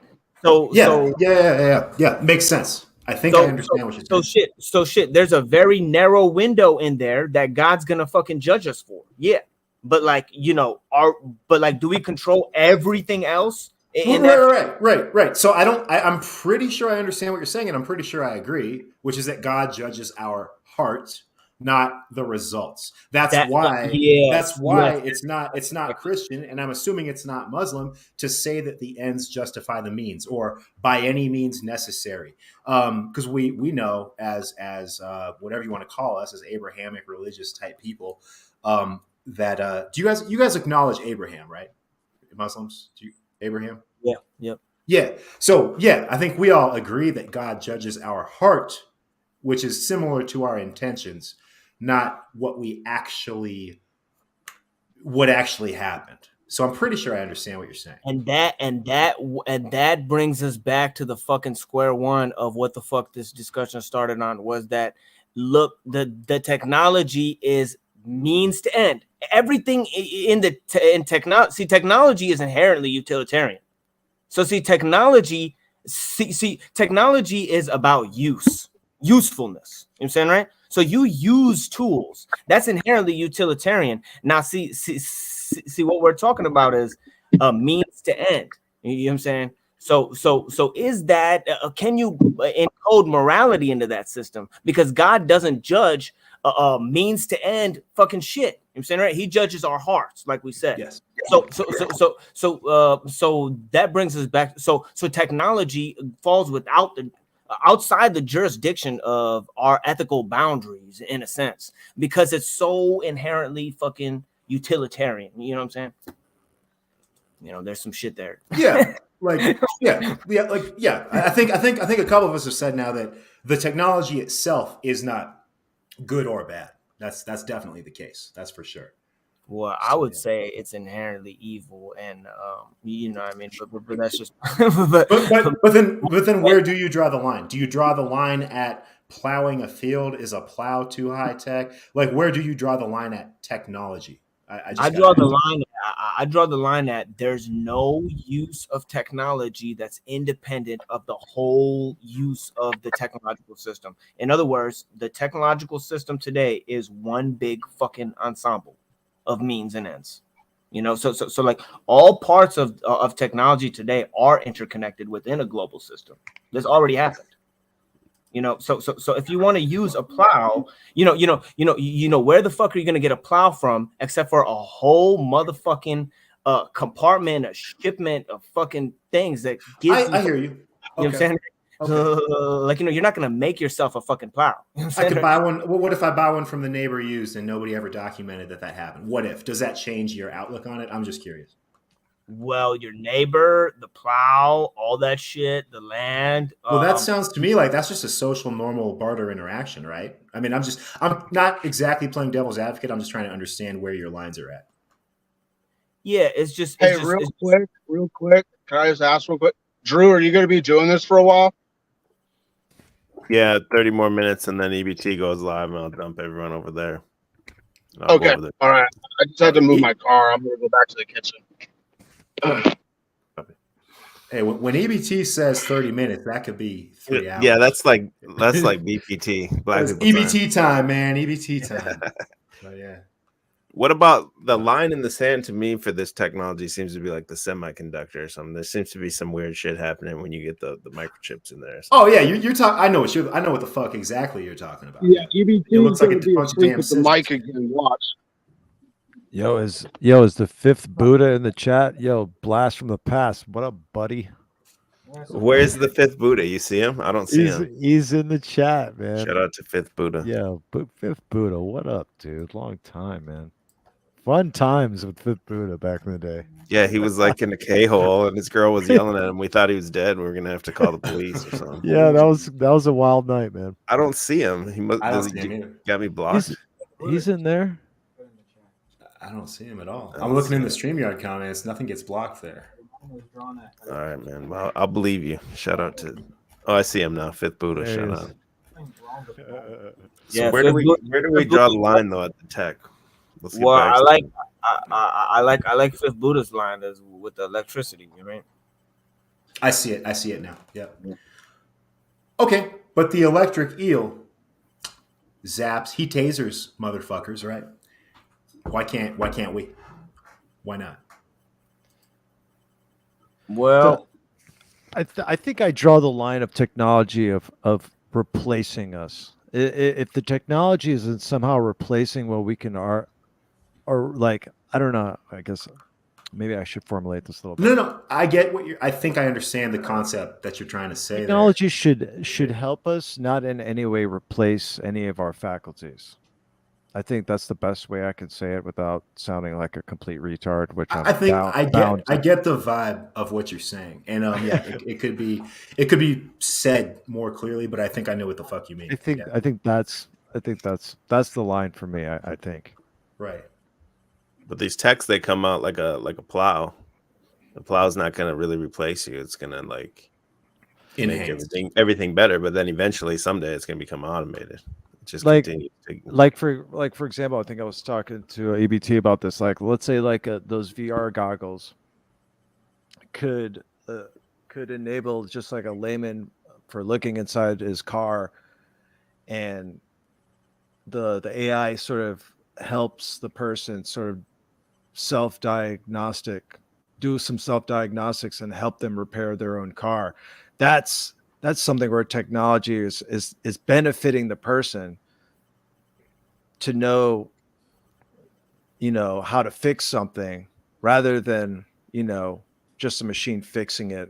A: Yeah. Makes sense. I think I understand what you're saying.
F: Shit. There's a very narrow window in there that God's gonna fucking judge us for. Yeah, but like do we control everything else?
A: Right. So I'm pretty sure I understand what you're saying, and I'm pretty sure I agree, which is that God judges our heart, not the results. That's why it's not Christian, and I'm assuming it's not Muslim to say that the ends justify the means, or by any means necessary. Because we know as whatever you want to call us, as Abrahamic religious type people, that do you guys acknowledge Abraham, right? Muslims, do you? Abraham?
F: Yeah. Yep.
A: Yeah. So, I think we all agree that God judges our heart, which is similar to our intentions, not what actually happened. So I'm pretty sure I understand what you're saying.
F: And that brings us back to the fucking square one of what the fuck this discussion started on, was that look, the technology is means to end. Everything in technology. See, technology is inherently utilitarian. So technology is about usefulness. You know what I'm saying, right? So you use tools. That's inherently utilitarian. Now, see what we're talking about is a means to end. You know what I'm saying? So is that can you encode morality into that system? Because God doesn't judge means to end fucking shit. You know what I'm saying, right? He judges our hearts, like we said.
A: Yes.
F: So that brings us back. So technology falls outside the jurisdiction of our ethical boundaries, in a sense, because it's so inherently fucking utilitarian. You know what I'm saying? You know, there's some shit there.
A: Yeah. I think a couple of us have said now that the technology itself is not good or bad. That's definitely the case. That's for sure.
F: Well, I would say it's inherently evil, and you know what I mean. But that's just. but
A: then, where do you draw the line? Do you draw the line at plowing a field? Is a plow too high tech? Like, where do you draw the line at technology? I draw
F: the line at there's no use of technology that's independent of the whole use of the technological system. In other words, the technological system today is one big fucking ensemble of means and ends. You know, so like all parts of technology today are interconnected within a global system. This already happened. You know, so if you want to use a plow, you know where the fuck are you gonna get a plow from except for a whole motherfucking compartment, a shipment of fucking things that gives
A: I hear you.
F: You know what I'm saying? Like, you know, you're not gonna make yourself a fucking plow. You know
A: I could buy one. Well, what if I buy one from the neighbor used and nobody ever documented that happened? What if? Does that change your outlook on it? I'm just curious.
F: Well, your neighbor, the plow, all that shit, the land.
A: Well, that sounds to me like that's just a social, normal barter interaction, right? I mean, I'm not exactly playing devil's advocate. I'm just trying to understand where your lines are at.
F: Yeah, it's just.
I: Real quick. Can I just ask real quick? Drew, are you going to be doing this for a while?
B: Yeah, 30 more minutes, and then EBT goes live, and I'll dump everyone over there.
I: Okay, all right. I just had to move my car. I'm going to go back to the kitchen.
A: Hey, when EBT says 30 minutes, that could be 3 hours.
B: Yeah, that's like BPT.
A: That's EBT time, man. EBT time. But yeah.
B: What about the line in the sand? To me, for this technology, seems to be like the semiconductor or something. There seems to be some weird shit happening when you get the microchips in there.
A: Oh yeah, you're talking. I know what the fuck exactly you're talking about.
I: Yeah, EBT.
A: It looks like it's a bunch of damn
I: the mic again. Watch.
J: Yo, is the fifth Buddha in the chat? Yo, blast from the past. What up, buddy?
B: Where's the fifth Buddha? You see him? I don't see him.
J: He's in the chat, man.
B: Shout out to fifth Buddha.
J: Yeah, fifth Buddha. What up, dude? Long time, man. Fun times with fifth Buddha back in the day.
B: Yeah, he was like in a K-hole, and his girl was yelling at him. We thought he was dead. And we were gonna have to call the police or something.
J: Yeah, that was a wild night, man.
B: I don't see him. He must got me blocked.
J: He's in there.
A: I don't see him at all. I'm looking in the StreamYard comments. Nothing gets blocked there.
B: All right, man. Well, I'll believe you. Shout out to. Oh, I see him now. Fifth Buddha. Shout out. So where do we draw the line though at the tech?
F: Well, I like Fifth Buddha's line as with the electricity. You know what I mean?
A: I see it. I see it now. Yep. Okay, but the electric eel zaps. He tasers motherfuckers, right? Why can't we? Why not?
F: Well,
J: I think I draw the line of technology of replacing us. If the technology isn't somehow replacing what we can or like, I don't know. I guess maybe I should formulate this a little bit.
A: No. I get what you're. I think I understand the concept that you're trying to say.
J: Technology should help us, not in any way replace any of our faculties. I think that's the best way I can say it without sounding like a complete retard. Which
A: I think I
J: bound
A: get the vibe of what you're saying, and yeah, it could be said more clearly, but I think I know what the fuck you mean.
J: I think that's the line for me. I think.
A: Right.
B: But these techs, they come out like a plow. The plow's not going to really replace you. It's going to like make everything better. But then eventually, someday, it's going to become automated. It just continues to...
J: for example, I think I was talking to ABT about this. Like, let's say like those VR goggles could enable just like a layman for looking inside his car, and the AI sort of helps the person sort of do some self-diagnostics and help them repair their own car. That's something where technology is benefiting the person to know, how to fix something rather than, just a machine fixing it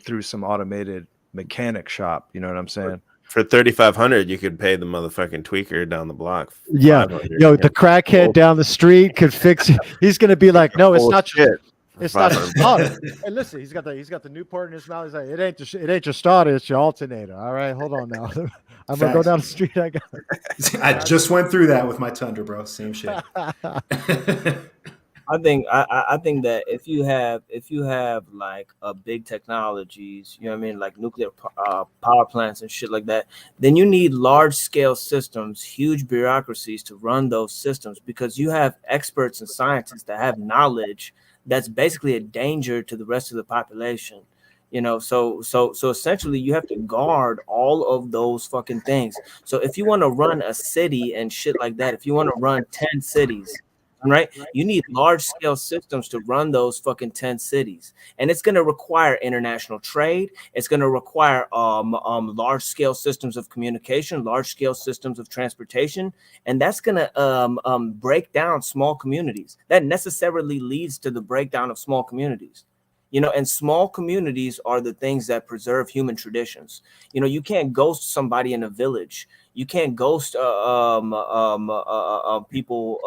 J: through some automated mechanic shop. You know what I'm saying?
B: For $3,500, you could pay the motherfucking tweaker down the block.
J: Yeah, the crackhead down the street could fix it. He's gonna be like, no, it's not your, it's not your starter. Hey, listen, he's got the Newport in his mouth. He's like, it ain't your starter, it's your alternator. All right, hold on now. I'm gonna go down the street.
A: I just went through that with my Tundra, bro. Same shit.
F: I think that if you have like big technologies, you know what I mean, like nuclear power plants and shit like that, then you need large scale systems, huge bureaucracies to run those systems, because you have experts and scientists that have knowledge that's basically a danger to the rest of the population. So essentially you have to guard all of those fucking things. So if you want to run a city and shit like that, if you want to run 10 cities, right, you need large scale systems to run those fucking 10 cities, and it's going to require international trade. It's going to require large scale systems of communication, large scale systems of transportation, and that's going to break down small communities. That necessarily leads to the breakdown of small communities. And small communities are the things that preserve human traditions. You can't ghost somebody in a village. You can't ghost people,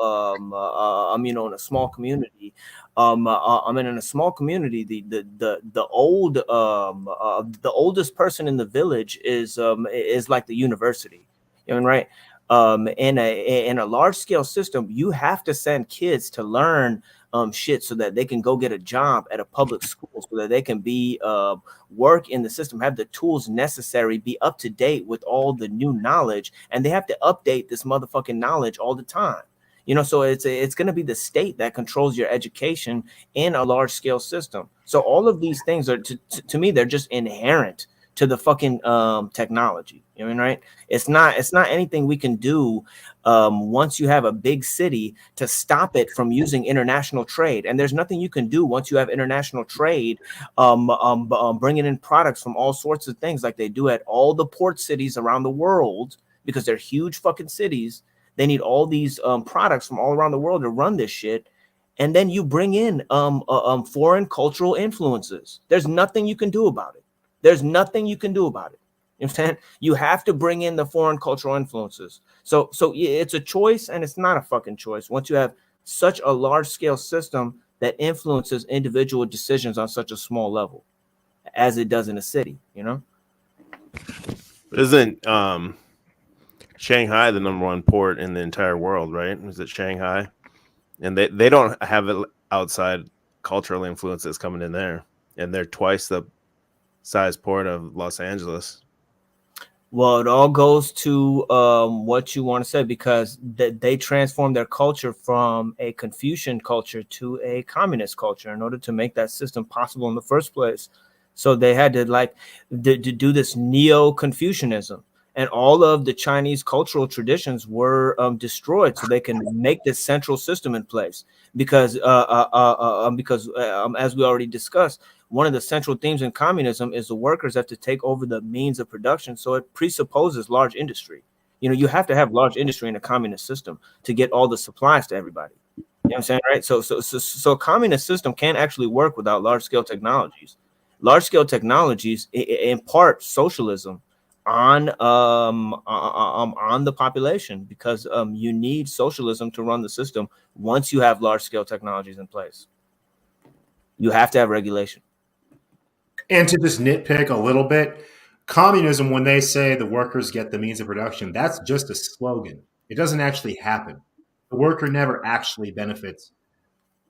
F: in a small community. In a small community, the oldest person in the village is like the university, right? In a large scale system, you have to send kids to learn shit so that they can go get a job at a public school, so that they can be work in the system, have the tools necessary, be up to date with all the new knowledge, and they have to update this motherfucking knowledge all the time. So it's going to be the state that controls your education in a large scale system. So all of these things are to me, they're just inherent to the fucking technology. Right? It's not anything we can do once you have a big city to stop it from using international trade. And there's nothing you can do once you have international trade, bringing in products from all sorts of things like they do at all the port cities around the world, because they're huge fucking cities. They need all these products from all around the world to run this shit. And then you bring in foreign cultural influences. There's nothing you can do about it. There's nothing you can do about it. You understand? You have to bring in the foreign cultural influences. So it's a choice, and it's not a fucking choice once you have such a large scale system that influences individual decisions on such a small level as it does in a city,
B: Isn't Shanghai the number one port in the entire world, right? Is it Shanghai? And they don't have outside cultural influences coming in there, and they're twice the size port of Los Angeles.
F: Well, it all goes to what you want to say, because they transformed their culture from a Confucian culture to a communist culture in order to make that system possible in the first place. So they had to to do this neo-Confucianism, and all of the Chinese cultural traditions were destroyed so they can make this central system in place. Because as we already discussed, one of the central themes in communism is the workers have to take over the means of production. So it presupposes large industry. You have to have large industry in a communist system to get all the supplies to everybody. You know what I'm saying, right? So a communist system can't actually work without large scale technologies. Large scale technologies impart socialism on the population, because you need socialism to run the system. Once you have large scale technologies in place, you have to have regulation.
A: And to just nitpick a little bit, communism, when they say the workers get the means of production, that's just a slogan. It doesn't actually happen. The worker never actually benefits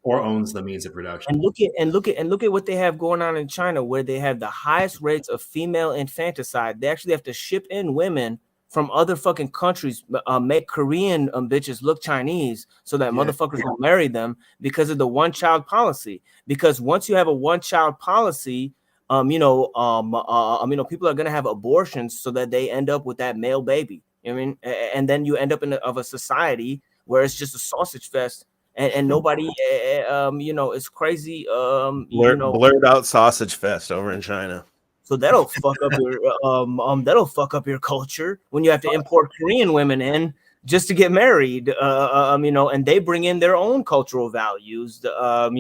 A: or owns the means of production.
F: And look at what they have going on in China, where they have the highest rates of female infanticide. They actually have to ship in women from other fucking countries, make Korean bitches look Chinese so that motherfuckers will marry them, because of the one-child policy. Because once you have a one-child policy, people are gonna have abortions so that they end up with that male baby. You know what I mean? And then you end up in a society where it's just a sausage fest. And nobody, it's crazy.
B: Blurred out sausage fest over in China.
F: So that'll fuck up your culture when you have to import Korean women in just to get married. And they bring in their own cultural values. I'm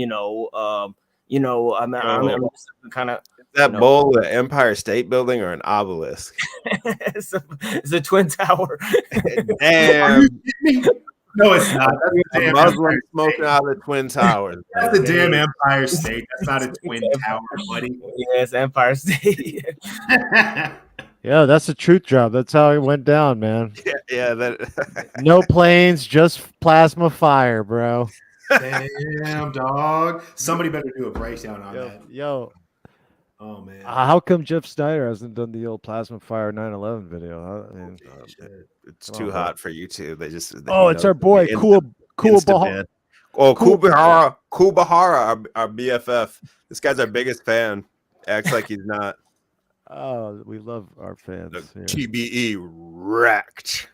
F: kind of.
B: That bowl the Empire State Building or an obelisk?
F: It's a twin tower.
A: Damn. No, it's not. That's
B: a Muslim smoking out of the Twin Towers.
A: That's the damn Empire State. That's not a Twin Tower, buddy.
F: Yeah, it's Empire State.
J: Yeah, that's a truth job. That's how it went down, man.
B: Yeah. That.
J: No planes, just plasma fire, bro.
A: Damn, dog. Somebody better do a breakdown on that.
J: Yo.
A: Oh man.
J: How come Jeff Snyder hasn't done the old plasma fire 9/11 video? I mean,
B: it's too hot for YouTube.
J: It's our boy, Cool Bahara.
B: Oh, Cool Bahara, our BFF. This guy's our biggest fan. Acts like he's not.
J: Oh, we love our fans.
B: TBE wrecked.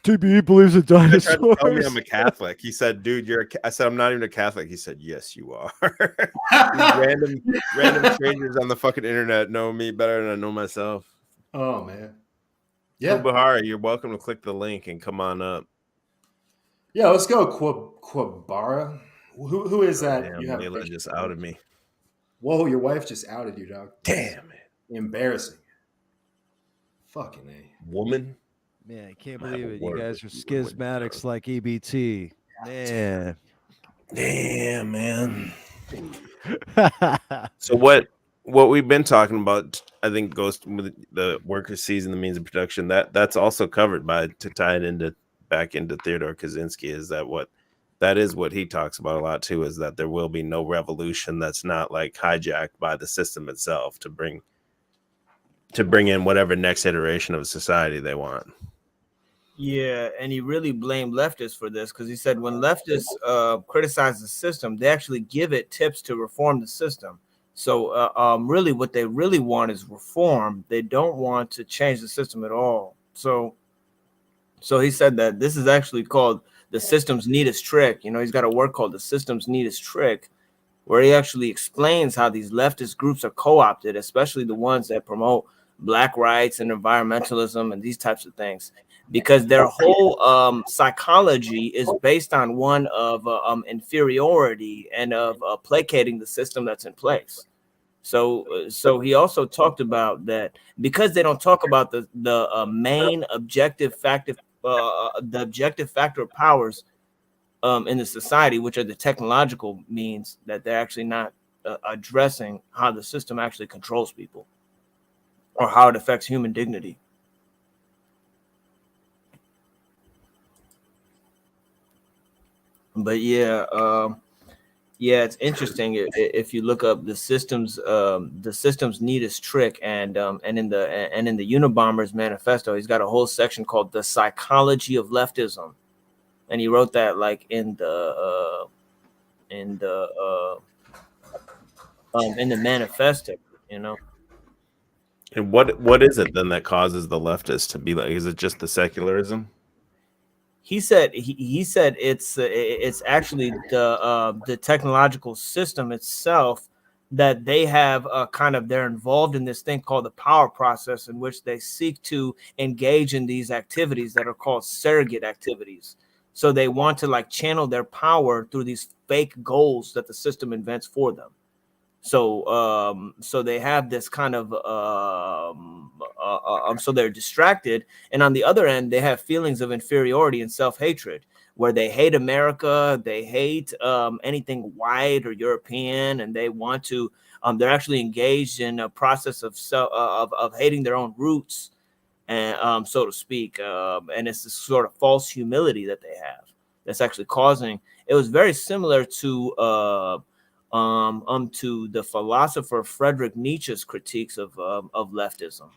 J: TBE believes in dinosaurs.
B: Tell me I'm a Catholic. He said, "Dude, I said, "I'm not even a Catholic." He said, "Yes, you are." random strangers on the fucking internet know me better than I know myself.
A: Oh man. Yeah,
B: Bahara, you're welcome to click the link and come on up.
A: Yeah, let's go. Quabara. Who is that?
B: Damn,
A: you have
B: Layla just outed me.
A: Whoa, your wife just outed you, dog.
B: Damn, man.
A: Embarrassing. Fucking A.
B: Woman.
J: Man, I can't believe it. You guys are schismatics like EBT. Man.
B: Damn, man. So what we've been talking about, I think, goes with the workers seizing the means of production. That's also covered by, to tie it back into Theodore Kaczynski, is that is what he talks about a lot too, is that there will be no revolution that's not like hijacked by the system itself to bring in whatever next iteration of society they want.
F: Yeah, and he really blamed leftists for this, because he said when leftists criticize the system, they actually give it tips to reform the system. So really what they really want is reform. They don't want to change the system at all. So he said that this is actually called the system's neatest trick. He's got a work called The System's Neatest Trick, where he actually explains how these leftist groups are co-opted, especially the ones that promote Black rights and environmentalism and these types of things, because their whole psychology is based on one of inferiority and of placating the system that's in place. So he also talked about that because they don't talk about the main objective factor, the objective factor of powers in the society, which are the technological means, that they're actually not addressing how the system actually controls people or how it affects human dignity. But it's interesting if you look up the system's neatest trick, and in the Unabomber's manifesto, he's got a whole section called The Psychology of Leftism, and he wrote that like in the manifesto. you know.
B: And what is it then that causes the leftists to be like? Is it just the secularism?
F: He said it's actually the technological system itself that they have they're involved in this thing called the power process, in which they seek to engage in these activities that are called surrogate activities. So they want to like channel their power through these fake goals that the system invents for them. So so they have this kind of so they're distracted, and on the other end they have feelings of inferiority and self-hatred, where they hate America, they hate anything white or European, and they want to they're actually engaged in a process of hating their own roots, and so to speak, and it's this sort of false humility that they have that's actually causing. It was very similar to the philosopher Friedrich Nietzsche's critiques of leftism,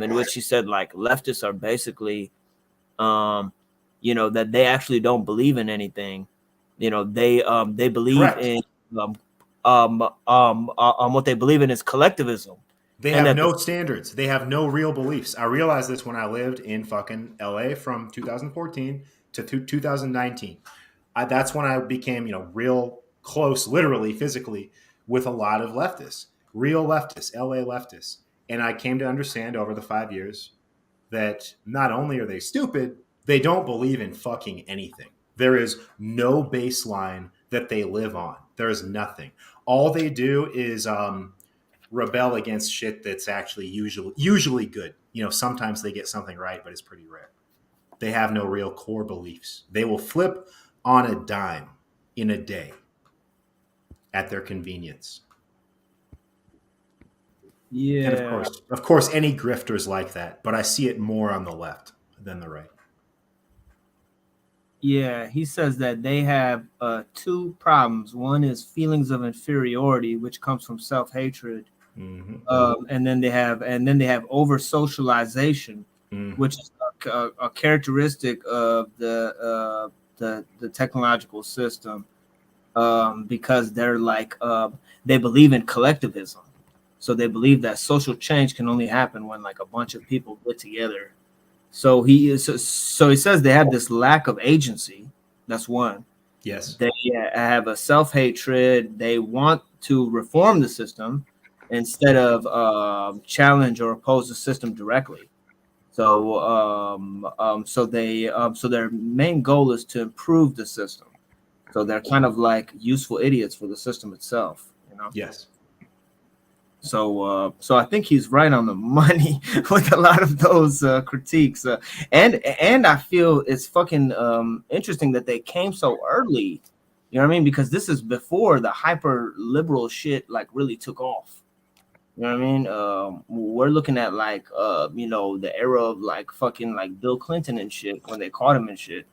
F: in which he said like leftists are basically, that they actually don't believe in anything. They believe
A: Correct.
F: in what they believe in is collectivism.
A: They have no standards. They have no real beliefs. I realized this when I lived in fucking LA from 2014 to 2019. That's when I became, real close, literally, physically, with a lot of leftists, real leftists, LA leftists. And I came to understand over the 5 years that not only are they stupid, they don't believe in fucking anything. There is no baseline that they live on. There is nothing. All they do is rebel against shit that's actually usually good. Sometimes they get something right, but it's pretty rare. They have no real core beliefs. They will flip on a dime in a day at their convenience.
F: Yeah.
A: And of course, any grifters like that, but I see it more on the left than the right.
F: Yeah, he says that they have two problems. One is feelings of inferiority, which comes from self-hatred, and then they have over socialization, which is a characteristic of the technological system, because they're like they believe in collectivism. So they believe that social change can only happen when like a bunch of people get together. So he says they have this lack of agency. That's one.
A: Yes.
F: They have a self-hatred. They want to reform the system instead of challenge or oppose the system directly. So so their main goal is to improve the system. So they're kind of like useful idiots for the system itself.
A: Yes.
F: So I think he's right on the money with a lot of those critiques, and I feel it's fucking interesting that they came so early. You know what I mean? Because this is before the hyper liberal shit like really took off. You know what I mean? We're looking at like the era of like fucking like Bill Clinton and shit, when they caught him and shit.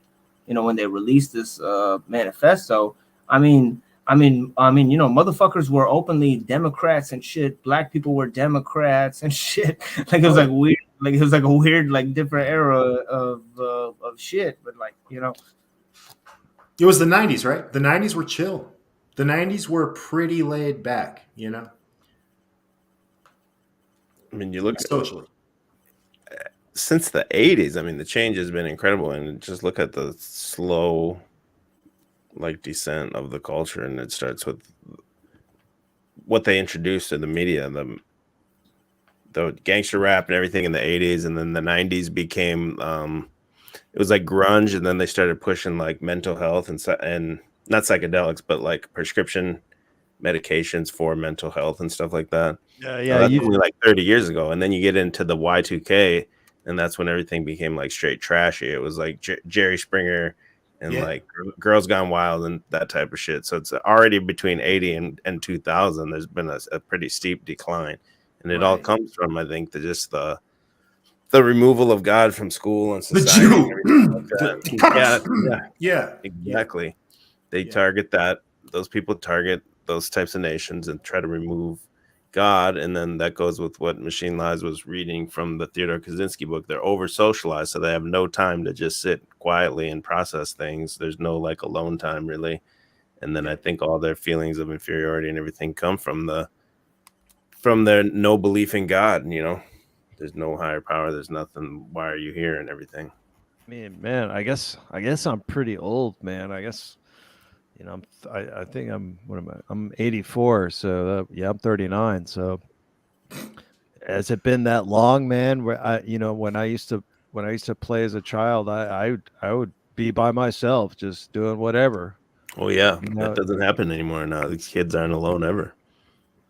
F: When they released this manifesto. I mean, motherfuckers were openly Democrats and shit. Black people were Democrats and shit. Like it was like weird. Like it was like a weird, like different era of shit. But like
A: it was the 90s, right? The 90s were chill. The 90s were pretty laid back.
B: I mean, you look
A: socially.
B: Since the 80s, I mean, the change has been incredible, and just look at the slow like descent of the culture, and it starts with what they introduced to the media, the gangster rap and everything in the 80s, and then the 90s became it was like grunge, and then they started pushing like mental health and not psychedelics, but like prescription medications for mental health and stuff like that. That's only like 30 years ago, and then you get into the Y2K, and that's when everything became like straight trashy. It was like Jerry Springer and like Girls Gone Wild and that type of shit. So it's already between 80 and 2000. There's been a pretty steep decline, and it all comes from, I think, the removal of God from school and society.
A: The Jew.
B: Like
A: Yeah,
B: exactly. They target that. Those people target those types of nations and try to remove God, and then that goes with what Machine Lies was reading from the Theodore Kaczynski book. They're over socialized, so they have no time to just sit quietly and process things. There's no like alone time really, and then I think all their feelings of inferiority and everything come from the from their no belief in God. You know, there's no higher power. There's nothing. Why are you here and everything?
J: I mean, man, I guess I'm pretty old, man. I guess, you know, I think I'm, what am I? I'm 84, so yeah, I'm 39. So has it been that long, man? Where you know, when I used to play as a child, I would be by myself, just doing whatever.
B: Oh yeah,
J: You know,
B: that doesn't happen anymore now. These kids aren't alone ever.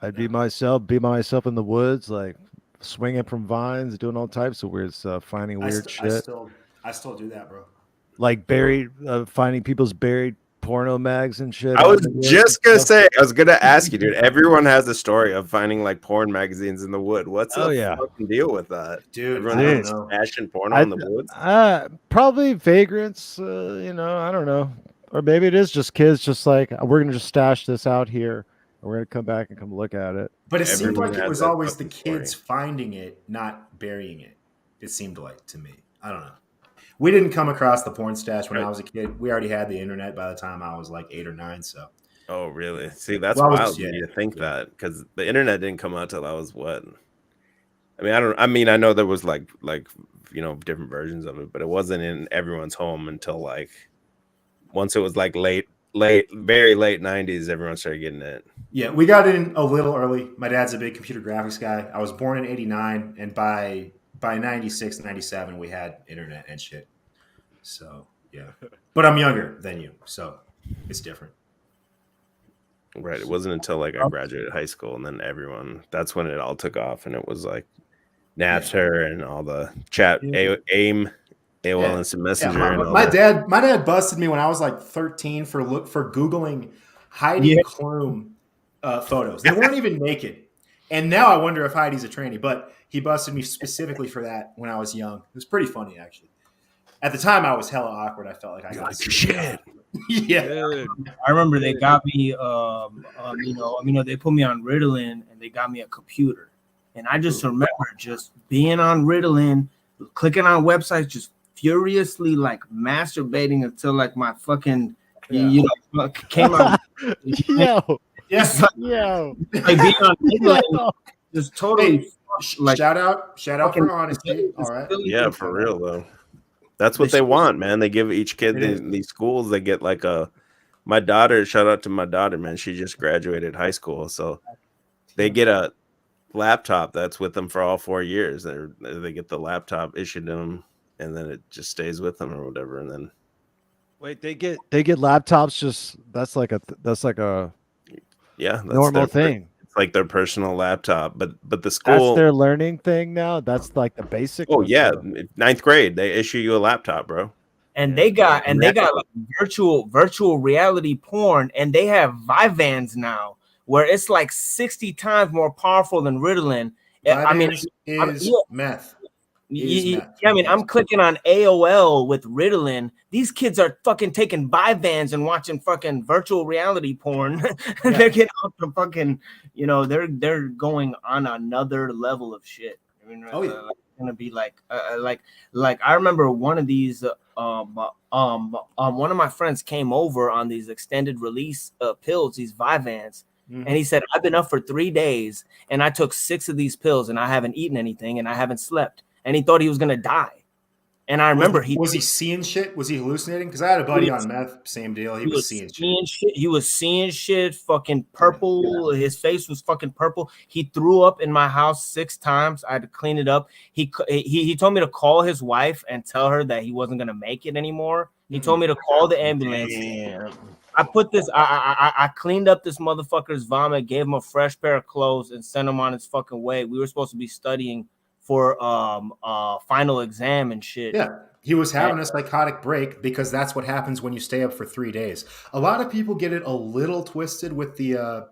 J: I'd be myself in the woods, like swinging from vines, doing all types of weird stuff, finding weird shit.
A: I still do that, bro.
J: Like finding people's buried porno mags and shit.
B: I
J: out
B: was
J: in the woods
B: just
J: and
B: gonna
J: stuff.
B: say, I was gonna ask you, dude. Everyone has a story of finding like porn magazines in the wood. What's
J: Oh,
B: the
J: yeah.
B: fucking deal with that,
A: dude?
B: Everyone
A: I don't
B: just
A: know.
B: stashing porno in the woods.
J: Probably vagrants. You know, I don't know, or maybe it is just kids. Just like, we're gonna just stash this out here, and we're gonna come back and come look at it.
A: But it seemed
B: Everyone
A: like it
B: has
A: was
B: that
A: always the
B: fucking
A: kids finding it, not burying it. It seemed like to me. I don't know. We didn't come across the porn stash when I was a kid. We already had the internet by the time I was like 8 or 9. So.
B: Oh really? See, that's
A: Well, I was
B: wild
A: just-
B: when
A: yeah.
B: you think that, because the internet didn't come out till I was what? I mean, I know there was like you know, different versions of it, but it wasn't in everyone's home until like once it was like very late 90s. Everyone started getting it.
A: Yeah, we got in a little early. My dad's a big computer graphics guy. I was born in 89, and by 96, 97, we had internet and shit. So, yeah. But I'm younger than you, so it's different.
B: Right. It wasn't until like I graduated high school, and then that's when it all took off, and it was like Napster and all the chat, AIM, AOL Instant Messenger.
A: Yeah,
B: and all
A: my
B: that.
A: dad busted me when I was like 13 for Googling Heidi Klum photos. They weren't even naked. And now I wonder if Heidi's a tranny, but he busted me specifically for that when I was young. It was pretty funny, actually. At the time, I was hella awkward. I felt like I got
B: shit.
A: Yeah.
F: I remember they got me, you know, they put me on Ritalin and they got me a computer. And I just remember just being on Ritalin, clicking on websites, just furiously like masturbating until like my fucking, you know, came out.
J: Yo.
A: Yes.
J: Yo.
F: Like being on Ritalin, just totally.
A: Like, shout out for honesty. All right.
B: Yeah, for real though. That's what they want, man. They give each kid these schools. They get like my daughter. Shout out to my daughter, man. She just graduated high school, so they get a laptop that's with them for all 4 years. They get the laptop issued to them, and then it just stays with them or whatever. And then
J: wait, they get laptops. Just that's like a
B: that's
J: normal thing.
B: It's like their personal laptop, but the school,
J: that's their learning thing now. That's like the basic.
B: Oh yeah, 9th grade they issue you a laptop, bro.
F: And they got like virtual reality porn, and they have Vyvanse now, where it's like 60 times more powerful than Ritalin.
A: Vyvanse is meth.
F: Yeah, I mean, I'm clicking on AOL with Ritalin. These kids are fucking taking Vyvanse and watching fucking virtual reality porn. They're getting off the fucking, you know, they're going on another level of shit. I mean, it's gonna be like I remember one of these. One of my friends came over on these extended release pills, these Vyvanse. And he said, I've been up for 3 days and I took 6 of these pills and I haven't eaten anything and I haven't slept. And he thought he was going to die. And I remember
A: was he seeing shit? Was he hallucinating? Because I had a buddy on meth, same deal. He was seeing shit.
F: He was seeing shit, fucking purple. His face was fucking purple. He threw up in my house 6 times. I had to clean it up. He told me to call his wife and tell her that he wasn't going to make it anymore. He told me to call the ambulance.
A: Damn.
F: I put this. I cleaned up this motherfucker's vomit, gave him a fresh pair of clothes, and sent him on his fucking way. We were supposed to be studying for final exam and shit.
A: Yeah, he was having a psychotic break because that's what happens when you stay up for 3 days. A lot of people get it a little twisted with the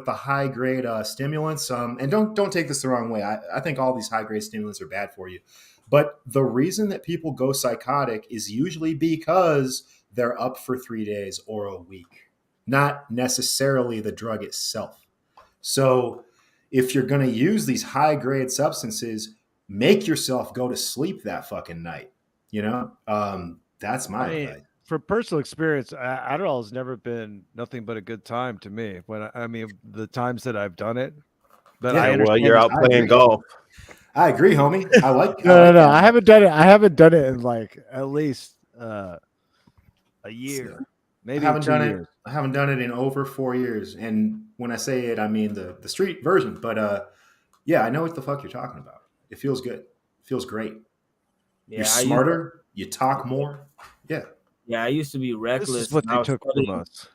A: high grade stimulants. And don't take this the wrong way. I think all these high grade stimulants are bad for you. But the reason that people go psychotic is usually because they're up for 3 days or a week, not necessarily the drug itself. So if you're going to use these high grade substances, make yourself go to sleep that fucking night. You know, that's my advice.
J: From personal experience, Adderall has never been nothing but a good time to me. The times that I've done it,
O: But
A: Yeah,
O: I
B: well,
O: understand
B: you're
O: this-
B: out playing golf.
A: I agree, homie. I like.
O: No. I haven't done it. I haven't done it in like at least a year, maybe 2 years.
A: I haven't done it in over 4 years. And when I say it, I mean the street version. But yeah, I know what the fuck you're talking about. It feels good. It feels great.
F: Yeah,
A: You're smarter. You talk more. Yeah.
F: Yeah, I used to be reckless.
O: This is what
F: and I
O: they
F: was
O: took
F: studying-
O: from us.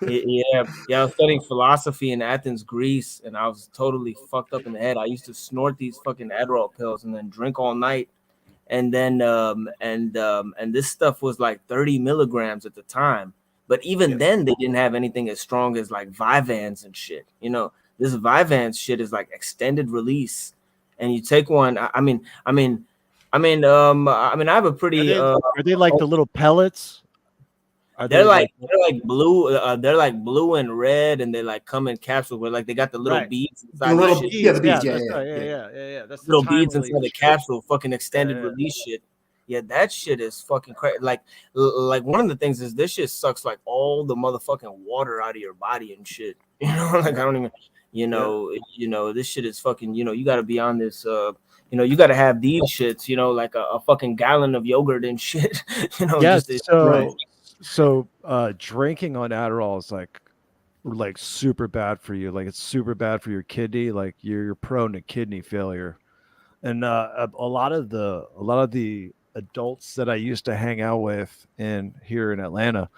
F: Yeah. I was studying philosophy in Athens, Greece, and I was totally fucked up in the head. I used to snort these fucking Adderall pills and then drink all night, and then and this stuff was like 30 milligrams at the time. But even then, they didn't have anything as strong as like Vyvanse and shit. You know, this Vyvanse shit is like extended release, and you take one. I have a pretty.
O: Are they like the little pellets? Are
F: They're
O: they
F: like blue. They're like blue and red, and they like come in capsules where like they got the little
O: Right.
F: beads
A: The
F: inside.
A: little
F: shit.
A: yeah, the beads.
O: Yeah,
A: Yeah.
O: That's the
F: Little
O: time
F: beads inside
O: release
F: the
O: shit.
F: capsule. Fucking extended release shit. Yeah, that shit is fucking crazy. Like one of the things is this shit sucks like all the motherfucking water out of your body and shit. You know, like I don't even. You know, this shit is fucking. You know, you got to be on this. You know, you got to have these shits. You know, like a fucking gallon of yogurt and shit. You know,
O: Yes.
F: just
O: So drinking on Adderall is like super bad for you. Like it's super bad for your kidney. Like you're prone to kidney failure. And a lot of the adults that I used to hang out with here in Atlanta,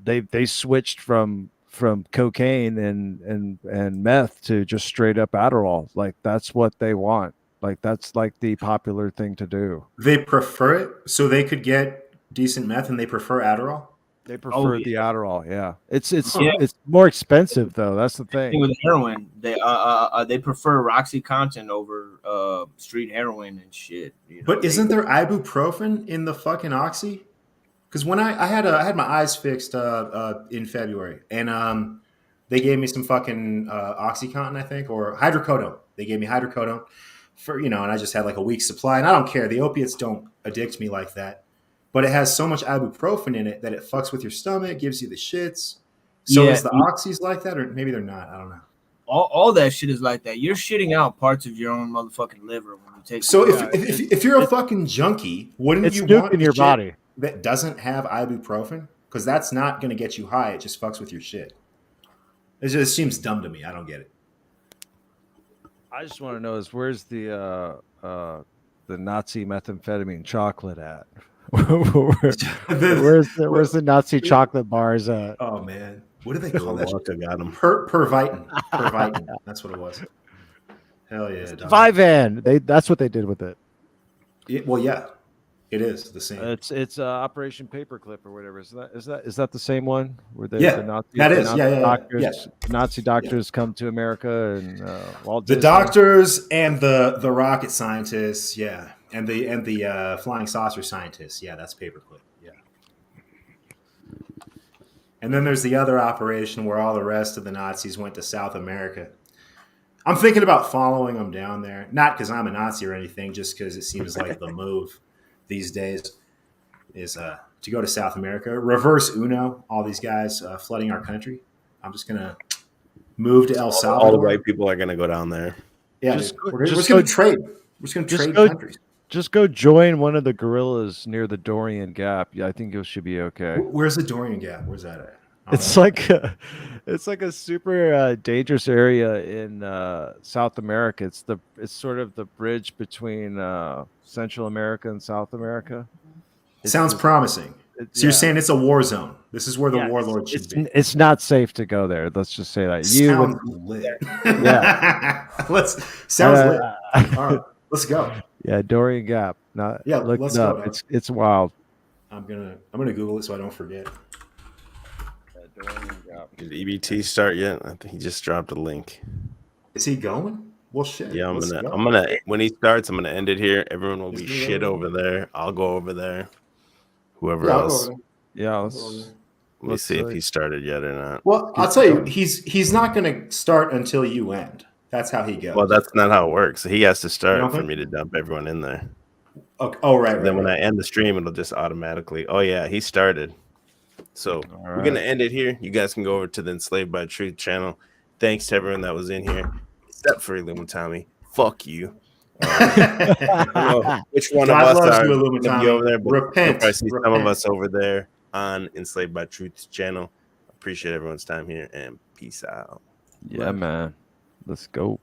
O: they switched from cocaine and meth to just straight up Adderall. Like that's what they want. Like that's like the popular thing to do.
A: They prefer it, so they could get decent meth, and they prefer Adderall.
O: They prefer the Adderall. Yeah, it's
F: Yeah.
O: it's more expensive though. That's the thing.
F: with heroin, they prefer Roxycontin over street heroin and shit. You know,
A: But isn't there ibuprofen in the fucking oxy? Because when I had my eyes fixed in February, and they gave me some fucking OxyContin, I think, or hydrocodone. They gave me hydrocodone for and I just had like a week's supply, and I don't care. The opiates don't addict me like that, but it has so much ibuprofen in it that it fucks with your stomach, gives you the shits. So
F: Yeah.
A: is the oxys like that, or maybe they're not? I don't know.
F: all that shit is like that. You're shitting out parts of your own motherfucking liver when you take.
A: So if you're a fucking junkie, wouldn't
O: it's
A: you
O: nuking
A: want
O: your
A: shit
O: body.
A: that doesn't have ibuprofen? Because that's not going to get you high. It just fucks with your shit. It just seems dumb to me. I don't get it.
O: I just want to know is where's the Nazi methamphetamine chocolate at? where's the Nazi chocolate bars at?
A: Oh man, what do they call that?
B: Walker got him.
A: Pervitin. Pervitin. That's what it was. Hell yeah. dog.
O: Vyvan. That's what they did with it.
A: Well, yeah, it is the same.
O: It's Operation Paperclip or whatever. Is that the same one? Where the
A: that is.
O: Doctors,
A: yes.
O: Nazi doctors come to America and Walt
A: The
O: Disney.
A: doctors and the rocket scientists, yeah, and the flying saucer scientists, yeah, that's paperclip, yeah. And then there's the other operation where all the rest of the Nazis went to South America. I'm thinking about following them down there, not because I'm a Nazi or anything, just because it seems like the move these days is to go to South America, reverse Uno, all these guys flooding our country. I'm just gonna move to El Salvador.
B: All the white people are gonna go down there.
A: Yeah,
O: Just go-
A: we're
O: just
A: just going
O: go-
A: to trade. We're just going to
O: just
A: trade
O: go-
A: countries.
O: Just go join one of the guerrillas near the Dorian Gap. Yeah, I think you should be okay.
A: Where's the Dorian Gap? Where's that at?
O: It's like a super dangerous area in South America. It's sort of the bridge between Central America and South America.
A: Sounds promising. So you're saying it's a war zone. This is where the warlord should be.
O: It's not safe to go there. Let's just say that.
A: Sounds lit.
O: Yeah.
A: Sounds lit. All right, let's go.
O: Yeah, Dorian Gap. Look
A: let's
O: it up.
A: go.
O: It's wild.
A: I'm gonna Google it so I don't forget.
B: Did EBT start yet? I think he just dropped a link.
A: Is he going? Well, shit.
B: Yeah,
A: let's go.
B: I'm gonna when he starts, I'm gonna end it here. Everyone will be
A: Is he
B: shit
A: going?
B: over there. I'll go over there. Whoever
A: Yeah, I'll go
B: else.
A: over there.
O: Yeah,
B: Let me see if he started yet or not.
A: Well, I'll tell you, he's not going to start until you end. That's how he goes.
B: Well, that's not how it works. He has to
A: You
B: start
A: don't
B: for
A: think?
B: me to dump everyone in there.
A: Okay. Oh, right.
B: Then when
A: right.
B: I end the stream, it'll just automatically. Oh yeah, he started. So we're gonna end it here. You guys can go over to the Enslaved by Truth channel. Thanks to everyone that was in here. except for Illumitami. Fuck you. I don't know which one
A: God
B: of us
A: loves
B: are
A: you,
B: going to be
A: Illumitami.
B: over there, but
A: Repent.
B: I see some of
A: Repent.
B: us over there on Enslaved by Truth's channel. Appreciate everyone's time here, and peace out.
H: Yeah, man. Let's go.